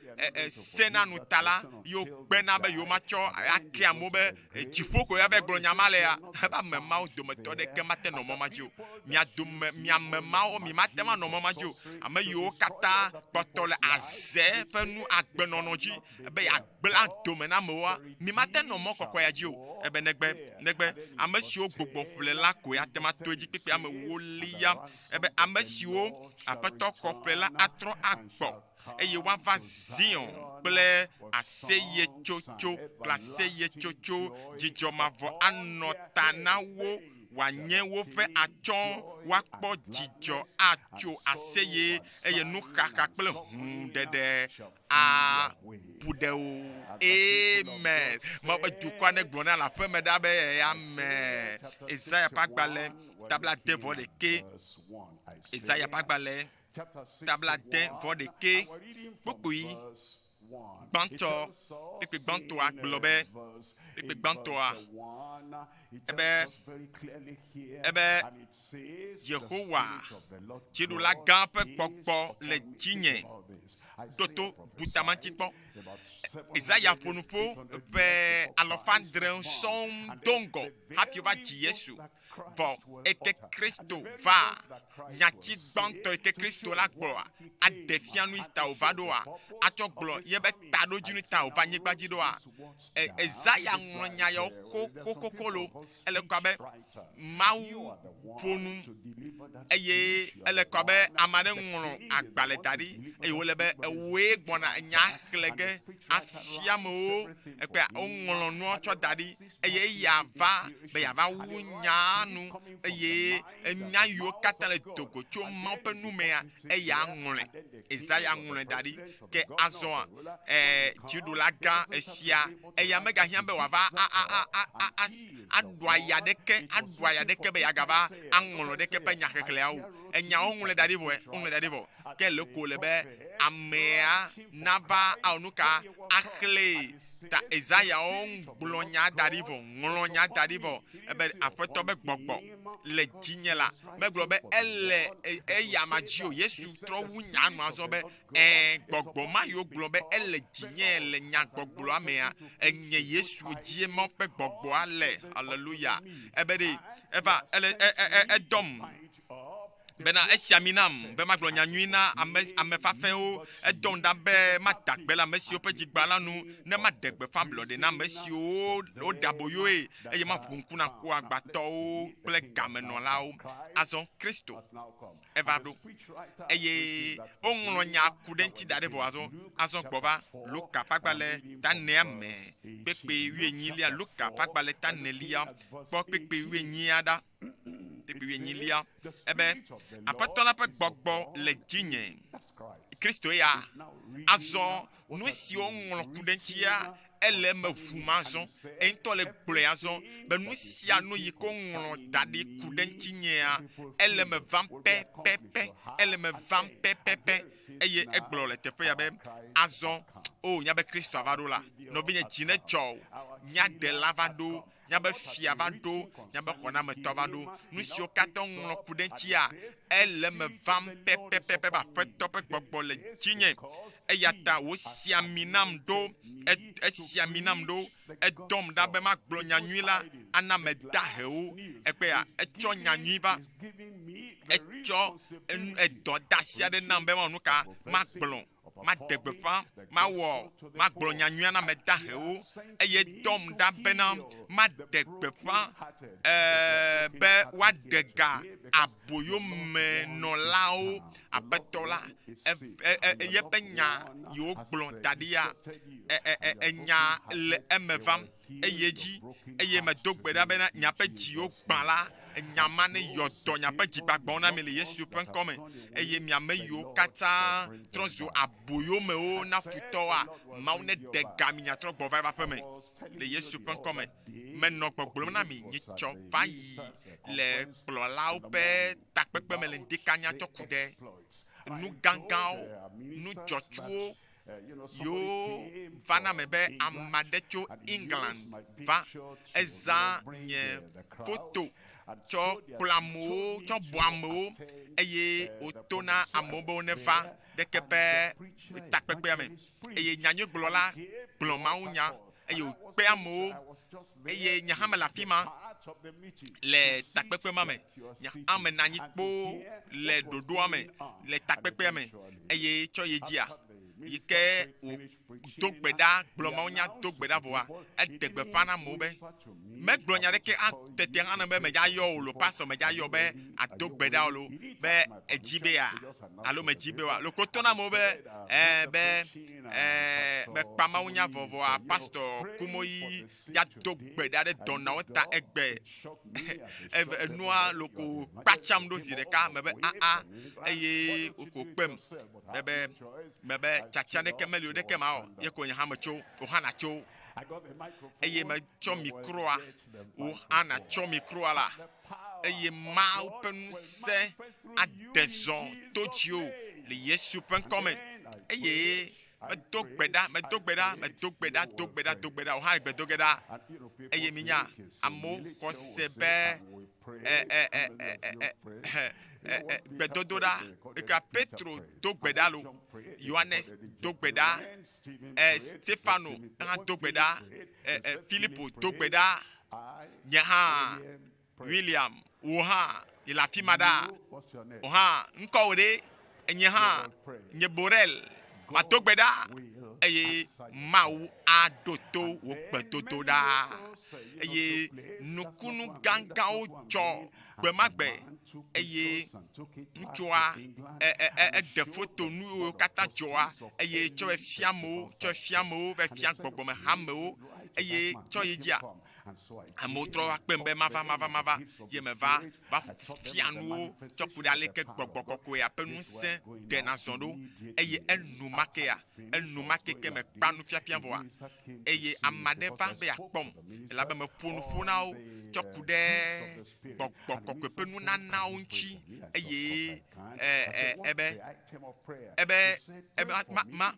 D: sena nutala yo gbena be yo macho ake amobe jipoko ya be glonyama le ya ba mema o dometo de kemate no momajo mia dum mia mema o mi matema no momajo ameyo kata potole aze fenu agbenonoji be ya gbela domena moa mi mate no mo kokoya ji o ebe negbe amesio gbogbo fle la ko ya tema toji pipe ame wolia ebe amesio apeto kofle la atro agbo eye wa va zion kple aseye chocho klaseye chocho jijomavo anotanawo wanye wo fe achon wa kpo jijo acho aseye eye nu kaka kple dede a budeo amen mo be dukwa ne gbona la fe me da be amen Isaiah pagbale tabla de voleke Isaiah pagbale tabla de voleke pokui banto pipi banto a globe pipi banto a ebe Yehowa tidu la gampe pokpo le jinye toto butamanti po Isaiah ponupo pe alofandre son dongo hafi va di Yesu vo eke Kristo va nyati banto eke Kristo la gloa a defianu ista ovadoa a to glo yebe tado jinu ta ova nyegba jidoa Isaiah ngonya yo kokokolo ele kwabe Mawu ponu eye ele kwabe amane ngolo agbale tadi eye wolebe ewe gbona nya klege afiamo ekwe ngolo no cho tadi eye yava be yava wunyanu eye enya yo katale Togo cho mape numea eye ngole Isaiah ngole tadi ke azon jidulaga efia eye mega hiambe wava adwaya deke be yagava angolo deke pe nyakekleao enya ongule dadivo ke le kolebe amea nava anuka akhle ta Isaiah on glonya dadivo ebe afeto be gbogbo le jinyela me globe ele eyamajio Yesu tro wunya anu azobe gbogbo ma yo globe ele jinye le nya gbogbo amea enye Yesu die mo pe gbogbo ale hallelujah ebe de eva ele edom bena esiaminam be maglonya nyuina amefafeo edonda be matagbela mesio pe jigbala nu ne madegbe famble de na mesio o daboyo eye ma funkuna ko agbato ple gameno lao azon Kristo evado eye onlonya kudenti dadevo azon gboba luka pagbale taneme pepe wienyilia luka pagbale tanelia po pepe wienyiada Piwienyilia ebe apatola pe gbogbo le jinye Kristo ya azo no si onlo kudentia ele me fumazon ento le gleazon be no si anu yiko onlo dade kudentinye ele me vampe pepe ele me vampe pepe eye egblo le tefe ya be azon o nya be Kristo avadola no binye jine chow nya de lavado nyabe fiavado nyabe khona metovado nusio katon no kudentia ele me vam pepe ba fetope gbogbo le jinye eyata wo siaminam do edom da be ma gblonya nyuila ana me daheu ekpe ya echo nyanyuiba echo edo dasia de nambe ma nuka ma gblon ma degbefa ma wo ma gblonya nyuana me daheu eye dom da bena ma degbefa be wa dega aboyo me no lao abetola ye penya yo gblon dadia enya le emevam eyeji eye me dogbe da bena nyape ji o gbala nyamane yodo nyape ji gbagbona me le Yesu pen come eye miame yo kata trozo aboyo me o na futoa maune de gami nya tro gbova ba peme le Yesu pen come me no gbogbolo na mi nyicho vai le plola ope takpepe me le ndikanya tokude nu gangao nu jotuo yo vana mebe amadecho England va eza nye photo cho plamo cho boamo eye otona amobo nefa de kepe takpepe ame eye nyanyo glola glomaunya eye pe amo eye nyahama la fima le takpepe mame nya ame nanyi po le dodo ame le takpepe ame eye cho yejia yike dogbeda glomaunya dogbeda voa edegbe fana mobe me glonya de ke atete ana be me ja yo lo pastor me ja yo be adogbeda lo be ejibe a alo me jibe wa lo kotona mobe me pamaunya vovo a pastor Kumuyi ya dogbeda de donna ota egbe noa loko pacham do zireka me be eye okopem mebe chachane kemeli de kemao ye ko nya hamacho o hana cho eye ma cho micro a o ana cho micro la eye ma open se adezon tojo le yesu pen comment eye me dogbeda o ha gbe dogeda eye minya amo ko sebe bedodora eka Petro dogbedalo Yohanes dogbeda Stefano dogbeda Philippe dogbeda nyaha William oha ila fimada oha nkowre nyaha nyeborel matogbeda eye mau adoto wo pedodo da eye nukunu ganga ojo gbemagbe eye nchoa de photo nu kata joa eye cho fiamo ve fian gbogbo me hamo eye cho yejia amotro akpembe mava ye me va fianu cho kudale ke gbogbo koko ya penu se de nazondo eye enumake ke me panu fiafian voa eye amade va be akpom la be me fona o cho kude gbogbo koko penu na unchi eye ebe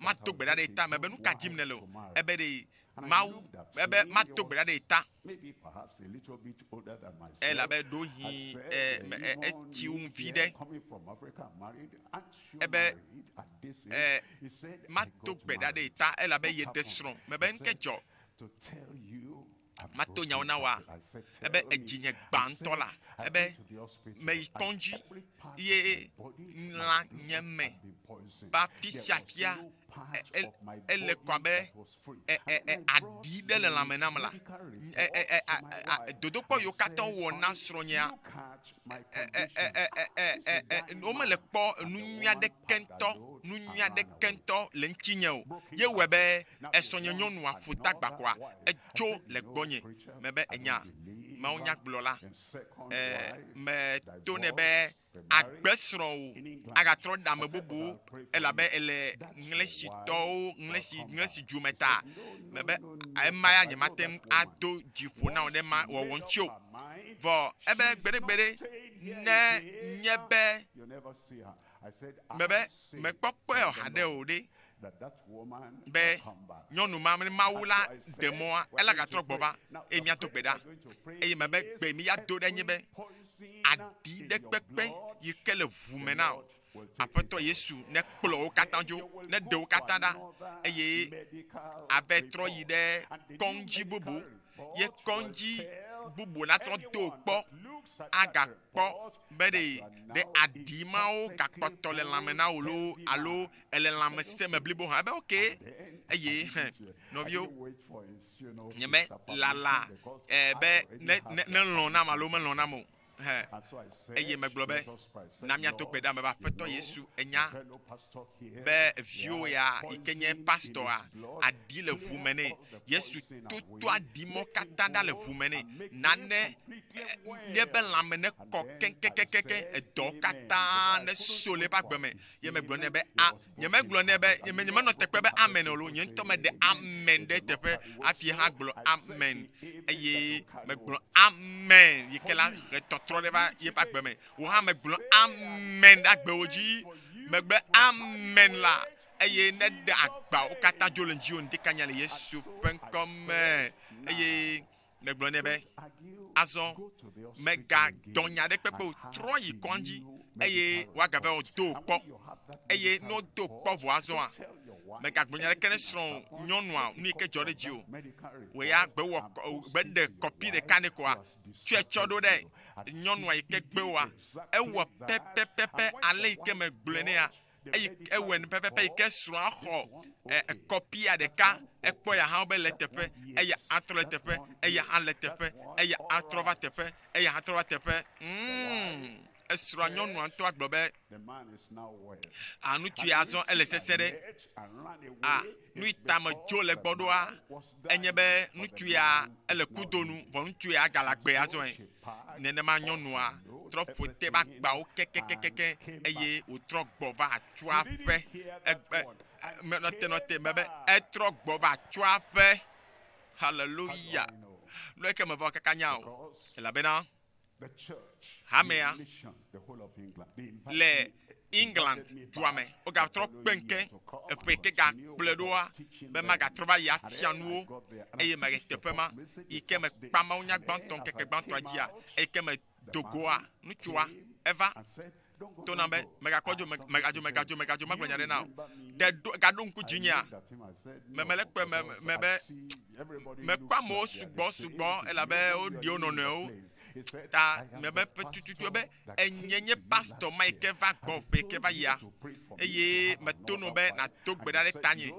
D: ma togbeda de ta me be nu kajim nelo ebe de Mau ebe matogbeda de ta
B: maybe perhaps a little bit older than myself.
D: Elle avait do hi vide
B: coming from Africa married and she
D: ebe
B: married at this age. He said
D: matogbeda de ta elle avait ye desron me ben kejo
B: to tell you
D: mato nyaona wa ebe ejinye gbantola ebe me konji ye la nyeme ba fisiafia elle kwabe adide le lamenamla dodo po yo katon wo na sronya no me le po nunya de kento le ntinye o ye webe esonye nyonu afuta gbakwa ejo le gbonye mebe enya ma onya gblola me tonebe agbesron agatro dame bobo elabe ele English jumeta mebe emaya nyematem ado jifo na odema wo woncho vo ebe gbere ne nyebe mebe me popo o hade ode be nyonu mamre mawula demo ela gatro gboba emi atogbeda eyi mebe gbe mi ya do denyebe adi de pepe yikele vumena apoto Yesu ne kplo katanjo ne de katanda eye avec tro yide konji bubu ye konji bubu la tro do kpo aga kpo bede de adima o kakpoto le lamena olo alo ele lamese meblibo ha be okay eye novio nyeme lala be ne lona malo me lona mo eye meglobe na mia to peda me ba feto Yesu enya be vio ya ikenye pastor adi le vumene Yesu toto adi mo katanda le vumene nane lebe lamene ko kekekeke do kata ne sole pa gbeme ye meglone be ye meglone be ye me no tekpe be amen olo ye nto me de amen de tepe afie ha glo amen eye meglo amen yikela retotro leba ye pa gbeme wo ha meglo amen da gbe oji megbe amen la eye ne de agba o kata dzo le nji o ndi kanya le Yesu ƒe ŋkɔ me eye megblɔ nɛ be azɔ mega dɔnya ɖe kpekpe o trɔ yi kɔndzi eye wagabe o do kpɔ eye no do kpɔ vɔ azɔa mega gblɔ nya ɖeke ne srɔ̃ nyɔnua nu yi ke dzɔ ɖe dzi o wo ya gbe ɖe kɔpi ɖeka ne koa tsɔe tsɔ ɖo ɖe nyɔnua yi ke gbe woa ewɔ pɛpɛpɛpɛ ale yi ke me gblɔ ne ya eye ewɔ ne pɛpɛpɛ yi ke srɔ̃a xɔ kɔpia ɖeka ekpɔ ya hã be le teƒe eye atrɔ le teƒe eye hã le teƒe eye atrɔ va teƒe eye hã trɔ va teƒe esrɔ̃a nyɔnua ŋutɔ agblɔ be ŋutsu ya azɔ ele sese ɖe nu yi tame dzo le gbɔ ɖoa enye be ŋutsu ya ele kudonu vɔ ŋutsu ya galagbe azɔe nenema nyɔnua trɔ ƒo te ba gbawo kekekeke eye wòtrɔ gbɔ va atsua ƒe nɔte mebe etrɔ gbɔ va atsua ƒe haleluya nu eke me va kaka nya o elabena hamea le England dua me o ga trɔ kpenke eƒe ke ga kple ɖoa be magatrɔ va yi afia nuwo eye me teƒe ma yi ke me kpa mawu nya gbãtɔ keke gbãtɔa dzia eye ke me Togoa ŋutsua eva tona be megadzo magblɔ nya ɖe na o gaɖo ŋku dzinyea mele kpe me be mekpɔ amewo sugbɔ elabe woɖi wo nɔnɔewo ta mebe tututu be enyenye pastor ma yi ke va gbɔ ƒe ke va yia eye metono be na to gbe ɖa ɖe tanye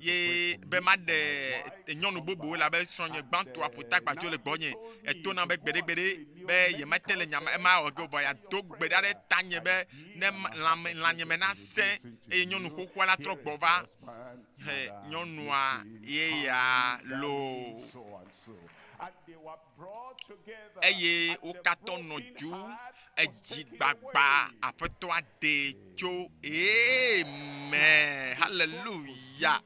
D: ye be ma ɖe nyɔnu bubu elabe srɔ̃nye gbãtɔa ƒota gbadzo le gbɔnye etona be gbeɖegbeɖe be yemete le nyama ema wɔ ge vɔ ya do gbe ɖa ɖe tanye be ne lãnye me na se eye nyɔnu xoxoa la trɔ gbɔ va nyɔnua ye ya lo eye wo katã nɔ dzu edzigbagba aƒetɔa de tso amen hallelujah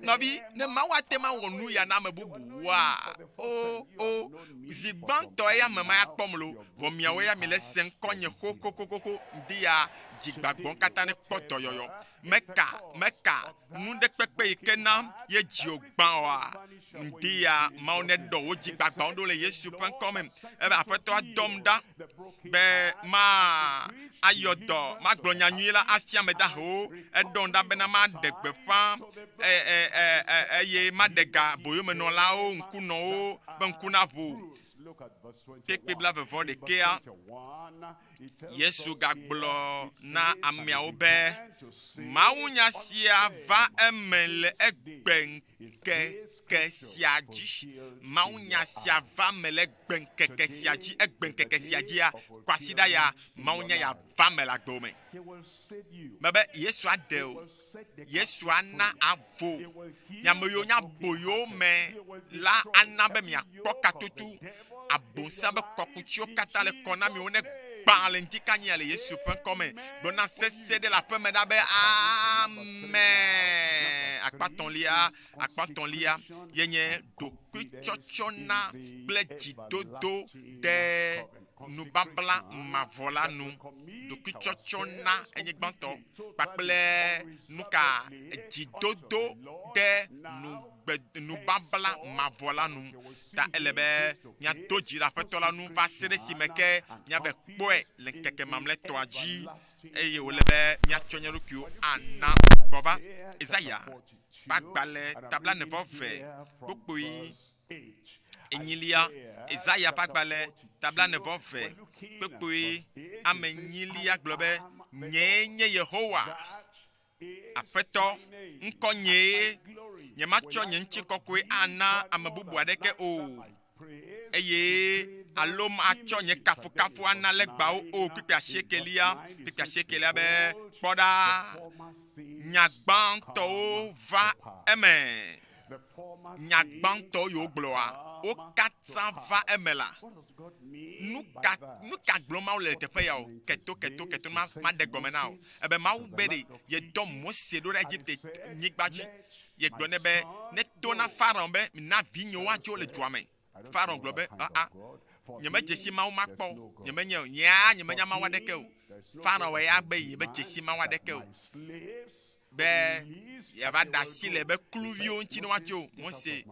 D: nɔvi ne mawu ate ma wɔ nu ya na ame bubuwoa o zi gbãtɔ ya me ma ya kpɔm lo vɔ miawo ya mi le se ŋkɔnye kokokokoko ndi ya dzigbagbɔ katã ne kpɔ dɔyɔyɔ meka nu ɖe kpekpe yi ke na ye dziwo gbã oa ndi ya mawu ne dɔ wo dzigbagbawo ɖo le Yesu ƒe ŋkɔ me ebe aƒetɔa dɔm ɖa be ma ayɔ dɔ ma gblɔ nyanyui la afia me dahewo eɖɔm ɖa bena ma ɖe gbeƒã eye ma ɖe ga boyomenɔlawo ŋkunɔwo be ŋku na ʋu kpekpe bla vevɔ ɖekea Yesu gagblɔ na ameawo be mawunya sia va eme le egbe ŋkeke sia dzi mawunya sia va me le egbe ŋkeke sia dzi egbe ŋkeke sia dzia kwasida ya mawunya ya va me le agbe me mebe Yesu aɖe o Yesu ana avo nyameyo nya boyo me la ana be miakpɔ katutu abonsa be kɔkutsiwo katã le kɔ na mi wo ne gbã le ŋdi kanyia le Yesu ƒe ŋkɔ me gbɔna sese ɖe le aƒe me na be amen akpatɔlia yenye ɖokuitsɔtsɔ na kple dzidodo ɖe nubabla mavɔ la nu ɖokuitsɔtsɔ na enye gbãtɔ kpakple nuka dzidodo ɖe nubabla mavɔ la nu ta ele be miado dzi le aƒetɔ la nu va se ɖe si me ke miave kpɔe le ŋkeke mamlɛtɔa dzi eye wòle be miatsɔ nye ɖokuiwo ana gbɔva Ezaya bagbalẽ tabla 9 kpokpoe enyilia Ezaya bagbalẽ tabla 9 kpokpoe ame enyilia gblɔ be nye Yehowa aƒetɔ ŋkɔ nye nyematsɔ nye ŋutikɔkɔe ana ame bubu aɖeke o eye alo matsɔ nye kafukafu ana legbawo o kpekpe asiekelia be kpɔɖa nyagbãtɔwo va eme nyagbãtɔwo yiwo gblɔa wo katã va eme la nuka gblɔm mawu le teƒe ya o keto ma ɖe gɔme na o ebe mawu be ɖe ye dɔ Mose ɖo ɖe Egipte nyigba dzi ye gblɔ ne be ne to na Farao be na vinyewo adzo le dua me Farao gblɔ be nyeme dzesi mawu ma kpɔ nyemenya mawu aɖeke o Farao ya be nyeme dzesi mawu aɖeke o ya va dasi le be kluvio nti no wacho Mose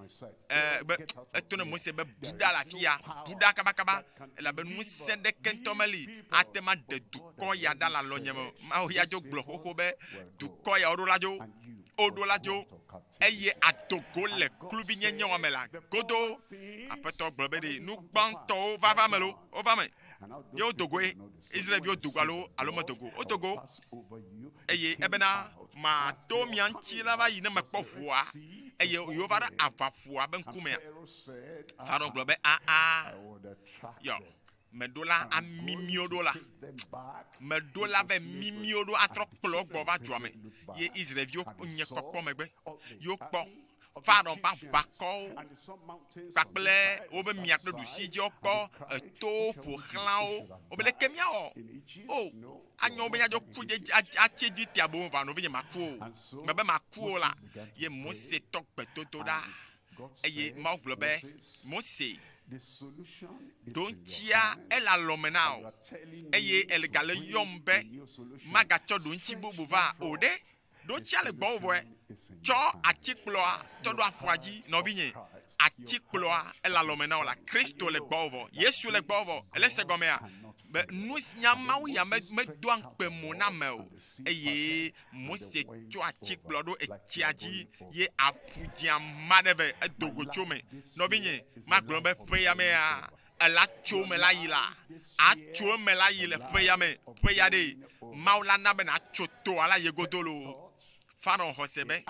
D: etone Mose be buda la fia buda kaba la be nu sende kentomeli atema de duko ya da la lonyemo ma o ya jo glo ho be duko ya odo la jo eye atogo le kluvi nyenye wa mela godo apeto gbe de nu gbanto va melo o va me yo Togo Israel bio Togo alo mo Togo o Togo eye ebena ma to mianchi la va yine makpofua eye yo vara afafua ben kumea faro globe yo medola amimiodola medola ve mimiodo atro kplo gbo va joame ye Israel bio nye kokpo megbe yo kpo faro pa vako kple obe miakdo du sidio kpo to fo klao obele kemia o anyo be yajo kuje ache di tiabo va no be maku mebe maku la ye Mose tok petoto da eye ma globe Mose dontia ela lomenao eye el gale yombe magacho donchi bubu va ode dontia le bovo cho atikploa todo afwaji no binye atikploa ela lomenao la Kristo le bovo Yesu le bovo ele se gomea be nous nyamaou ya me doan pe mona meo eye Mose cho atikplodo etiaji ye afudia madebe edogochome no binye maglombe freyame a la chome la yila a chome la yile freyame freyade maula na be na choto ala yegodolo fano hosebe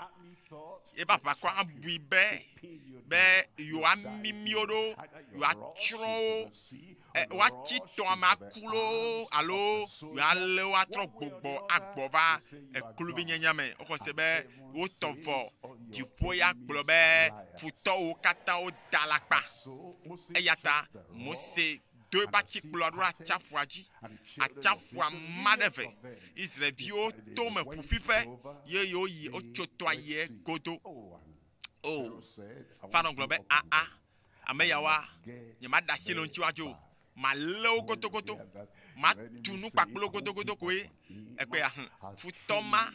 D: e papa kwa abuibe be yo amimiodo yo achro wa chito amakulo alo yo ale wa tro gbogbo agbova ekulubi nyanyame hosebe o tovo dipoya globe futo o kata o dalapa eyata Mose deux bâtis gloire chafuaji a chafua madeve Israel bio tome pour fife ye yo yi o chotoye godo oh fano globe ameyawa ye mada silon chiwajo ma lo goto ma tunu paklo godo ko ekpe ya futoma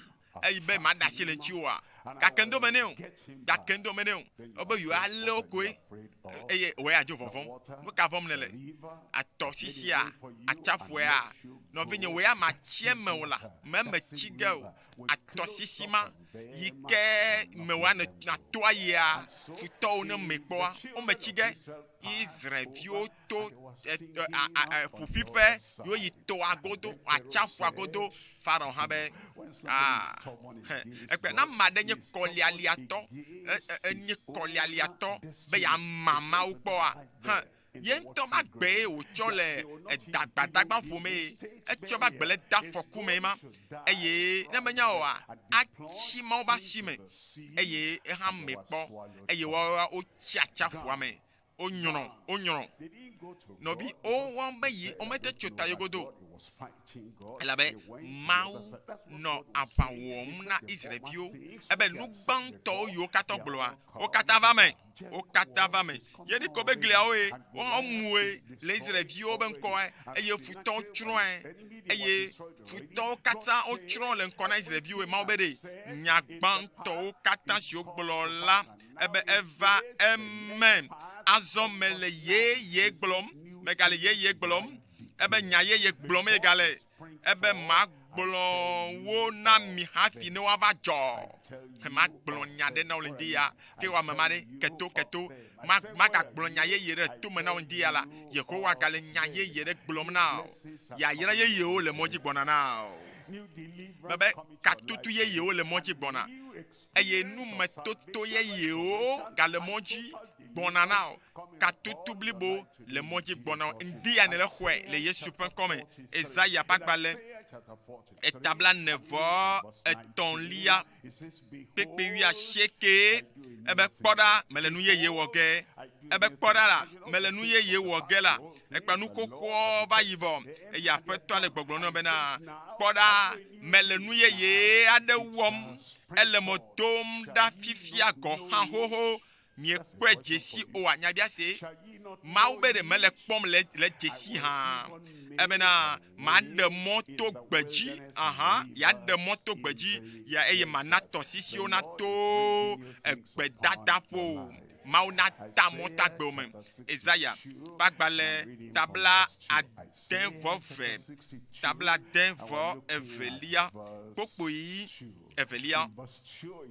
D: ebe mada silon chiwa kakendo meneu obo yo alo ko eye we ajo fofon mo ka fom nele atosisia achafua no vinye we ama chieme wala meme chigao atosisima yike mewa na toya futo no mepoa o me chige Israel vio to fufife yo yito agodo achafu agodo faro habe ekpe na madenye kolialiato enye kolialiato be ya mama ukpo yento magbe o chole dagba fome echo magbe le da fokume ma eye na menya o achi ma ba sime eye ha mepo eye wa o chiacha fuame onyono no bi o won be yi o mete chota yogodo elabe mau no apawom na Israel bio ebe nu gbanto yo katogloa o katavame yedi ko be glia oe o muwe le Israel bio ben ko eye futon chroin eye futon kata o chron le nkona Israel bio e ma obede nya gbanto o kata si oglola ebe eva amen azomele ye glom megale ye glom ebe nya ye glom egale ebe ma gblon wo na mi hafi ne wa va jo ma gblon nya de na olindia ke wa mama de keto ma ka gblon nya ye re tu me na olindia la Yehowa gale nya ye re gblom na ya yira ye o le moji gbona na bebe katutu ye o le moji gbona eye nu metoto ye o gale moji gbona na katutu blibo le moji gbona ndia ne le khwe le Yesu pen comme Esaïa pa gbale etabla nevo etonlia pepe wi a sheke ebe kpoda mele nu ye woge ebe kpoda la mele nu ye woge la ekpa nu kokko va yivo e ya feto ale gbogbo no be na kpoda mele nu ye ade wom ele motom da fifia go han hoho mie kwe Jesi o anyabia se Mawu be de mele kpom le Jesi ha ebena man de moto gbeji ya de moto gbeji ya eye manato sisio na to egbedadafo Mawu na ta mota gbe o men Isaiah pagbale tabla aden vove tabla den vo evelia popoyi evelia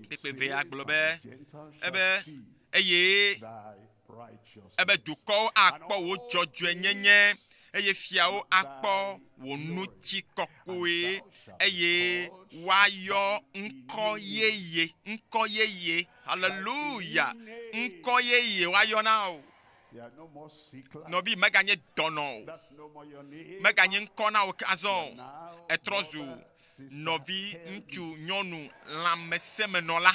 D: pepe vea globe ebe eye ebe duko akpo wo jojo nyenye eye fiao akpo wo nuti kokoe eye wayo nko yeye hallelujah nko yeye wayo now no bi meganye dono meganye nko na okazon etrozu novi ntu nyonu la mesemenola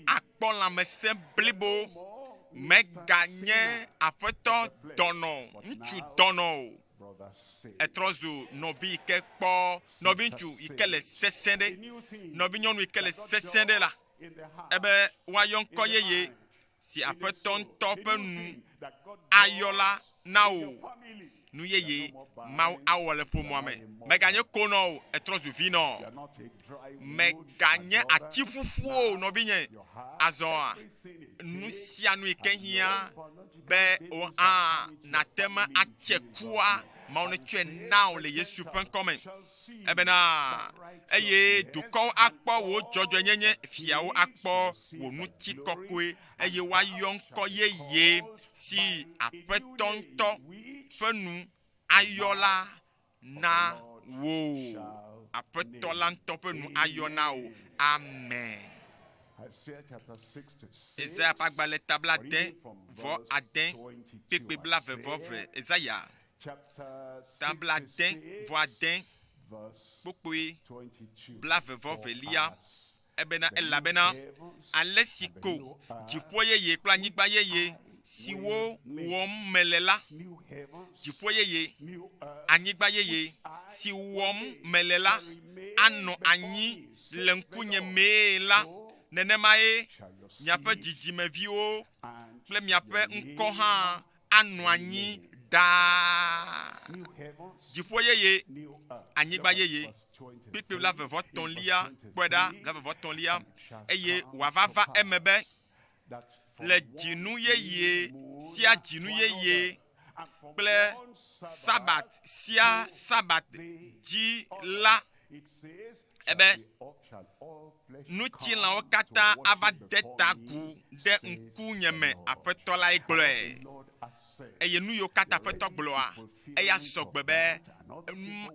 D: akpo la mesem blibo meganye afeto dono ntu dono etrozu novi kekpo novi ntu ikele sesende novi nyonu ikele sesende la ebe wayon koyeye si afeto ntope nu ayola nao nu yeye mau awole pour moi-même meganye kono etrozu vino meganye atifufu no binye azoa nu sia nu ikehia be o na tema achekua ma on tue now le Yesu pen comme ebena eye duko akpo wo jojo nyenye fiawo akpo wo nuti kokwe eye wa yonko yeye si apetonto fenu ayola na wo apetola ntope nu ayona o amen. Isaiah pagbale tabla den vo aden pepe bla veve Isaiah tabla den vo aden pokwe bla veve lia ebena elabena alesiko jifoye ye kla nyigba ye siwo wom melela jifoye ye anyigba ye si wom melela ano anyi lenkunye mela nenemae miape jijimevio ple miape nko ha ano anyi da jifoye ye anyigba ye pipe la vevo ton lia kweda la vevo ton lia eye wavava emebe le djinu ye sia djinu ye ple sabat sia sabat di la ebe nu ti la okata aba detagu de nku nyeme apetola igble eye nu yo kata apeto gloa eya sogbebe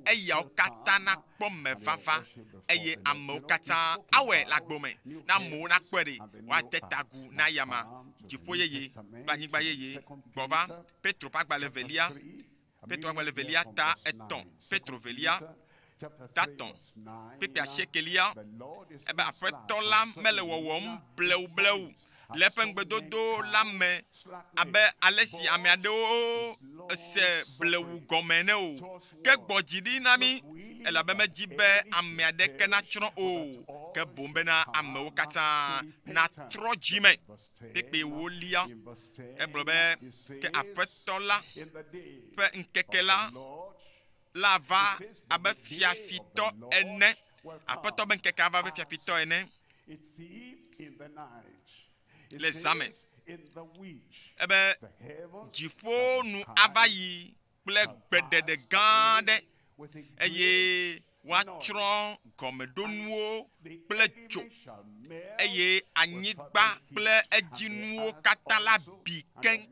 D: eya okata na kpome fafa eye ame okata awe la gbome na mo na kwere wa detagu na yama jifoye ye banyigba ye bova petro pagba levelia ta eton petro velia taton pepe ashekelia ebe apeton la mele wowom bleu lepengbedodo la me abe alesi ame adeo se bleu gomene o ke gbojidi nami ela be mejibe ame adeke na chron o ke bombe na ame o kata na trojime pepe wolia ebrobe ke apeton la pe nkeke la va abe fiafito ene apeton ben keke ava abe fiafito ene les amen ebe jifo nu abayi ple gbedede gande eye wa tron gomedonuo ple jo eye anyigba ple ejinuo katala bi ken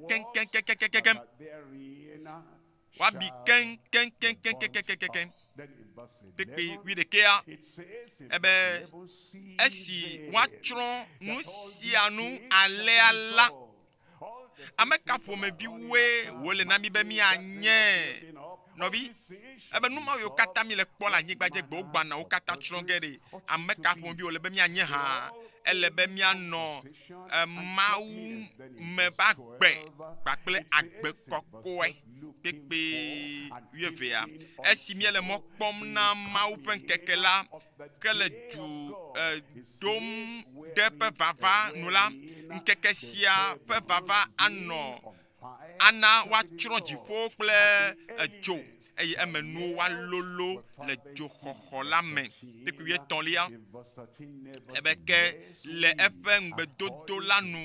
D: wa bi ken pepe wi de kea ebe esi watron nu sianu ale ala ameka fome bi we wole na mi be mi anye novi ebe nu ma yo kata mi le kpola nyigba je gbo gba na o kata trongere ameka fome bi wole be mi anye ha ele be mi ano Mawu me ba gbe kple agbe kokoe pepe UEGBE esi mi ele mo kpom na Mawu pen keke la kele du dom de pe vava nous la ŋkeke sia ƒe vava ana woatsrɔ̃ dziƒo kple edzo eye eme nuwo woalolo le dzoxɔxɔ la me. Tekui etɔ̃lia ebe ke le eƒe ŋugbedodo la nu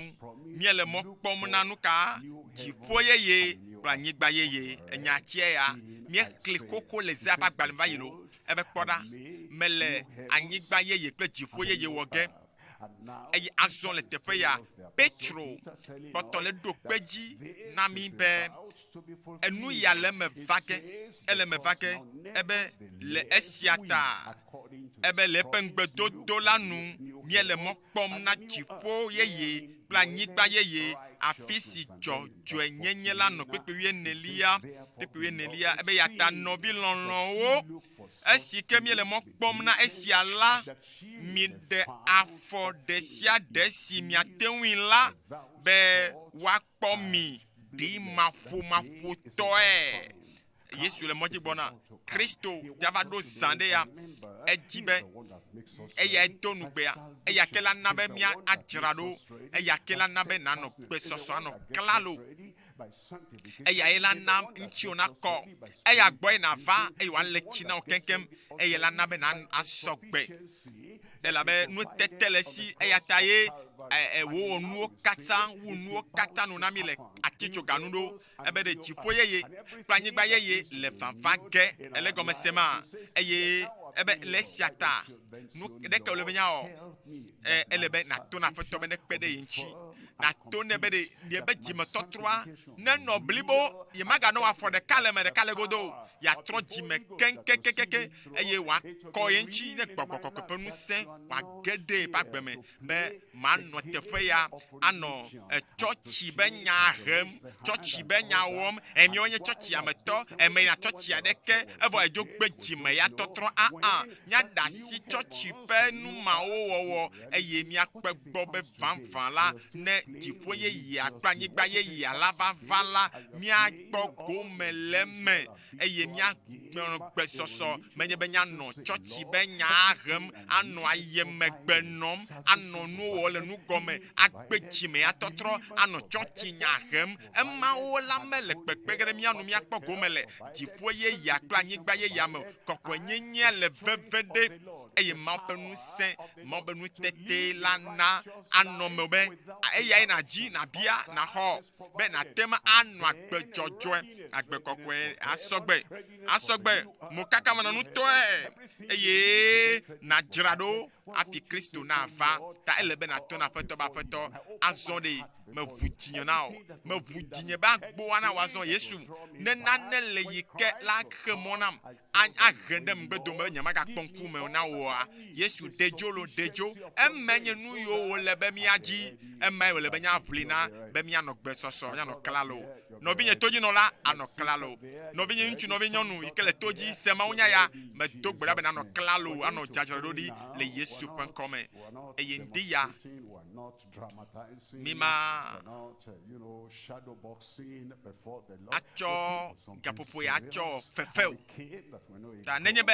D: míele mɔ kpɔm na nu ka dziƒo yeye kple anyigba yeye enyatia ya míexli xoxo le zea ƒe agbalẽ va yi lo ebe kpɔ ɖa mele anyigba yeye kple dziƒo yeye wɔ ge eye azɔ le teƒe ya Petro kpɔtɔ le ɖo kpe dzi na mi be enu ya le me va ge ele me va ge ebe le esia ta ebe le eƒe ŋugbedodo la nu míele mɔ kpɔm na dziƒo yeye kple anyigba yeye afi si dzɔdzɔe nyenye la nɔ kpekpe enelia ebe ya ta nɔvi lɔlɔwo esi ke míele mɔ kpɔm na esia la mi ɖe afɔ ɖe sia ɖe si miate ŋui la be woakpɔ mi ɖi maƒomaƒotɔe. Yesu le mɔdzi gbɔna Kristo dava ɖo zã ɖe ya edzi be eya edo nugbea eya ke la na be mía adzra ɖo eya ke la na be nanɔ gbesɔsɔ anɔ klalo eya ye la na ŋutsuwo nakɔ eya gbɔ yina va eye wòale tsi na wo keŋkeŋ eye la na be asɔ gbe elabe nutete le si eya ta ye wo nuwo katã nu na mi le atitsoganu ɖo ebe ɖe dziƒo yeye kple anyigba yeye le vava ge ele gɔme se ma eye ebe le esia ta nu ɖeke wòle be nya wɔ ele be nato na aƒetɔ be nekpe ɖe ye ŋuti nato ne be ɖe yebe dzimetɔtrɔa nenɔ blibo ye maganɔ afɔ ɖeka le me ɖeka le godo yatrɔ dzime keŋkeŋkeŋkeŋ eye wòakɔ ye ŋuti ne gbɔgbɔ kɔkɔe ƒe ŋusẽ wòage ɖe ƒe agbe me be manɔ teƒe ya anɔ tsɔtsi be nya hem tsɔtsi be nya wɔm emiawo nye tsɔtsi ametɔ eme yina tsɔtsi aɖeke evɔ edzo gbe dzime ya tɔtrɔ nya da si tsɔtsi ƒe numawo wɔwɔ eye miakpe gbɔ be vamva la ne dziƒo yeyea kple anyigba yeyea la vava la miakpɔ gome le me eye miagblɔ gbesɔsɔ menye be mianɔ tsɔtsi be nya hem anɔ ayemegbe nɔm anɔ nuwɔ le nugɔme agbe dzime ya tɔtrɔ anɔ tsɔtsi nya hem emawo la mele kpekpe ge ɖe mianu miakpɔ gome le dziƒo yeyea kple anyigba yeyea me kɔkɔe nyenye le veve ɖe eye mawo ƒe ŋusẽ mawo ƒe nutete la na anɔ me be eyae nadzi nabia naxɔ be nate me anɔ agbe dzɔdzɔe agbe kɔkɔe asɔgbe mo kaka me nutɔe eye nadzra ɖo afi Kristo na va ta ele be nato na aƒetɔ be aƒetɔ azɔ ɖe meʋu dzinye na o meʋu dzinye be agboa na wòazɔ Yesu ne nane le yi ke la xe mɔ nam ahe ɖe ŋgbedome be nyemagakpɔ ŋkume na wòa Yesu dedzo eme nye nu yiwo wòle be míadzi eme wòle be míaʋli na be míanɔ gbesɔsɔ míanɔ klalo nɔvinye todzinɔla anɔ klalo nɔvinye ŋutsu nɔvinye nyɔnu yi ke le to dzi se Mawu nya ya medo gbe ɖa be nanɔ klalo anɔ dzadzraɖo ɖi le Yesu ƒe ŋkɔ me eye ŋdi ya mima atsɔ gaƒoƒo ya atsɔ fefe o ta nenye be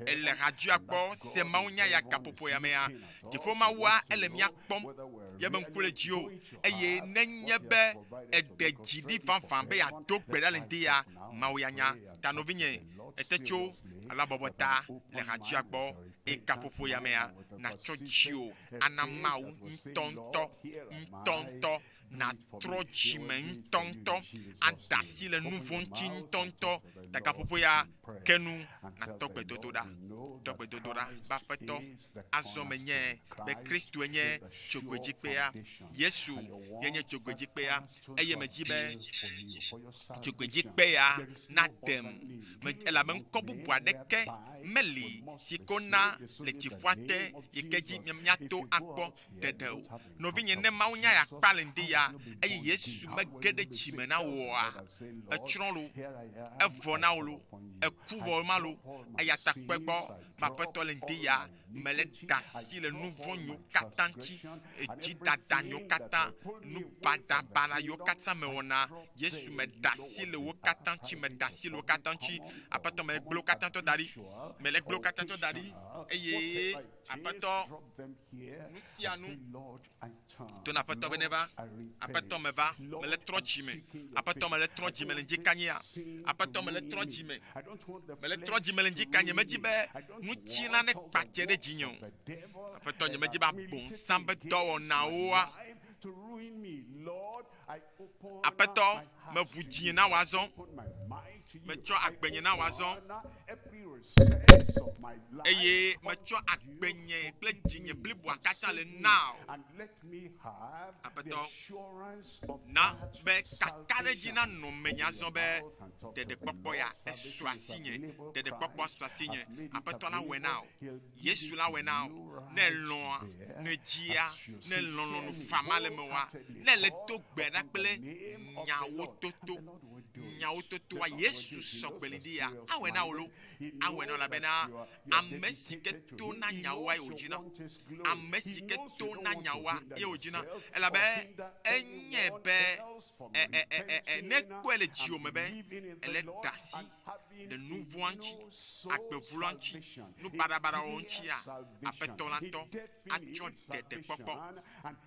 D: ele radio gbɔ se Mawu nya ya gaƒoƒo ya mea Dutoƒo Mawua ele mia kpɔm yebe ŋku le dzi o eye nenye be eɖe dzi ɖi vavã be yeado gbe ɖa le ŋdi ya Mawu ya nya ta novinye ete tso alabɔbɔ ta le radio gbɔ gaƒoƒo ya mea natsɔ dziwo ana Mawu ŋutɔŋutɔ natrɔ dzime ŋutɔŋutɔ ada si le nu vɔ ŋuti ŋutɔŋutɔ ta gaƒoƒo ya kenu natɔ gbedodo ɖa be aƒetɔ azɔ me nye be Kristo nye tsogbedzikpea Yesu yenye tsogbedzikpea eye medzi be tsogbedzikpea na ɖem elabe ŋkɔ bubu aɖeke meli si ko na le dziƒoa te yi ke dzi miato akpɔ ɖeɖe o nɔvinye ne Mawu nya ya kpa le ŋdi ya eye Yesu mege ɖe dzime na wòa etsrɔ̃ lo evɔ na wo lo eku vɔ ma lo eya ta kpe gbɔ aƒetɔ le ŋdi ya me le dasi le nu vɔ nyo katã ŋuti edzi dada nyo katã nu badabala yo katã me wɔna Yesu me dasi le wo katã ŋuti me dasi le wo katã ŋuti aƒetɔ me le gblẽ wo katã tɔ da ɖi me le gblẽ wo katã tɔ da ɖi eye aƒetɔ nu sia nu to na aƒetɔ be ne va aƒetɔ me va me le trɔ dzi me aƒetɔ me le trɔ dzi me le ŋdi kanyia aƒetɔ me le trɔ dzi me le trɔ dzi me le ŋdi kanyia me dzi be nutsila ne kpatse ɖe dzi nye o aƒetɔ nye me dzi be abɔnsam be dɔwɔnawoa aƒetɔ me ʋu dzi na wòazɔ metsɔ agbenye na wòazɔ eye metsɔ agbenye kple dzinye bliboa katã le na aƒetɔ na be kaka ɖe dzi na nɔ menye azɔ be ɖeɖekpɔkpɔ ya esɔ asi nye ɖeɖekpɔkpɔ sɔ asi nye aƒetɔ la wɔe na o Yesu la wɔe na o ne lɔ̃a ne dzia ne lɔlɔ̃nu fama le me wa ne le to gbe ɖa kple nyawo totoa Yesu sɔgbeli di ya awɔe na o lo awɔe na o labena ame si ke to na nyawoa ye o dzina ame si ke to na nyawoa ye o dzina elabe enye be ne kpɔe le dziwo me be ele da asi le nu vɔ̃a ŋuti agbevula ŋuti nu baɖabaɖawo ŋutia aƒetɔ la tɔ atsɔ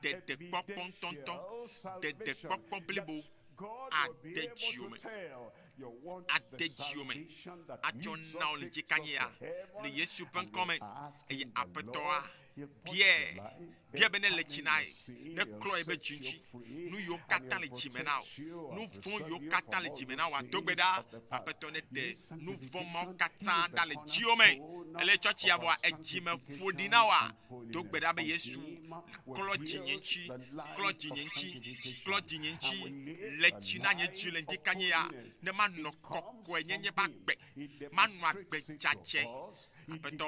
D: ɖeɖekpɔkpɔ ŋutɔŋutɔ ɖeɖekpɔkpɔ blibo ade dziwo me atsɔ na wo le dzi kanyia le Yesu ƒe ŋkɔ me eye aƒetɔa bia be ne le tsi na ye ne klɔ ye be dzi ŋuti nu yiwo katã le dzi me na o nu vɔ̃ yiwo katã le dzi me na o adogbe ɖa aƒetɔ ne ɖe nu vɔ̃ mawo katã ɖa le dziwo me ele tsɔtsi ya vɔa edzi me ƒo ɖi na woa dogbe ɖa be Yesu klɔ dzinye ŋuti le tsi na nye dzi le ŋdi kanye ya ne manɔ kɔkɔe nyenye ba gbe manɔ agbe dzadze aƒetɔ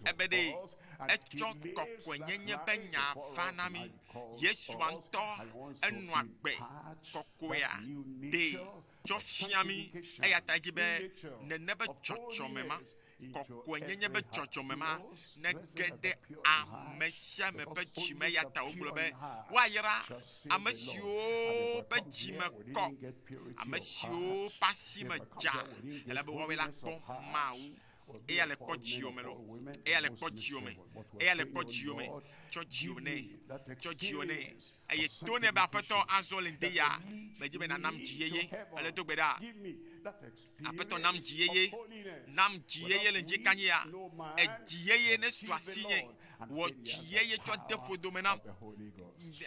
D: ebe ɖe etsɔ kɔkɔe nyenye be nya va na mi Yesua ŋutɔ enɔ agbe kɔkɔea ɖe tsɔ fia mi eya ta dzi be nene be dzɔdzɔme ma kɔkɔe nyenye be dzɔdzɔme ma ne ge ɖe ame sia me ƒe dzime ya ta wogblɔ be woayra ame siwo ƒe dzime kɔ ame siwo ƒe asi me dza ele be woawoe la kpɔ Mawu eya le kpɔ dziwo me lo eya le kpɔ dziwo me tsɔ dziwo ne eye to ne be aƒetɔ azɔ le ŋdi ya me dzi be nanam dzi yeye ele do gbe ɖa aƒetɔ nam dzi yeye le ŋdi kanyi ya edzi yeye ne su asi nye wɔ dzi yeye tsɔ de ƒodome nam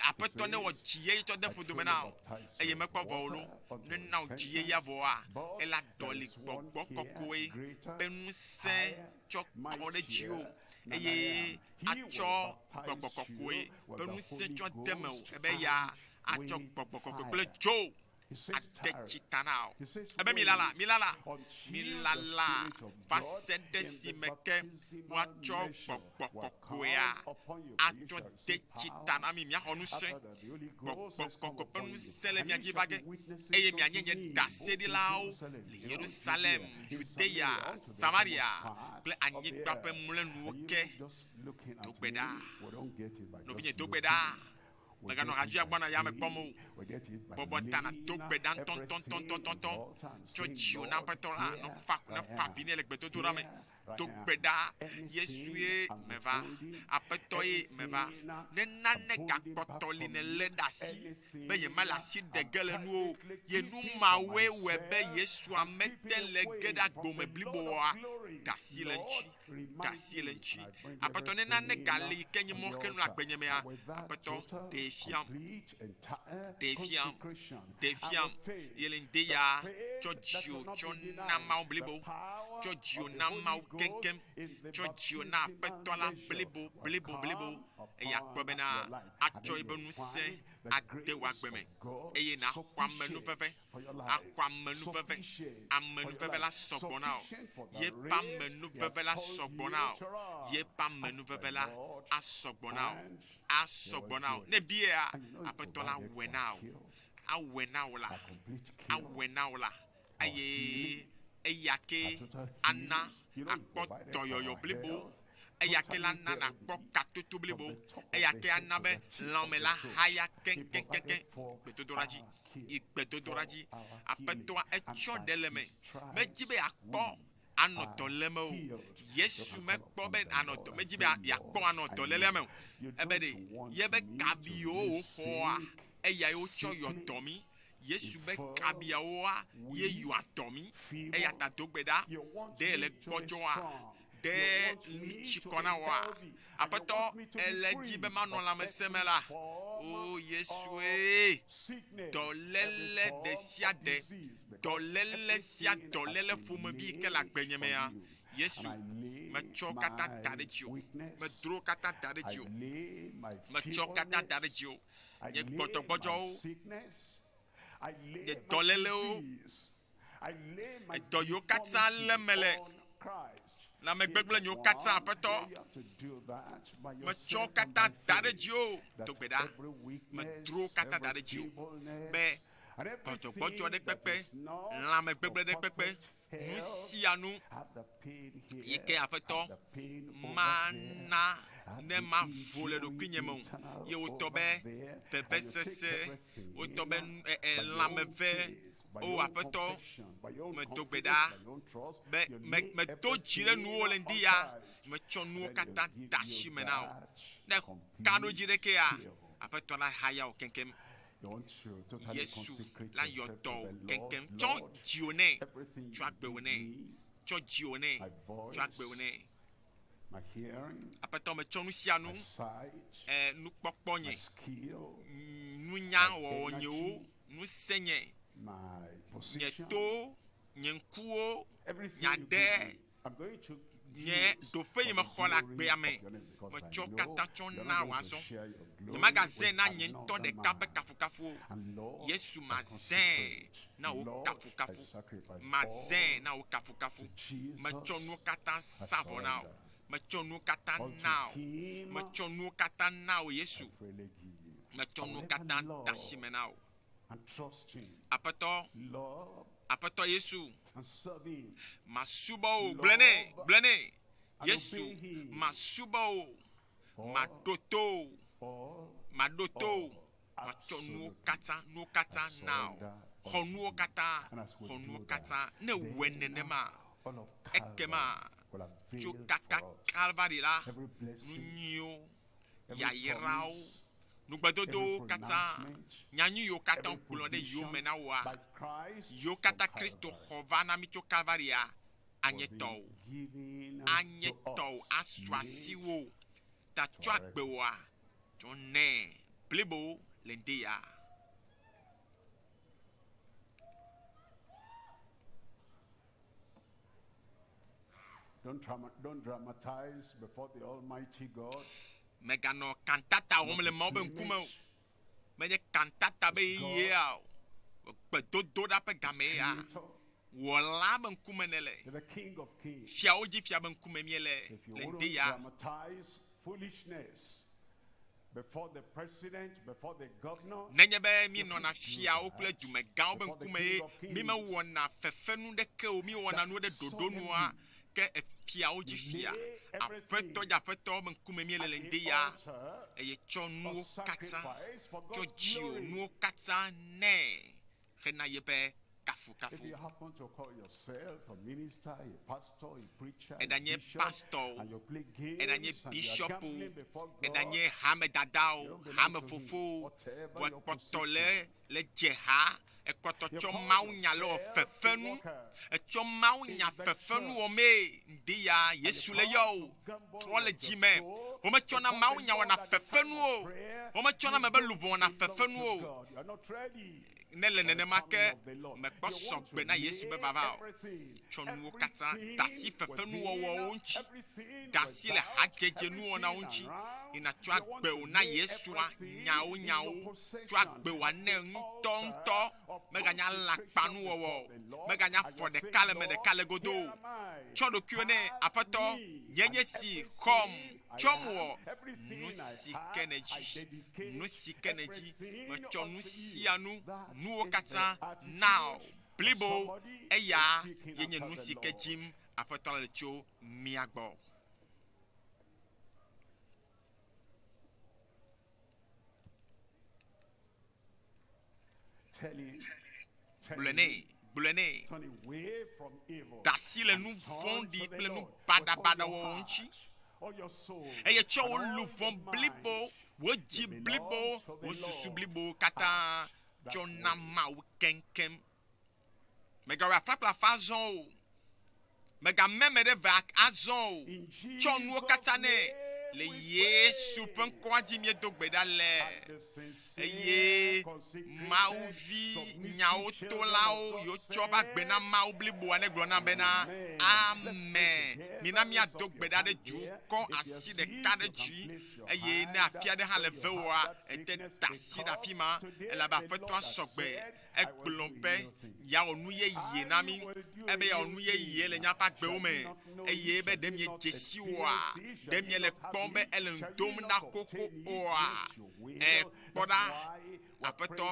D: aƒetɔ ne wɔ dzi yeye tsɔ de ƒodome nam eye mekpɔ vɔ wo lo ne na wo dzi yeye vɔa ela dɔli gbɔgbɔ kɔkɔe be ŋusẽ tsɔ kɔ ɖe dziwo eye atsɔ gbɔgbɔ kɔkɔe be ŋusẽ tsɔ de me o ebe ya atsɔ gbɔgbɔ kɔkɔe kple dzo ade dzita na o ebe milala va se ɖe si me ke woatsɔ gbɔgbɔ kɔkɔea atsɔ de dzita na mi miaxɔ ŋusẽ gbɔgbɔ kɔkɔe ƒe ŋusẽ le mia dzi va ge eye mianye nye ɖaseɖilawo le Yerusalem Judea Samaria kple anyigba ƒe mlɔenuwo ke dogbe ɖa novinye dogbe ɖa meganɔ hadzia gbɔna ya me kpɔm o bɔbɔ tana dogbe ɖa ŋtɔntɔntɔntɔntɔntɔ tsɔ dziwo na aƒetɔ la ne fa vi ne le gbedodoɖa me dogbe ɖa Yesue me va aƒetɔ ye me va ne nane gakpɔtɔ li ne lé ɖe asi be ye mele asi de ge le nuwo ye nu mawoe wɔe be Yesua mete le ge ɖe agbome bliboa da asi le ŋuti aƒetɔ ne nane gali ke nye mɔ xe nu le agbenye mea aƒetɔ ɖe fiam ye le ŋdi ya tsɔ dziwo tsɔ na Mawu blibo tsɔ dziwo na Mawu keŋkeŋ tsɔ dziwo na aƒetɔ la blibo eye akpɔ bena atsɔ yibe ŋusẽ ade wo agbe me eye naxɔ amenuveve amenuveve la sɔgbɔ na o yeƒe amenuveve la sɔgbɔ na o yeƒe amenuveve la asɔgbɔ na o ne bia aƒetɔ la awɔe na o la eye eya ke ana akpɔ dɔyɔyɔ blibo eya ke la nana kpɔ katoto blibo eya ke anabe lãme la haya keŋkeŋkeŋ gbedodoɖadzi igbedodoɖadzi aƒetɔa etsɔ ɖe le me medzi be akpɔ anɔtɔ le me o Yesu mekpɔ be anɔtɔ medzi be yakpɔ anɔtɔ le me o ebe de yebe kabiwo xɔa eya yo tsɔ yɔtɔ mi Yesu be kabiawoa ye yɔ atɔ mi eya ta dogbe ɖa de le gbɔdzɔa de tsikɔna wa aƒetɔ ele dzi be manɔ lãmesẽ me la o Yesue dɔléle de sia de dɔléle sia dɔléle ƒomevi ke le agbenye mea Yesu metsɔ katã da ɖe dzi o medro katã da ɖe dzi o metsɔ katã da ɖe dzi o nye gbɔdzɔgbɔdzɔwo nye dɔlélewo edɔ yiwo katã le me le lãmegbegble nyewo katã aƒetɔ metsɔ katã da ɖe dzi o dogbe ɖa medro katã da ɖe dzi o be gbɔdzɔgbɔdzɔ ɖe kpekpe lãmegbegble ɖe kpekpe nu sia nu yi ke aƒetɔ mana ne ma vo le ɖokuinye me o ye wotɔ be vevesese wotɔ be lãmeve o aƒetɔ medo gbe ɖa be medo dzi ɖe nuwo le ŋdi ya metsɔ nuwo katã da asi me na o ne kaɖo dzi ɖekea aƒetɔ la haya o keŋkeŋ Yesu la yɔtɔ o keŋkeŋ tsɔ dziwo nɛ tsɔ agbewo nɛ tsɔ dziwo nɛ tsɔ agbewo nɛ aƒetɔ metsɔ nu sia nu nukpɔkpɔ nye nunyawɔwɔ nyewo nusẽ nye nye to nye ŋkuwo nye aɖe nye ɖoƒe yi mexɔ le agbea me metsɔ katã tsɔ na wòazɔ nye magazẽ na nye ŋutɔ ɖeka ƒe kafukafuwo Yesu mazẽ na wo kafukafu mazẽ na wo kafukafu metsɔ nuwo katã sa vɔ na o metsɔ nuwo katã na o metsɔ nuwo katã na o Yesu metsɔ nuwo katã da asi me na o aƒetɔ Yesu masubɔ o gblẽ Yesu masubɔ o maɖo to matsɔ nuwo katã na o xɔ nuwo katã ne wɔe nenema ekema tso kaka Calvary la nu nyiwo yayrawo nugbedodowo katã nyanyui yiwo katã kplɔ ɖe yiwo me na woa yiwo katã Kristo xɔ va na mi tso Calvaria anyetɔwo asu asiwo ta tsɔ agbewoa tsɔ nɛ blibo le ŋdi ya.
B: Don't dramatize before the Almighty God.
D: Megano cantata wɔm le Mawu be ŋkume o. Menye cantata be yea o. Gbedodo ɖa ƒe game ya. Wɔla be ŋkume ne le. Fiawo dzi fia be ŋkume mie le ŋdi ya.
B: Dramatize foolishness before the president, before the governor.
D: Nenye be mi nɔna fiawo kple dumegãwo be ŋkume ye mi me wɔna fefenu ɖeke o mi wɔna nu ɖe dodonua ke fiawo dzi fia aƒetɔ dzi aƒetɔ be ŋkume mi le ŋdi ya eye tsɔ nuwo katã tsɔ dziwo nuwo katã nɛ hena yebe kafukafu. Edanye pastor, edanye bishop, edanye hame dadao, hame fofo, wekpɔtɔ le dzeha, ekpɔtɔ tsɔ Mawu nya le fefenu, etsɔ Mawu nya fefenu wɔme ndi ya Yesu le yɔ o, trɔ le dzime, wometsɔna Mawu nya wɔna fefenu o, wometsɔna me be lubɔ wɔna fefenu o. Ne le nenema ke mekpɔ sɔgbe na Yesu be vava o. Tsɔ nuwo katã dasi fefenu wɔwɔwo ŋuti, dasi le hadzedze nuwɔnawo ŋuti, yina tsɔ agbewo na Yesua nyawo, tsɔ agbewoa ne ŋutɔ, meganya lakpanu wɔwɔ, meganya fɔ ɖeka le me ɖeka le godo. Tsɔ ɖokuiwo ne aƒetɔ, nye si xɔm. Tsɔm wɔ nu si ke ne dzi, metsɔ nu sia nuwo katã na blibo eya yenye nu si ke dzim aƒetɔ le tso mia gbɔ. Boulene. Dasi le nous fondi, le nous bada wonchi. Et ye cho lu fon blibo, woji blibo, wo susu blibo kata jona ma kenkem. Mega wa frappe la fazon. Mega même de vac azon. Cho nu katane. Le Yesu pen kwa di mie dogbe dale. Eye mauvi nyao tolao yo choba gbena mau blibo ane glona bena. Amen. Mina mia dogbe dale ju kon asi de kade ji. Eye ne afia de han le vewa ete tasi da fima. Ela ba fe toi sogbe. Ek blompe ya onu ye nami. Ebe ya onu ye le nya pa gbe o me. Eye be dem ye jesi wa. Dem ye le bombe elen dom na koko oa poda apeto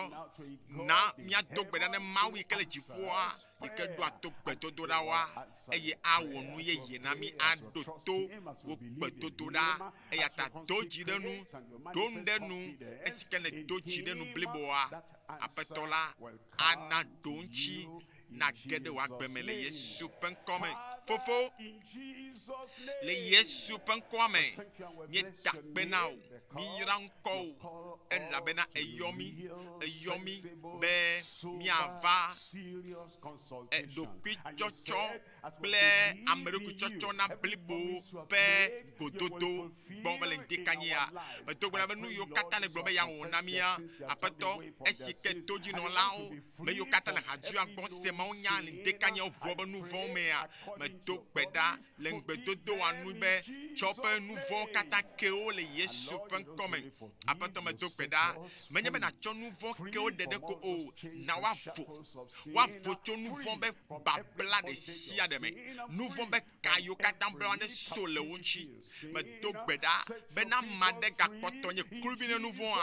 D: na mia dogbe na mawi kele jifoa ike do atogbe to do da wa eye awonu ye na mi adoto ogbe to do da eya ta doji denu dondenu esike ne doji denu bliboa apeto la ana donchi na gede wa gbemele Yesu pen come fofo le Yesu pen come mi takbe now mi ranko en la bena eyomi be mi ava do pichocho ple ameriku chocho na blibo pe gododo bon valente kanya be to gba nu yo kata le globe ya wona mia apato esike toji no lao me yo kata le haju agbon se ma onya le dekanya obo nu von mea me to gbeda le ngbedodo anu be chope nu von kata keo le Yesu pen come apato me to gbeda me nya be na cho nu von keo dede ko o na wa fo cho nu von be babla de sia de me nu von be kayo kata bla ne sole wonchi me to gbeda be na made ga poto nye klubi ne nu von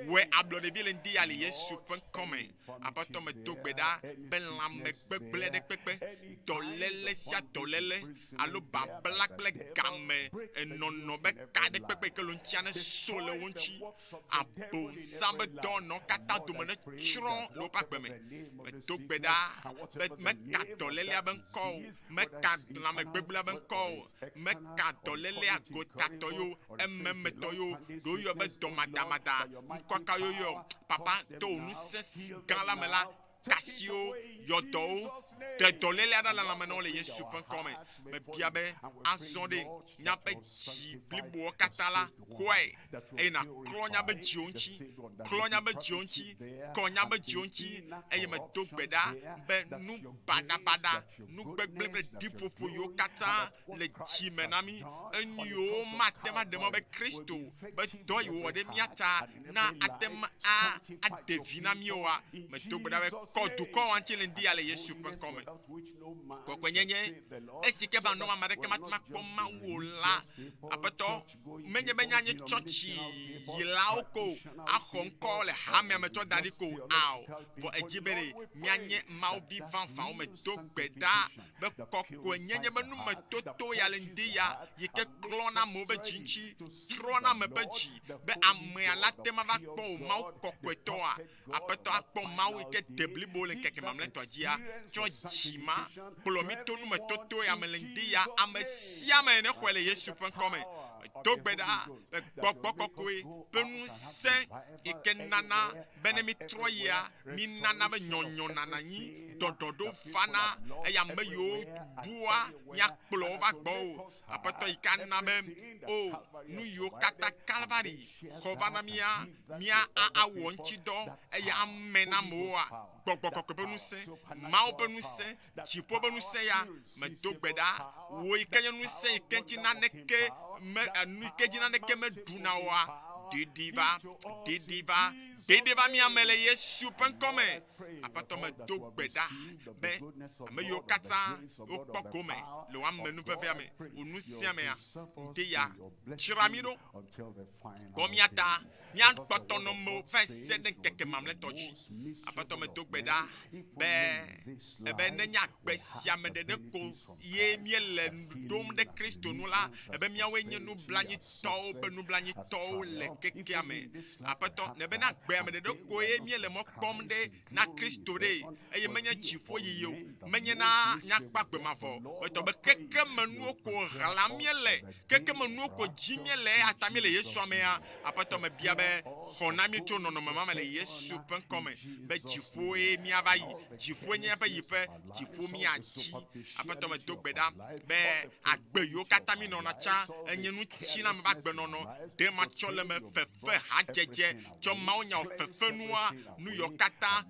D: we ablo de ville ndi ale Yesu pen come apato me to gbeda be la me ple de pepe tolele sia tolele alo babla ple game enono be ka de pepe ke lo ntiane sole wonchi abo sambe don no kata do me chron lo pa gbe me to gbeda me ka tolele aben ko me ka na me gbegble aben ko me ka tolele agota toyo emme toyo do yo be do madamada kwa ka yo papa to nu ses gala mela Casio, Yodo, Tretolele à la manon les Yesu pen come, mais biabe, azonde, n'a pas chi, blibo katala, ouais, et na clonia be jonchi, konya be jonchi, et me to beda, ben nous bada, nous begle Dutoƒo yo kata, le chimenami, un yo matema de mo be Christo, but do yo de miata, na atema a devinamioa, me to beda Koduko antil ndi ale Yesu pen come. Koko nyenye esike ba no mama ke matma kpoma wola apeto menye benyanye chochi yilauko ahonko le hame me to dadiko aw vo ejibere mianye mau bi fanfan me to gbeda be koko nyenye be nu me toto ya le ndi ya yike klona mo be chinchi klona me be ji be ame ala tema va kpo mau koko to a apeto akpo mau ike deblibo le keke mamle to dia cho jima plomi to nu me toto ya melendia amesia me ne khwele Yesu pen come dogbeda kokokokwe penu sen ikenana benemi troya minana me nyonyo nananyi dododo fana eya meyo bua ya kplo va gbo apato ikana be o nu yo kata Calvary khovana mia a wonchi do eya mena moa kokokokwe penu sen mau penu sen chipo penu sen ya me dogbeda wo ikenya nu sen ikenchi naneke me anu ikejina neke me dunawa didiva mi amele Yesu pen come apato me dogbeda be me yo kata o pokome lo amenu veve me unu siame ya nteya chiramiro gomiata nyan potono mo fa seden keke mamle toji apato me dogbeda be nenya gbesia me de ko ye miele dom de Kristo nu la be miawe nye nu blanyi to be nu blanyi to le keke ame apato ne be na gbe me de ko e mi le mo kpom de na Kristo de e menya chifo yiyo menya na nyakpa gbe mafo o to be keke manu ko glamiele keke manu ko jimiele atami le Yesu amea apato me bia be honami to no mama le Yesu pen come be chifo e mi abayi chifo nya ba yipe chifo mi aji apato me dogbeda be agbe yo katami no na cha enyenu china me ba gbe no no de ma chole me fefe hajeje cho ma onya fefe nuwa nu yo kata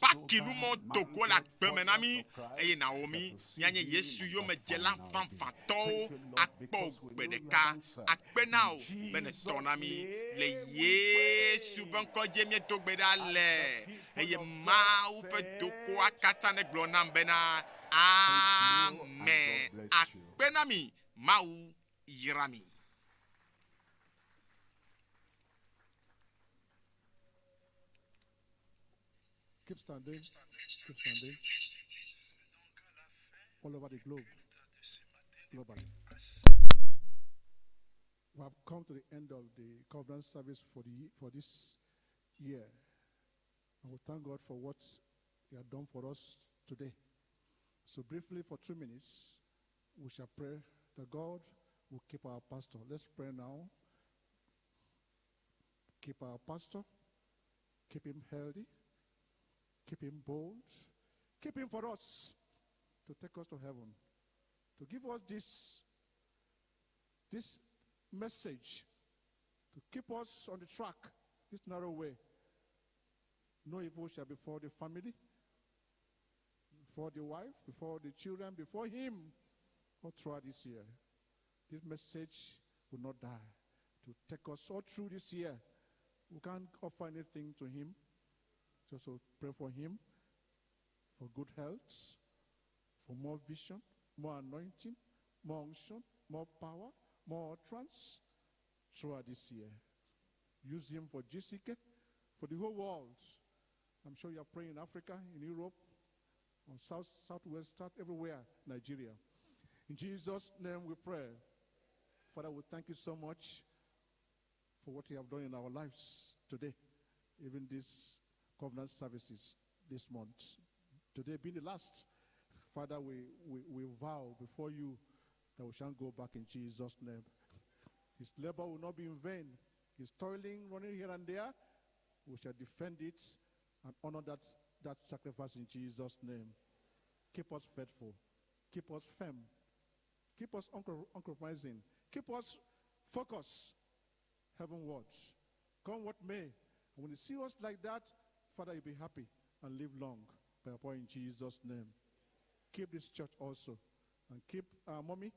D: pakinu mo Togo la gbe menami e Naomi nyanye Yesu yo me jela fanfa to akpo gbedeka akpena o bene tonami le Yesu banko jemie dogbeda le e ma u pe doko akata ne glonam bena amen akpenami mau yirami.
F: Keep standing. Keep standing. All over the globe. Globally. We have come to the end of the covenant service for this year. And we thank God for what He has done for us today. So briefly, for 2 minutes, we shall pray that God will keep our pastor. Let's pray now. Keep our pastor. Keep him healthy. Keep him bold. Keep him for us to take us to heaven. To give us this message. To keep us on the track, this narrow way. No evil shall befall the family, before the wife, before the children, before him, all throughout this year. This message will not die. To take us all through this year. We can't offer anything to him. Just so pray for him, for good health, for more vision, more anointing, more unction, more power, more utterance throughout this year. Use him for GCK, for the whole world. I'm sure you're praying in Africa, in Europe, on Southwest, everywhere, Nigeria. In Jesus' name we pray. Father, we thank you so much for what you have done in our lives today, even these covenant services this month. Today being the last, Father, we vow before you that we shan't go back in Jesus' name. His labor will not be in vain. His toiling, running here and there, we shall defend it and honor that sacrifice in Jesus' name. Keep us faithful. Keep us firm. Keep us uncompromising. Keep us focused heavenward. Come what may. And when you see us like that, Father, you'll be happy and live long. By your point in Jesus' name. Keep this church also. And keep our mommy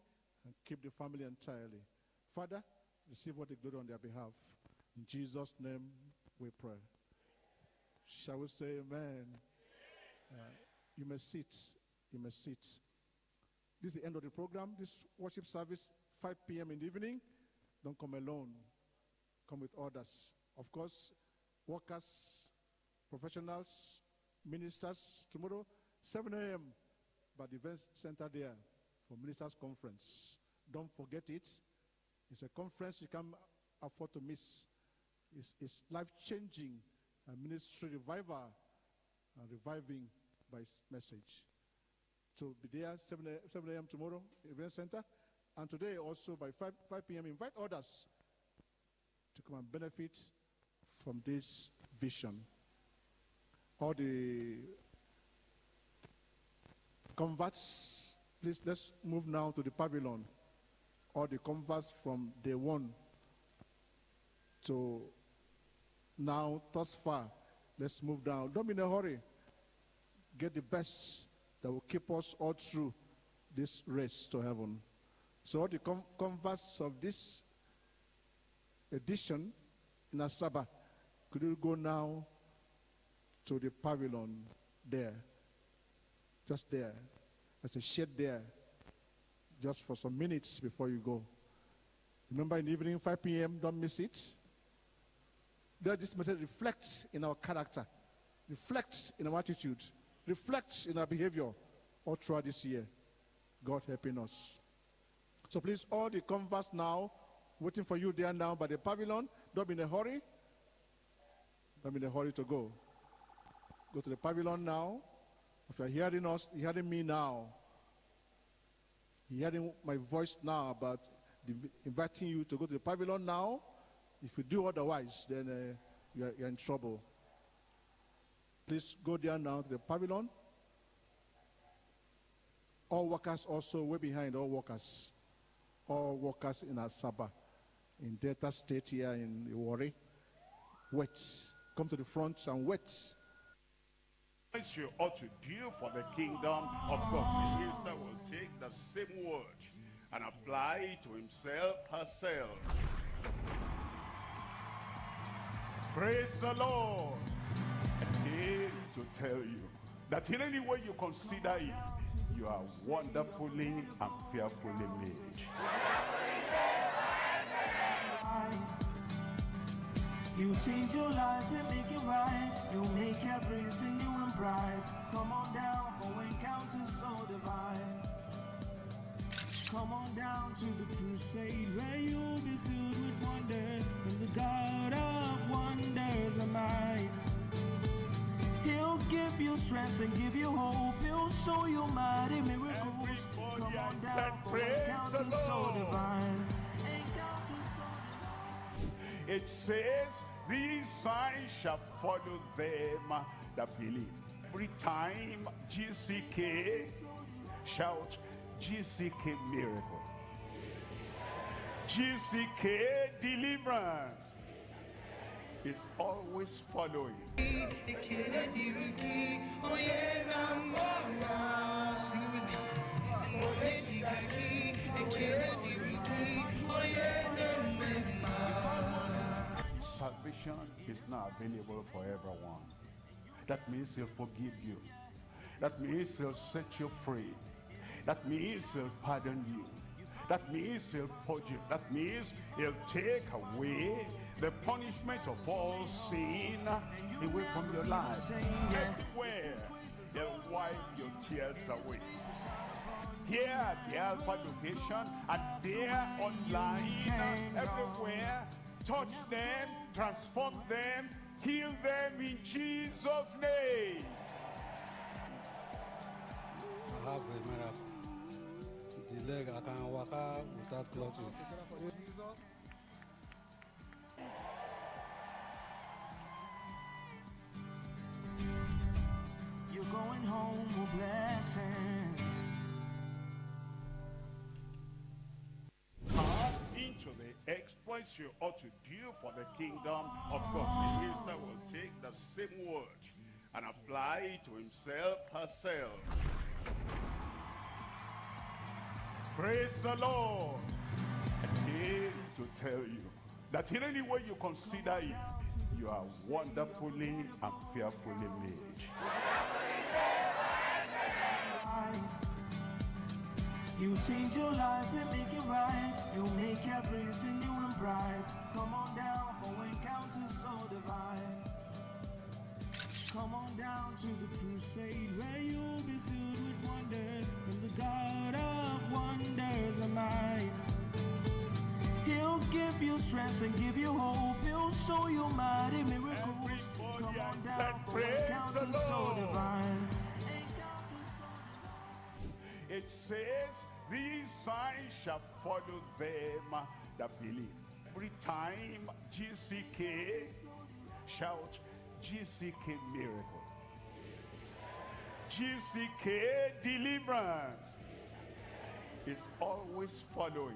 F: and keep the family entirely. Father, receive what they glory on their behalf. In Jesus' name we pray. Shall we say amen? You may sit. You may sit. This is the end of the program. This worship service, 5 p.m. in the evening. Don't come alone. Come with others. Of course, workers, professionals, ministers. Tomorrow, 7 a.m. by the event center there for ministers' conference. Don't forget it. It's a conference you can't afford to miss. It's life-changing ministry revival and reviving by his message. So be there 7 a.m. tomorrow, event center. And today also by 5 p.m. invite others to come and benefit from this vision. All the converts, please let's move now to the pavilion. All the converts from day one to now, thus far, let's move down. Don't be in a hurry. Get the best that will keep us all through this race to heaven. So all the converts of this edition in Asaba, could you go now to the pavilion there? Just there. There's a shed there. Just for some minutes before you go. Remember in the evening, 5 p.m., don't miss it. That this message reflects in our character, reflects in our attitude, reflects in our behavior all throughout this year. God helping us. So please, all the converts now, waiting for you there now by the pavilion. Don't be in a hurry. I'm in a hurry to go. Go to the pavilion now. If you're hearing us, hearing me now, hearing my voice now about inviting you to go to the pavilion now, if you do otherwise, then you're in trouble. Please go there now to the pavilion. All workers also way behind, all workers in Asaba, in Delta State here in Iwari. Wait, come to the front and wait.
B: What you ought to do for the kingdom of God. The user will take the same word and apply it to himself, herself. Praise the Lord. I came to tell you that in any way you consider it, you are wonderfully and fearfully made.
J: You change your life and make it right. You make everything new and bright. Come on down for encounters so divine. Come on down to the crusade where you'll be filled with wonder. And the God of wonders am I. He'll give you strength and give you hope. He'll show you mighty miracles. Come on down for encounters so divine. Encounters so divine.
B: It says, these signs shall follow them that believe. Every time GCK, shout GCK miracle. GCK deliverance is always following. Salvation is not available for everyone. That means he'll forgive you. That means he'll set you free. That means he'll pardon you. That means he'll purge you. That means he'll take away the punishment of all sin away from your life. Everywhere he'll wipe your tears away. Here at the Alpha location and there online, everywhere, touch them, transform them, heal them in Jesus' name.
V: I have a miracle. The leg, I can walk out without clutches.
J: You're going home with blessings.
B: Into the exploits you ought to do for the kingdom of God. The user will take the same word and apply it to himself, herself. Praise the Lord. I came to tell you that in any way you consider it, you are wonderfully and fearfully made.
J: You change your life and make it right. You make everything new and bright. Come on down for encounters so divine. Come on down to the crusade where you'll be filled with wonder. And the God of wonders am I. He'll give you strength and give you hope. He'll show you mighty miracles. Come on down for encounters so divine.
B: It says, these signs shall follow them that believe. Every time GCK, shout GCK miracle. GCK deliverance is always following.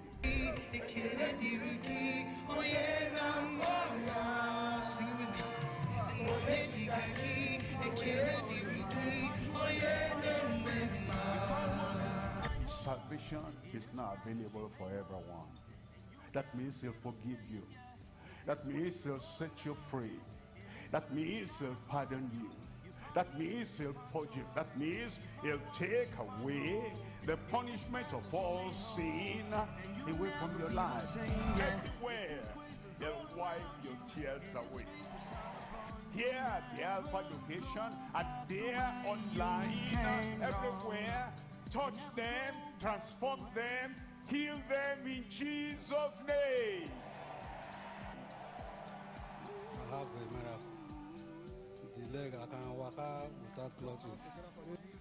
B: Salvation is not available for everyone. That means he'll forgive you. That means he'll set you free. That means he'll pardon you. That means he'll purge you. That means he'll take away the punishment of all sin away from your life. Everywhere he'll wipe your tears away. Here at the Alpha location and there online, everywhere, touch them, transform them, heal them in Jesus' name.
V: I have a miracle. the leg I can walk without clutches.